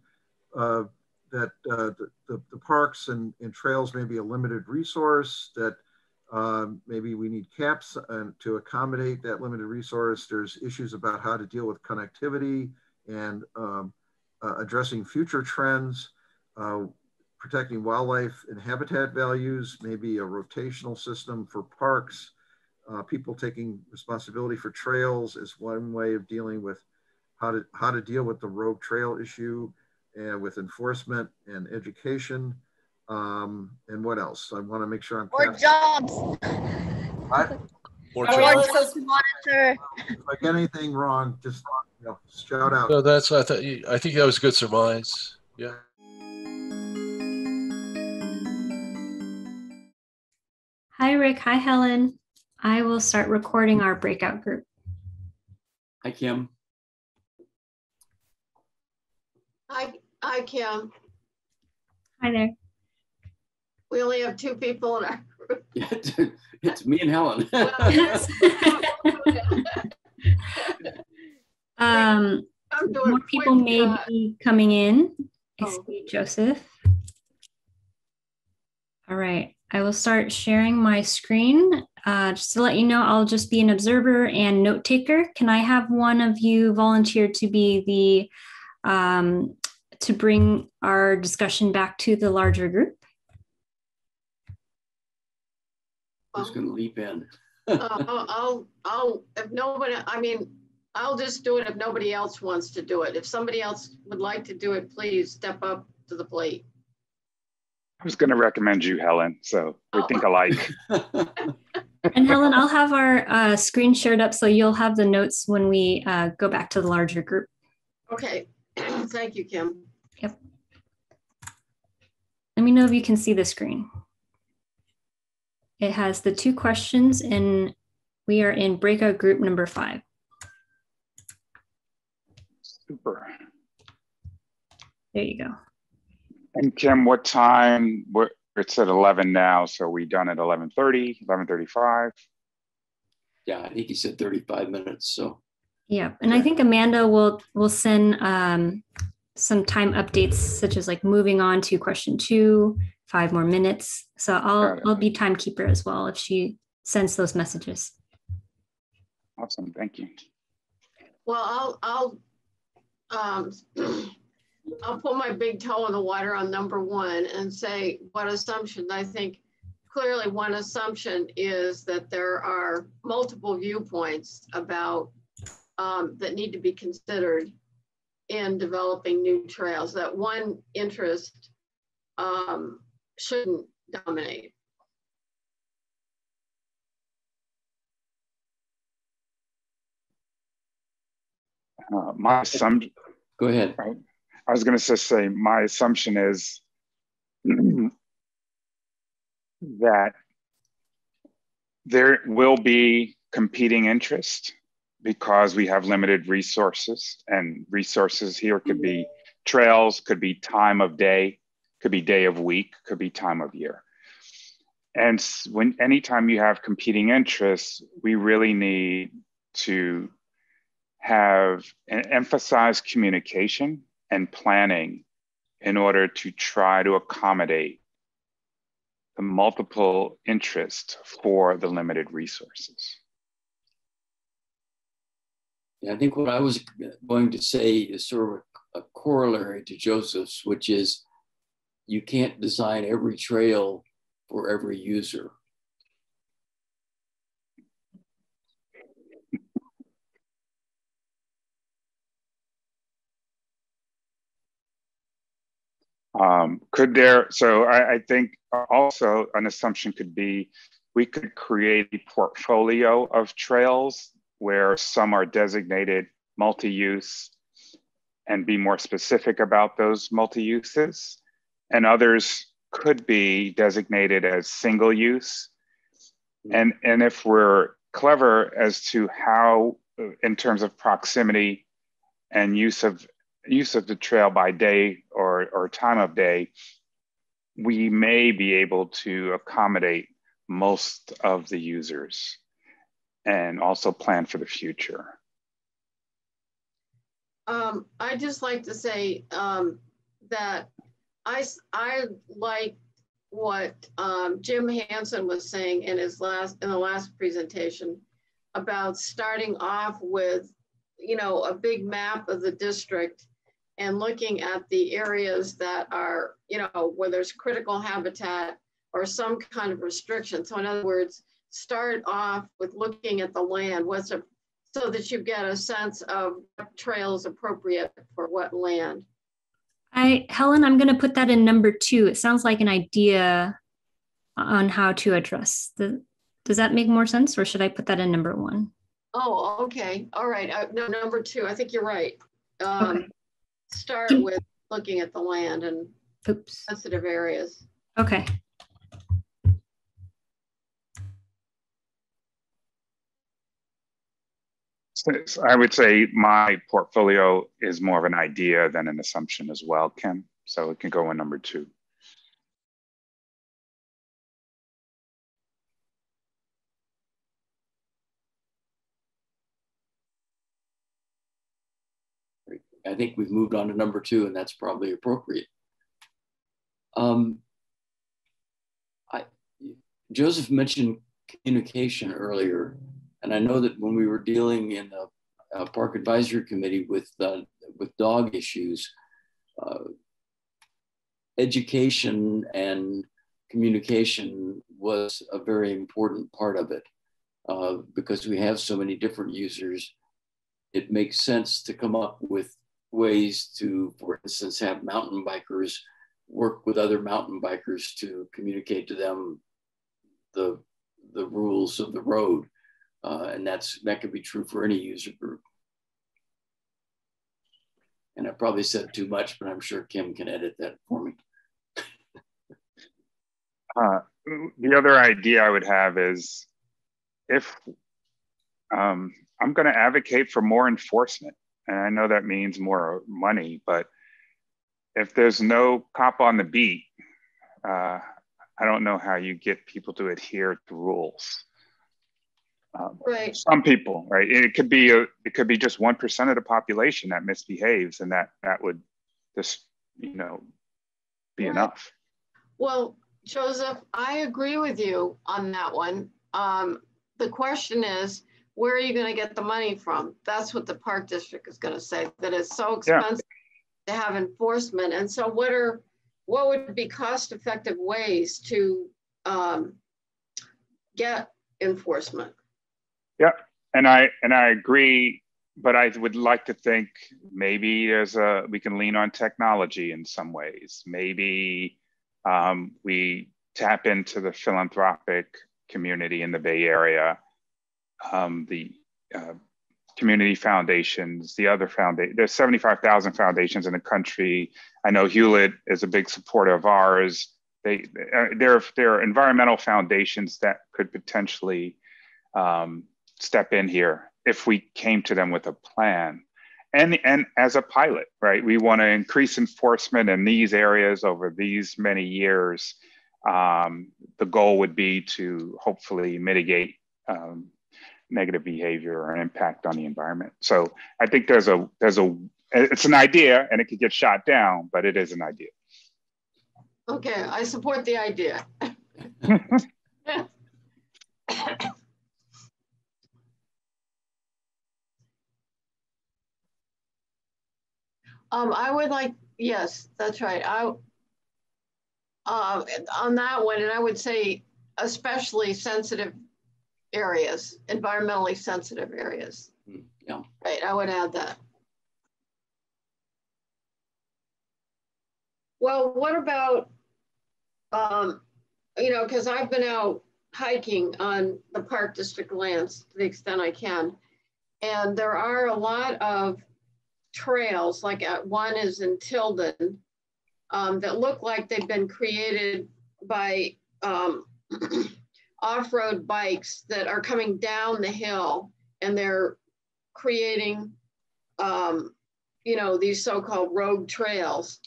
of that the parks and trails may be a limited resource, that maybe we need caps to accommodate that limited resource. There's issues about how to deal with connectivity and addressing future trends, protecting wildlife and habitat values, maybe a rotational system for parks, people taking responsibility for trails is one way of dealing with how to deal with the rogue trail issue, and with enforcement and education. And what else? I want to make sure I'm more jobs. What? More jobs to monitor. If I get anything wrong, just shout out. So that's what I thought. I think that was a good surmise. Yeah. Hi, Rick. Hi, Helen. I will start recording our breakout group. Hi, Kim. Hi, Kim. Hi there. We only have 2 people in our group. Yeah, it's me and Helen. More people may be coming in. I see Joseph. All right, I will start sharing my screen. Just to let you know, I'll just be an observer and note taker. Can I have one of you volunteer to be the to bring our discussion back to the larger group? Who's going to leap in? I'll if nobody, I'll just do it if nobody else wants to do it. If somebody else would like to do it, please step up to the plate. I was going to recommend you, Helen, so we think alike. And Helen, I'll have our screen shared up so you'll have the notes when we go back to the larger group. Okay, thank you, Kim. Yep. Let me know if you can see the screen. It has the 2 questions, and we are in breakout group number 5. Super. There you go. And Kim, what time? It's at 11 now, so we done at 11:30, 11:35. Yeah, I think he said 35 minutes. So. Yeah, and I think Amanda will send some time updates, such as like moving on to question 2, 5 more minutes. So I'll be timekeeper as well if she sends those messages. Awesome, thank you. Well, I'll put my big toe in the water on number 1 and say what assumption. I think clearly one assumption is that there are multiple viewpoints about that need to be considered in developing new trails, that one interest shouldn't dominate. My assumption. Go ahead. I was going to just say, my assumption is that there will be competing interest because we have limited resources, and resources here could be trails, could be time of day, could be day of week, could be time of year. And anytime you have competing interests, we really need to have emphasize communication and planning in order to try to accommodate the multiple interests for the limited resources. Yeah, I think what I was going to say is sort of a corollary to Joseph's, which is you can't design every trail for every user. So I think also an assumption could be we could create a portfolio of trails where some are designated multi-use and be more specific about those multi-uses, and others could be designated as single use. And if we're clever as to how, in terms of proximity and use of the trail by day or time of day, we may be able to accommodate most of the users and also plan for the future. I'd just like to say that I like what Jim Hansen was saying in the last presentation about starting off with, you know, a big map of the district and looking at the areas that are, you know, where there's critical habitat or some kind of restriction. So in other words, start off with looking at the land, so that you get a sense of what trail is appropriate for what land. Helen, I'm going to put that in number 2. It sounds like an idea on how to address does that make more sense, or should I put that in number 1? Oh, okay. All right. No, number 2. I think you're right. Okay. Start with looking at the land and sensitive areas. Okay. So I would say my portfolio is more of an idea than an assumption as well, Kim. So it can go in number 2. I think we've moved on to number 2, and that's probably appropriate. Joseph mentioned communication earlier, and I know that when we were dealing in the Park Advisory Committee with dog issues, education and communication was a very important part of it, because we have so many different users. It makes sense to come up with ways to, for instance, have mountain bikers work with other mountain bikers to communicate to them the rules of the road. And that could be true for any user group. And I probably said too much, but I'm sure Kim can edit that for me. The other idea I would have is if I'm going to advocate for more enforcement, and I know that means more money, but if there's no cop on the beat, I don't know how you get people to adhere to rules. Right. Some people, right? It could be just 1% of the population that misbehaves, and that would just, you know, be enough. Well, Joseph, I agree with you on that one. The question is, where are you going to get the money from? That's what the park district is going to say, that it's so expensive to have enforcement. And so what would be cost-effective ways to get enforcement? Yeah, and I agree, but I would like to think maybe we can lean on technology in some ways. Maybe we tap into the philanthropic community in the Bay Area, the community foundations, the other foundation. There's 75,000 foundations in the country. I know Hewlett is a big supporter of ours. There are environmental foundations that could potentially step in here if we came to them with a plan. And as a pilot, right? We want to increase enforcement in these areas over these many years. The goal would be to hopefully mitigate negative behavior or impact on the environment. So I think it's an idea and it could get shot down, but it is an idea. Okay, I support the idea. I would like, yes, that's right. On that one, and I would say especially sensitive areas, environmentally sensitive areas. Yeah. Right, I would add that. Well, what about, you know, because I've been out hiking on the Park District lands to the extent I can, and there are a lot of trails, like one is in Tilden, that look like they've been created by off-road bikes that are coming down the hill, and they're creating, you know, these so-called rogue trails.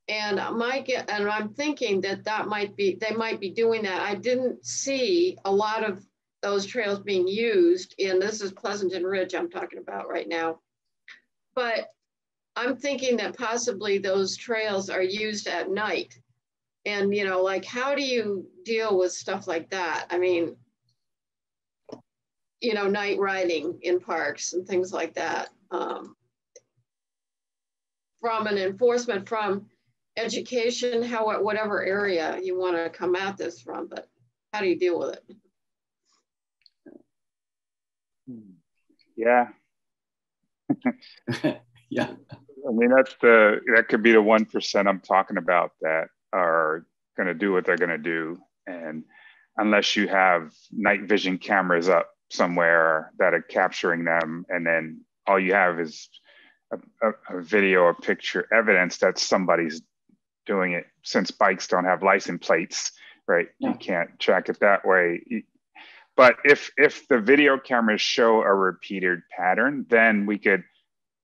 And I'm thinking that might be, they might be doing that. I didn't see a lot of those trails being used, and this is Pleasanton Ridge I'm talking about right now. But I'm thinking that possibly those trails are used at night. And, you know, like, how do you deal with stuff like that? I mean, you know, night riding in parks and things like that. From an enforcement, from education, whatever area you want to come at this from, but how do you deal with it? Yeah. Yeah. I mean, that could be the 1% I'm talking about that are going to do what they're going to do. And unless you have night vision cameras up somewhere that are capturing them, and then all you have is a video or picture evidence that somebody's doing it, since bikes don't have license plates, right? Yeah. You can't track it that way. But if the video cameras show a repeated pattern, then we could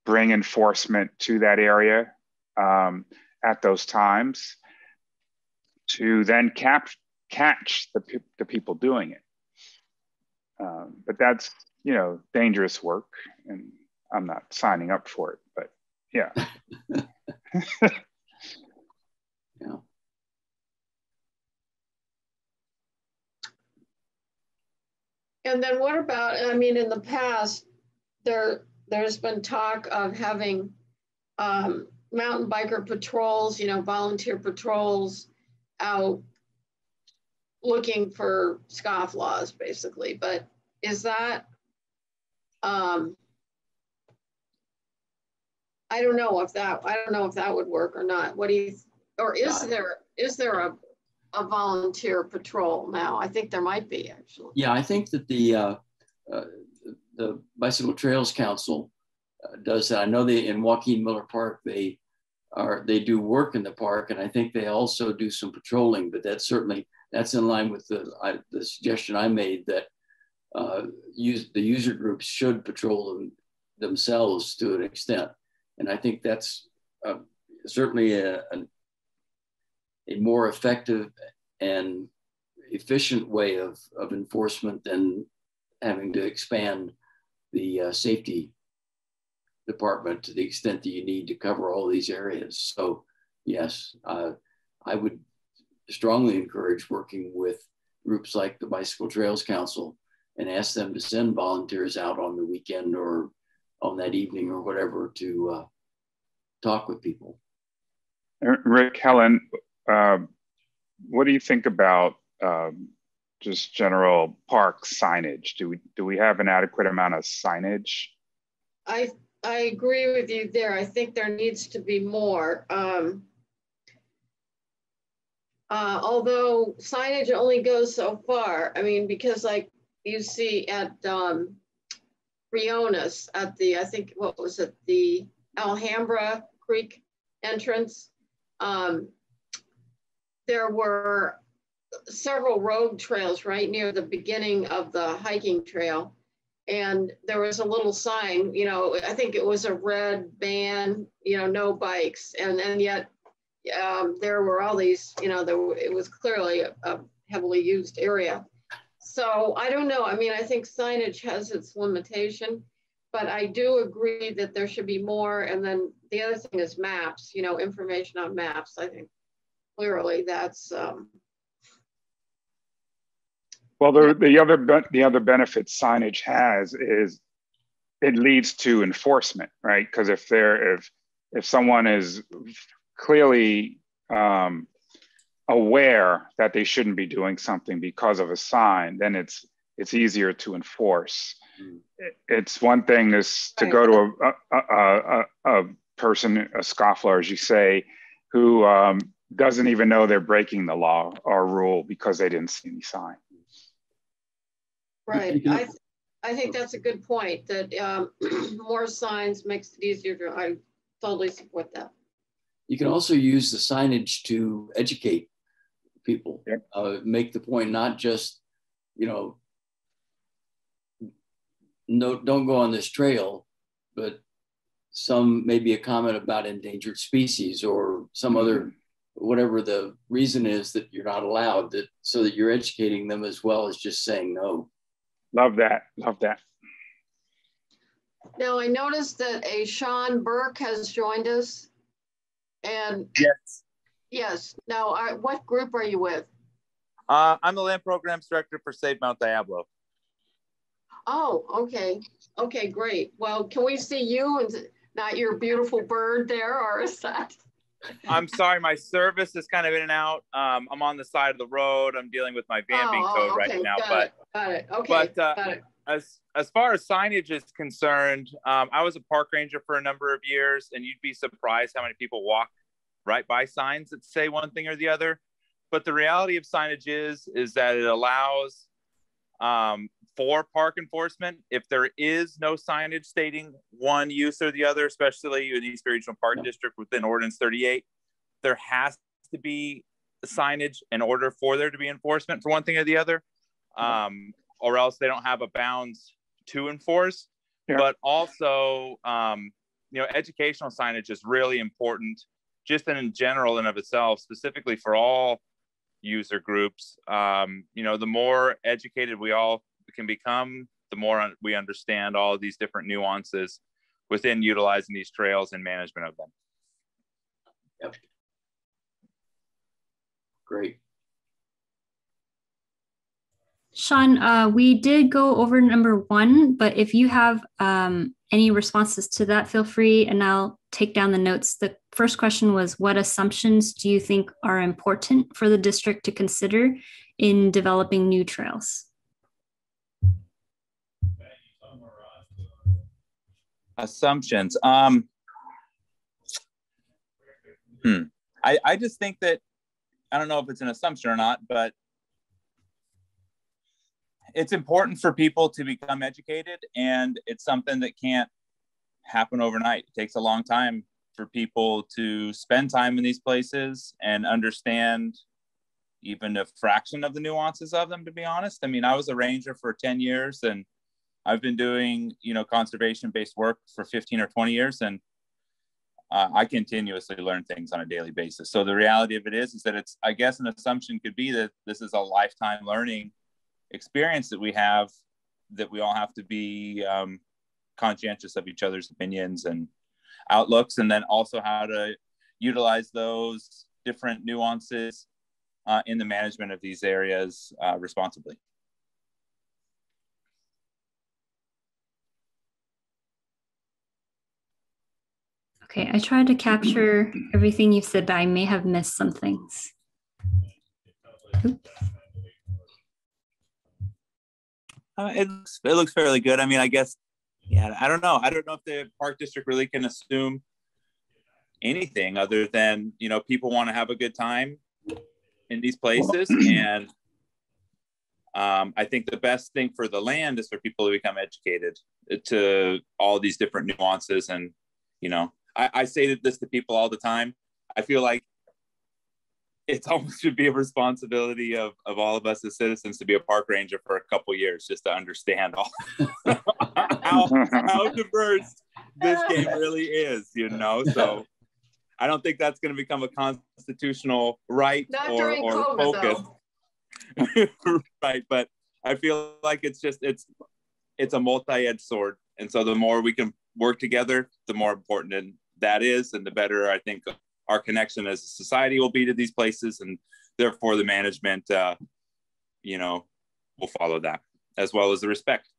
bring enforcement to that area at those times to then catch the people doing it. But that's, you know, dangerous work, and I'm not signing up for it, but yeah. Yeah. And then what about, I mean, in the past, there's been talk of having mountain biker patrols, you know, volunteer patrols out looking for scofflaws, basically. But is that, I don't know if that would work or not. What do you, or is there a volunteer patrol now? I think there might be, actually. Yeah, I think that the Bicycle Trails Council does that. I know in Joaquin Miller Park, they do work in the park, and I think they also do some patrolling, but that's in line with the suggestion I made that the user groups should patrol themselves to an extent. And I think that's certainly a more effective and efficient way of enforcement than having to expand the safety department to the extent that you need to cover all these areas. So yes, I would strongly encourage working with groups like the Bicycle Trails Council and ask them to send volunteers out on the weekend or on that evening or whatever to talk with people. Rick, Helen, what do you think about just general park signage? Do we have an adequate amount of signage? I agree with you there. I think there needs to be more. Although signage only goes so far. I mean, because like you see at Briones at the, I think, what was it, the Alhambra Creek entrance. There were several road trails right near the beginning of the hiking trail. And there was a little sign, you know, I think it was a red band, you know, no bikes. And yet there were all these, you know, it was clearly a heavily used area. So I don't know. I mean, I think signage has its limitation, but I do agree that there should be more. And then the other thing is maps, you know, information on maps. I think clearly that's. Well, the other benefit signage has is it leads to enforcement, right? Because if someone is clearly aware that they shouldn't be doing something because of a sign, then it's easier to enforce. It's one thing to go to a person, a scofflaw, as you say, who doesn't even know they're breaking the law or rule because they didn't see any sign. Right. I think that's a good point, that more signs makes it easier to, I totally support that. You can also use the signage to educate people, make the point, not just, you know, no, don't go on this trail, but maybe a comment about endangered species or some other, whatever the reason is that you're not allowed, so that you're educating them as well as just saying no. Love that. Love that. Now I noticed that a Sean Burke has joined us. And yes. Yes. Now, what group are you with? I'm the Land Programs Director for Save Mount Diablo. Oh, okay. Okay, great. Well, can we see you and not your beautiful bird there, or is that? I'm sorry, my service is kind of in and out. I'm on the side of the road. I'm dealing with my van being towed right now. Got it. Okay. But got it. as far as signage is concerned, I was a park ranger for a number of years, and you'd be surprised how many people walk right by signs that say one thing or the other. But the reality of signage is that it allows for park enforcement. If there is no signage stating one use or the other, especially in the East Bay Regional Park District within Ordinance 38, there has to be signage in order for there to be enforcement for one thing or the other, or else they don't have a bounds to enforce. Yeah. But also, you know, educational signage is really important, just in general and of itself, specifically for all user groups. You know, the more educated we all can become, the more we understand all of these different nuances within utilizing these trails and management of them. Yep. Great. Sean, we did go over number 1, but if you have any responses to that, feel free, and I'll take down the notes. The first question was, what assumptions do you think are important for the district to consider in developing new trails? Assumptions. I just think that, I don't know if it's an assumption or not, but it's important for people to become educated, and it's something that can't happen overnight. It takes a long time for people to spend time in these places and understand even a fraction of the nuances of them, to be honest. I mean, I was a ranger for 10 years, and I've been doing, you know, conservation-based work for 15 or 20 years, and I continuously learn things on a daily basis. So the reality of it is that it's, I guess an assumption could be that this is a lifetime learning experience that we have, that we all have to be conscientious of each other's opinions and outlooks, and then also how to utilize those different nuances in the management of these areas responsibly. Okay, I tried to capture everything you said, but I may have missed some things. Oops. It looks fairly good. I mean, I guess, yeah, I don't know. I don't know if the park district really can assume anything other than, you know, people want to have a good time in these places. And I think the best thing for the land is for people to become educated to all these different nuances. And, you know, I say this to people all the time. I feel like it almost should be a responsibility of all of us as citizens to be a park ranger for a couple years, just to understand all how diverse this game really is, you know? So I don't think that's going to become a constitutional right or focus. Right. But I feel like it's a multi-edged sword. And so the more we can work together, the more important that is, and the better I think our connection as a society will be to these places, and therefore the management, you know, will follow that, as well as the respect.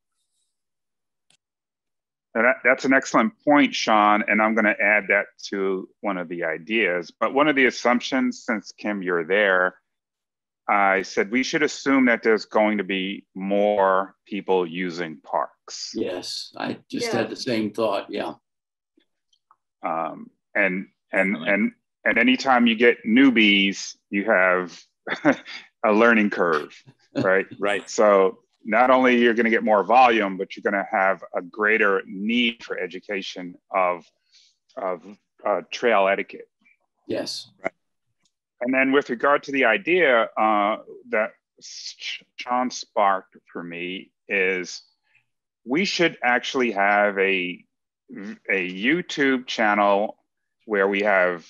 That's an excellent point, Sean, and I'm going to add that to one of the ideas. But one of the assumptions, since Kim, you're there, I said we should assume that there's going to be more people using parks. Yes, I just had the same thought. Yeah. And anytime you get newbies, you have a learning curve, right? Right. So not only you're going to get more volume, but you're going to have a greater need for education of trail etiquette. Yes. Right. And then with regard to the idea that Sean sparked for me is we should actually have a YouTube channel where we have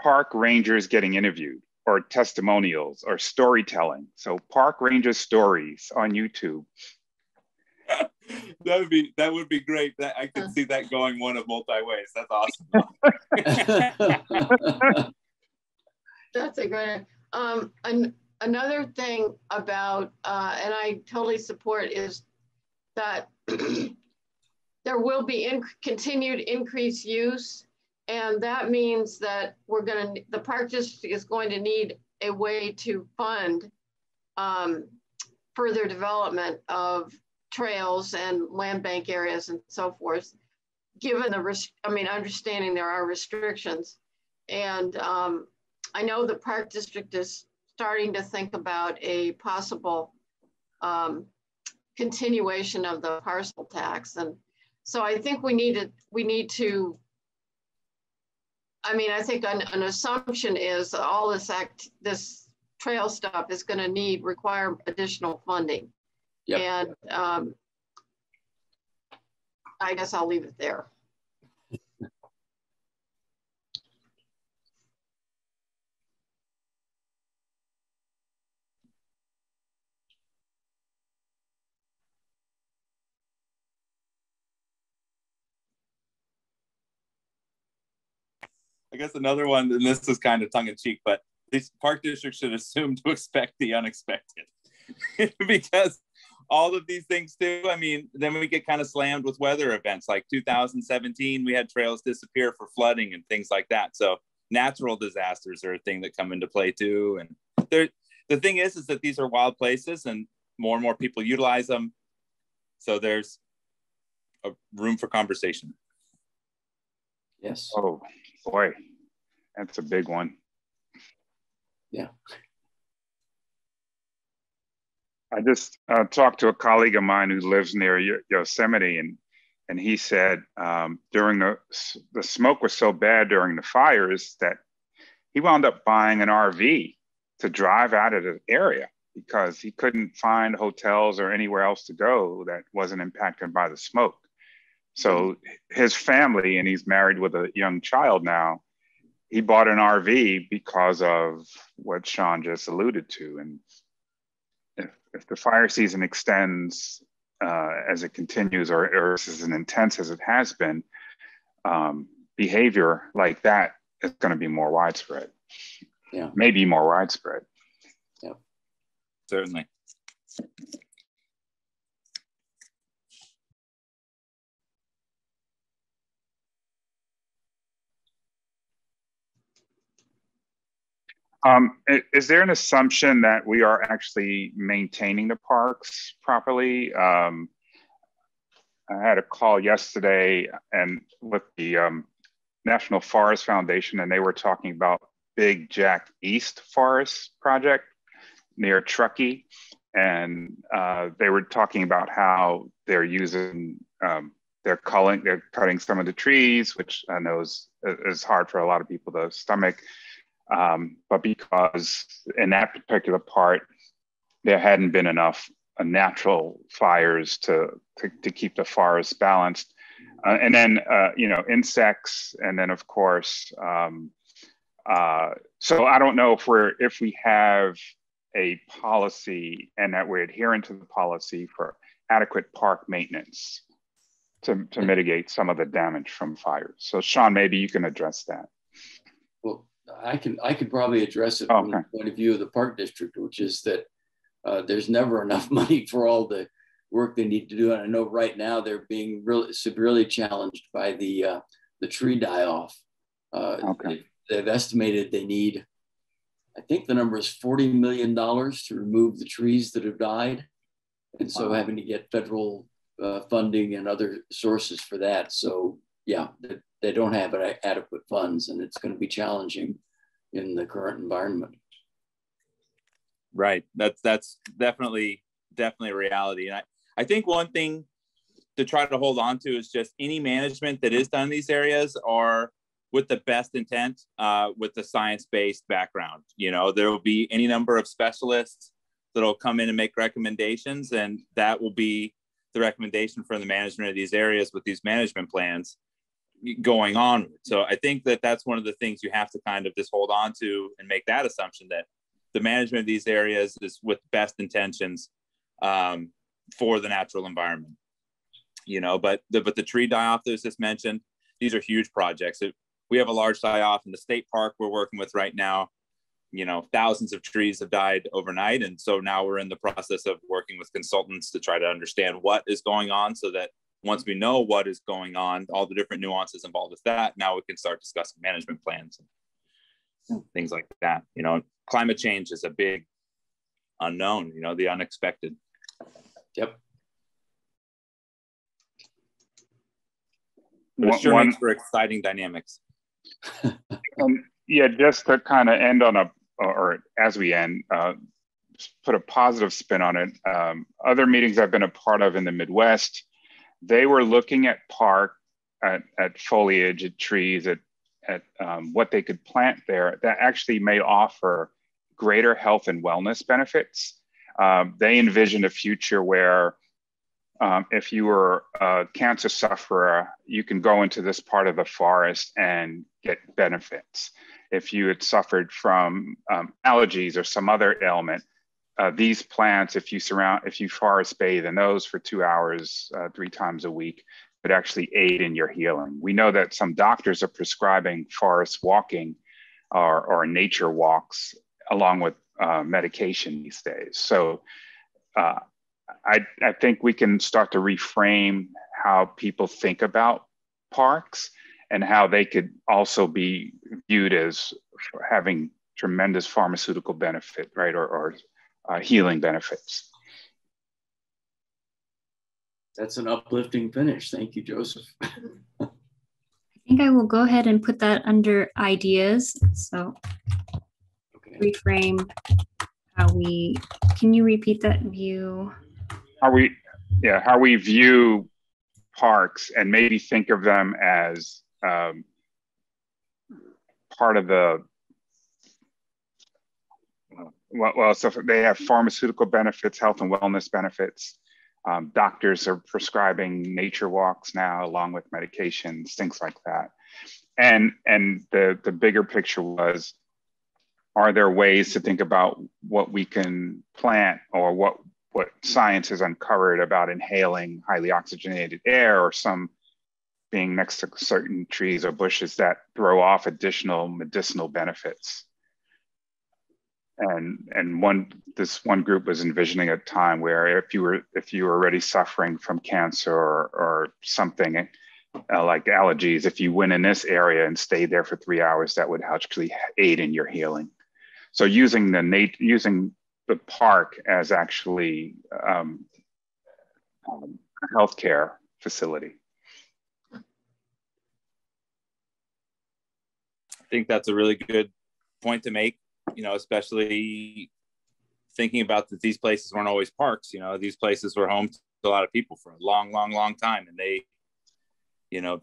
park rangers getting interviewed, or testimonials, or storytelling. So park ranger stories on YouTube. That would be great. That I could see that going one of multi ways. That's awesome. That's a great. Another thing about, and I totally support, is that there will be continued increased use, and that means that the park district is going to need a way to fund further development of trails and land bank areas and so forth, given understanding there are restrictions. And I know the park district is starting to think about a possible continuation of the parcel tax. And so I think we need to, I think an assumption is that all this trail stuff is going to require additional funding. Yep. And I guess I'll leave it there. I guess another one, and this is kind of tongue in cheek, but these park districts should assume to expect the unexpected because all of these things too, then we get kind of slammed with weather events. Like 2017, we had trails disappear for flooding and things like that. So natural disasters are a thing that come into play too. And the thing is that these are wild places and more and more people utilize them. So there's a room for conversation. Yes. Oh boy, that's a big one. Yeah. I just talked to a colleague of mine who lives near Yosemite, and he said during the smoke was so bad during the fires that he wound up buying an RV to drive out of the area because he couldn't find hotels or anywhere else to go that wasn't impacted by the smoke. So his family, and he's married with a young child now, he bought an RV because of what Sean just alluded to. And if the fire season extends as it continues, or is as intense as it has been, behavior like that is going to be more widespread. Yeah, maybe more widespread. Yeah, certainly. Is there an assumption that we are actually maintaining the parks properly? I had a call yesterday and with the National Forest Foundation, and they were talking about Big Jack East Forest project near Truckee. and they were talking about how they're using, they're cutting some of the trees, which I know is hard for a lot of people to stomach. But because in that particular part, there hadn't been enough natural fires to keep the forest balanced. And then, you know, insects, and then of course, so I don't know if we have a policy and that we're adherent to the policy for adequate park maintenance to mitigate some of the damage from fires. So Sean, maybe you can address that. Well, I could probably address it from the point of view of the park district, which is that there's never enough money for all the work they need to do. And I know right now they're being really severely challenged by the tree die-off. They've estimated they need, I think the number is $40 million to remove the trees that have died. And so having to get federal funding and other sources for that. So yeah, they don't have adequate funds, and it's going to be challenging in the current environment. Right. That's definitely a reality. And I think one thing to try to hold on to is just any management that is done in these areas are with the best intent, with the science-based background. You know, there will be any number of specialists that'll come in and make recommendations, and that will be the recommendation for the management of these areas with these management plans going on. So I think that that's one of the things you have to kind of just hold on to and make that assumption that the management of these areas is with best intentions for the natural environment. You know, but the tree die-off that was just mentioned, these are huge projects. We have a large die-off in the state park we're working with right now. You know, thousands of trees have died overnight. And so now we're in the process of working with consultants to try to understand what is going on, so that once we know what is going on, all the different nuances involved with that, now we can start discussing management plans and things like that. You know, climate change is a big unknown, you know, the unexpected. Yep. But it sure makes for exciting dynamics. Yeah, just to kind of end on or as we end, put a positive spin on it. Other meetings I've been a part of in the Midwest, they were looking at at foliage, at trees, at what they could plant there that actually may offer greater health and wellness benefits. They envisioned a future where if you were a cancer sufferer, you can go into this part of the forest and get benefits. If you had suffered from allergies or some other ailment, these plants, if you forest bathe in those for 2 hours, 3 times a week, would actually aid in your healing. We know that some doctors are prescribing forest walking or nature walks along with medication these days. So I think we can start to reframe how people think about parks and how they could also be viewed as having tremendous pharmaceutical benefit, right, or healing benefits. That's an uplifting finish. Thank you, Joseph. I think I will go ahead and put that under ideas. So reframe how we, can you repeat that view? How we view parks, and maybe think of them as part of the, so they have pharmaceutical benefits, health and wellness benefits. Doctors are prescribing nature walks now along with medications, things like that. And the bigger picture was, are there ways to think about what we can plant, or what science has uncovered about inhaling highly oxygenated air, or some being next to certain trees or bushes that throw off additional medicinal benefits. And this one group was envisioning a time where if you were already suffering from cancer or something like allergies, if you went in this area and stayed there for 3 hours, that would actually aid in your healing. So using the park as actually a healthcare facility. I think that's a really good point to make, you know, especially thinking about that these places weren't always parks. You know, these places were home to a lot of people for a long, long, long time. And they, you know,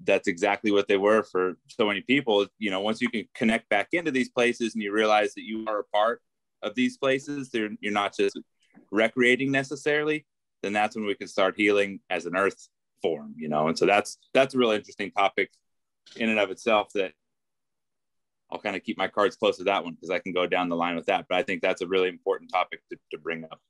that's exactly what they were for so many people. You know, once you can connect back into these places and you realize that you are a part of these places, you're not just recreating necessarily, then that's when we can start healing as an earth form, you know. And so that's a really interesting topic in and of itself, that I'll kind of keep my cards close to that one because I can go down the line with that. But I think that's a really important topic to bring up.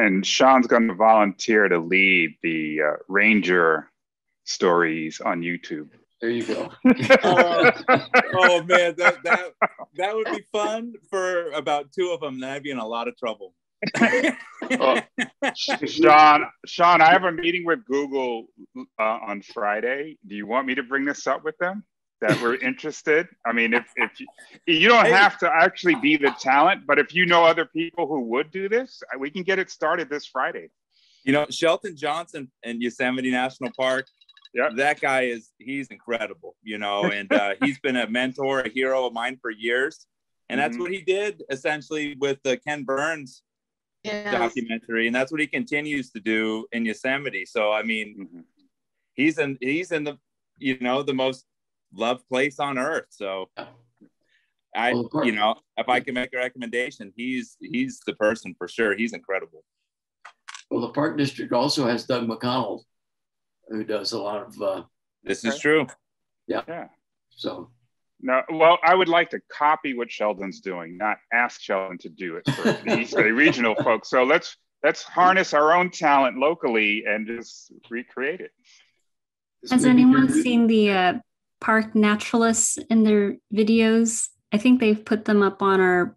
And Sean's going to volunteer to lead the Ranger stories on YouTube. There you go. Oh man, that would be fun for about 2 of them. Then I'd be in a lot of trouble. Sean, I have a meeting with Google on Friday. Do you want me to bring this up with them? That we're interested? I mean, if you don't have to actually be the talent, but if you know other people who would do this, we can get it started this Friday. You know, Shelton Johnson in Yosemite National Park. Yeah, that guy he's incredible, you know, and he's been a mentor, a hero of mine for years. And that's what he did essentially with the Ken Burns documentary. And that's what he continues to do in Yosemite. So, I mean, he's in the, you know, the most loved place on earth. So you know, if I can make a recommendation, he's the person for sure. He's incredible. Well, the Park District also has Doug McConnell, who does a lot of this is true. Yeah. So no, well, I would like to copy what Sheldon's doing, not ask Sheldon to do it for the East Bay regional folks. So let's harness our own talent locally and just recreate it. Has anyone seen the park naturalists in their videos? I think they've put them up on our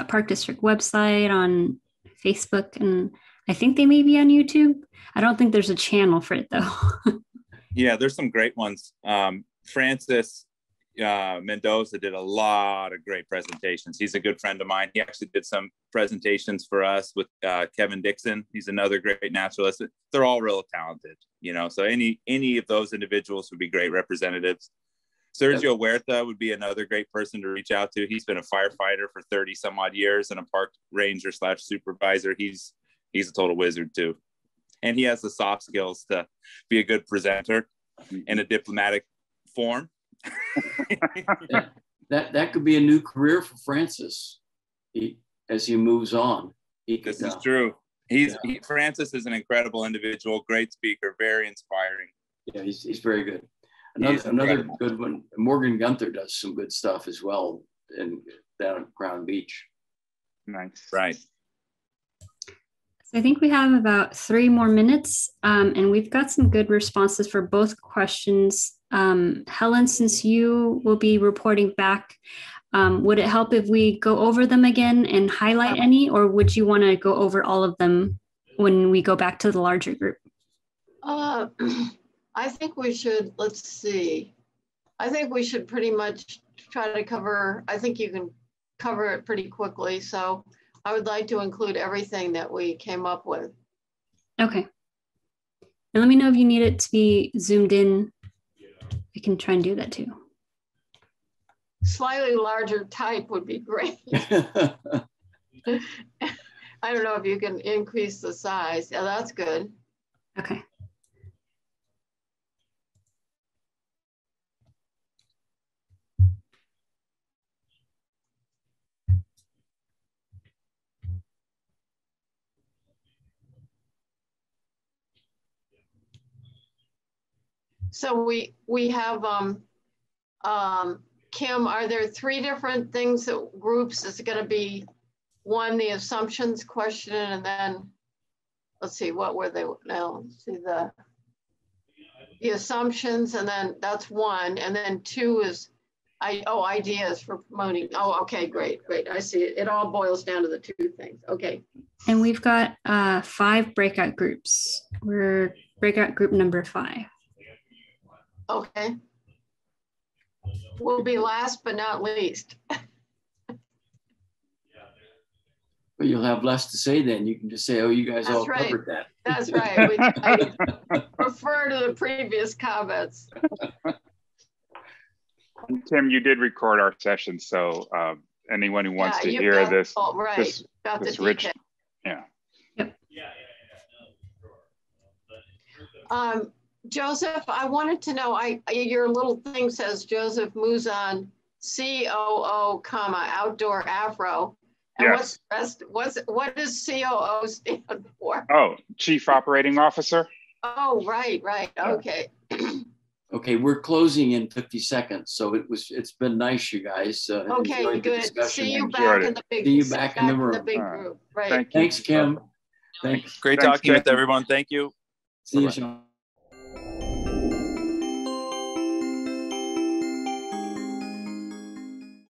Park District website, on Facebook, and I think they may be on YouTube. I don't think there's a channel for it though. Yeah, there's some great ones. Francis Mendoza did a lot of great presentations. He's a good friend of mine. He actually did some presentations for us with Kevin Dixon. He's another great naturalist. They're all real talented, you know, so any of those individuals would be great representatives. Sergio Huerta would be another great person to reach out to. He's been a firefighter for 30 some odd years and a park ranger / supervisor. He's a total wizard too. And he has the soft skills to be a good presenter in a diplomatic form. that could be a new career for Francis as he moves on. This is true. Francis is an incredible individual, great speaker, very inspiring. Yeah, he's very good. Another good one, Morgan Gunther does some good stuff as well down at Crown Beach. Nice. Right. So I think we have about 3 more minutes, and we've got some good responses for both questions. Helen, since you will be reporting back, would it help if we go over them again and highlight any, or would you want to go over all of them when we go back to the larger group? I think we should, let's see. I think we should pretty much try to cover, I think you can cover it pretty quickly. So I would like to include everything that we came up with. Okay. And let me know if you need it to be zoomed in. I can try and do that too. Slightly larger type would be great. I don't know if you can increase the size. Yeah, that's good. Okay. So we have, Kim, are there 3 different things groups? Is it going to be 1, the assumptions question, and then, let's see, what were they now? Let's see the assumptions, and then that's 1, and then 2 is, ideas for promoting. Oh, okay, great. I see it. It all boils down to the 2 things. Okay. And we've got 5 breakout groups. We're breakout group number 5. Okay. We'll be last but not least. But you'll have less to say then. You can just say, oh, you guys That's all right. covered that. That's right. I refer to the previous comments. Tim, you did record our session, so anyone who wants to hear this, this rich, yeah. Joseph, I wanted to know, your little thing says Joseph Muzan, COO, outdoor Afro. And yes. What does COO stand for? Oh, Chief Operating Officer. Oh, right. Okay. Okay, we're closing in 50 seconds, so it's been nice, you guys. Okay, good. See you back in the big. See you back in the room. The big group. Right. Thanks, Kim. Thanks. Great talking with everyone. Thank you. See you, Sean.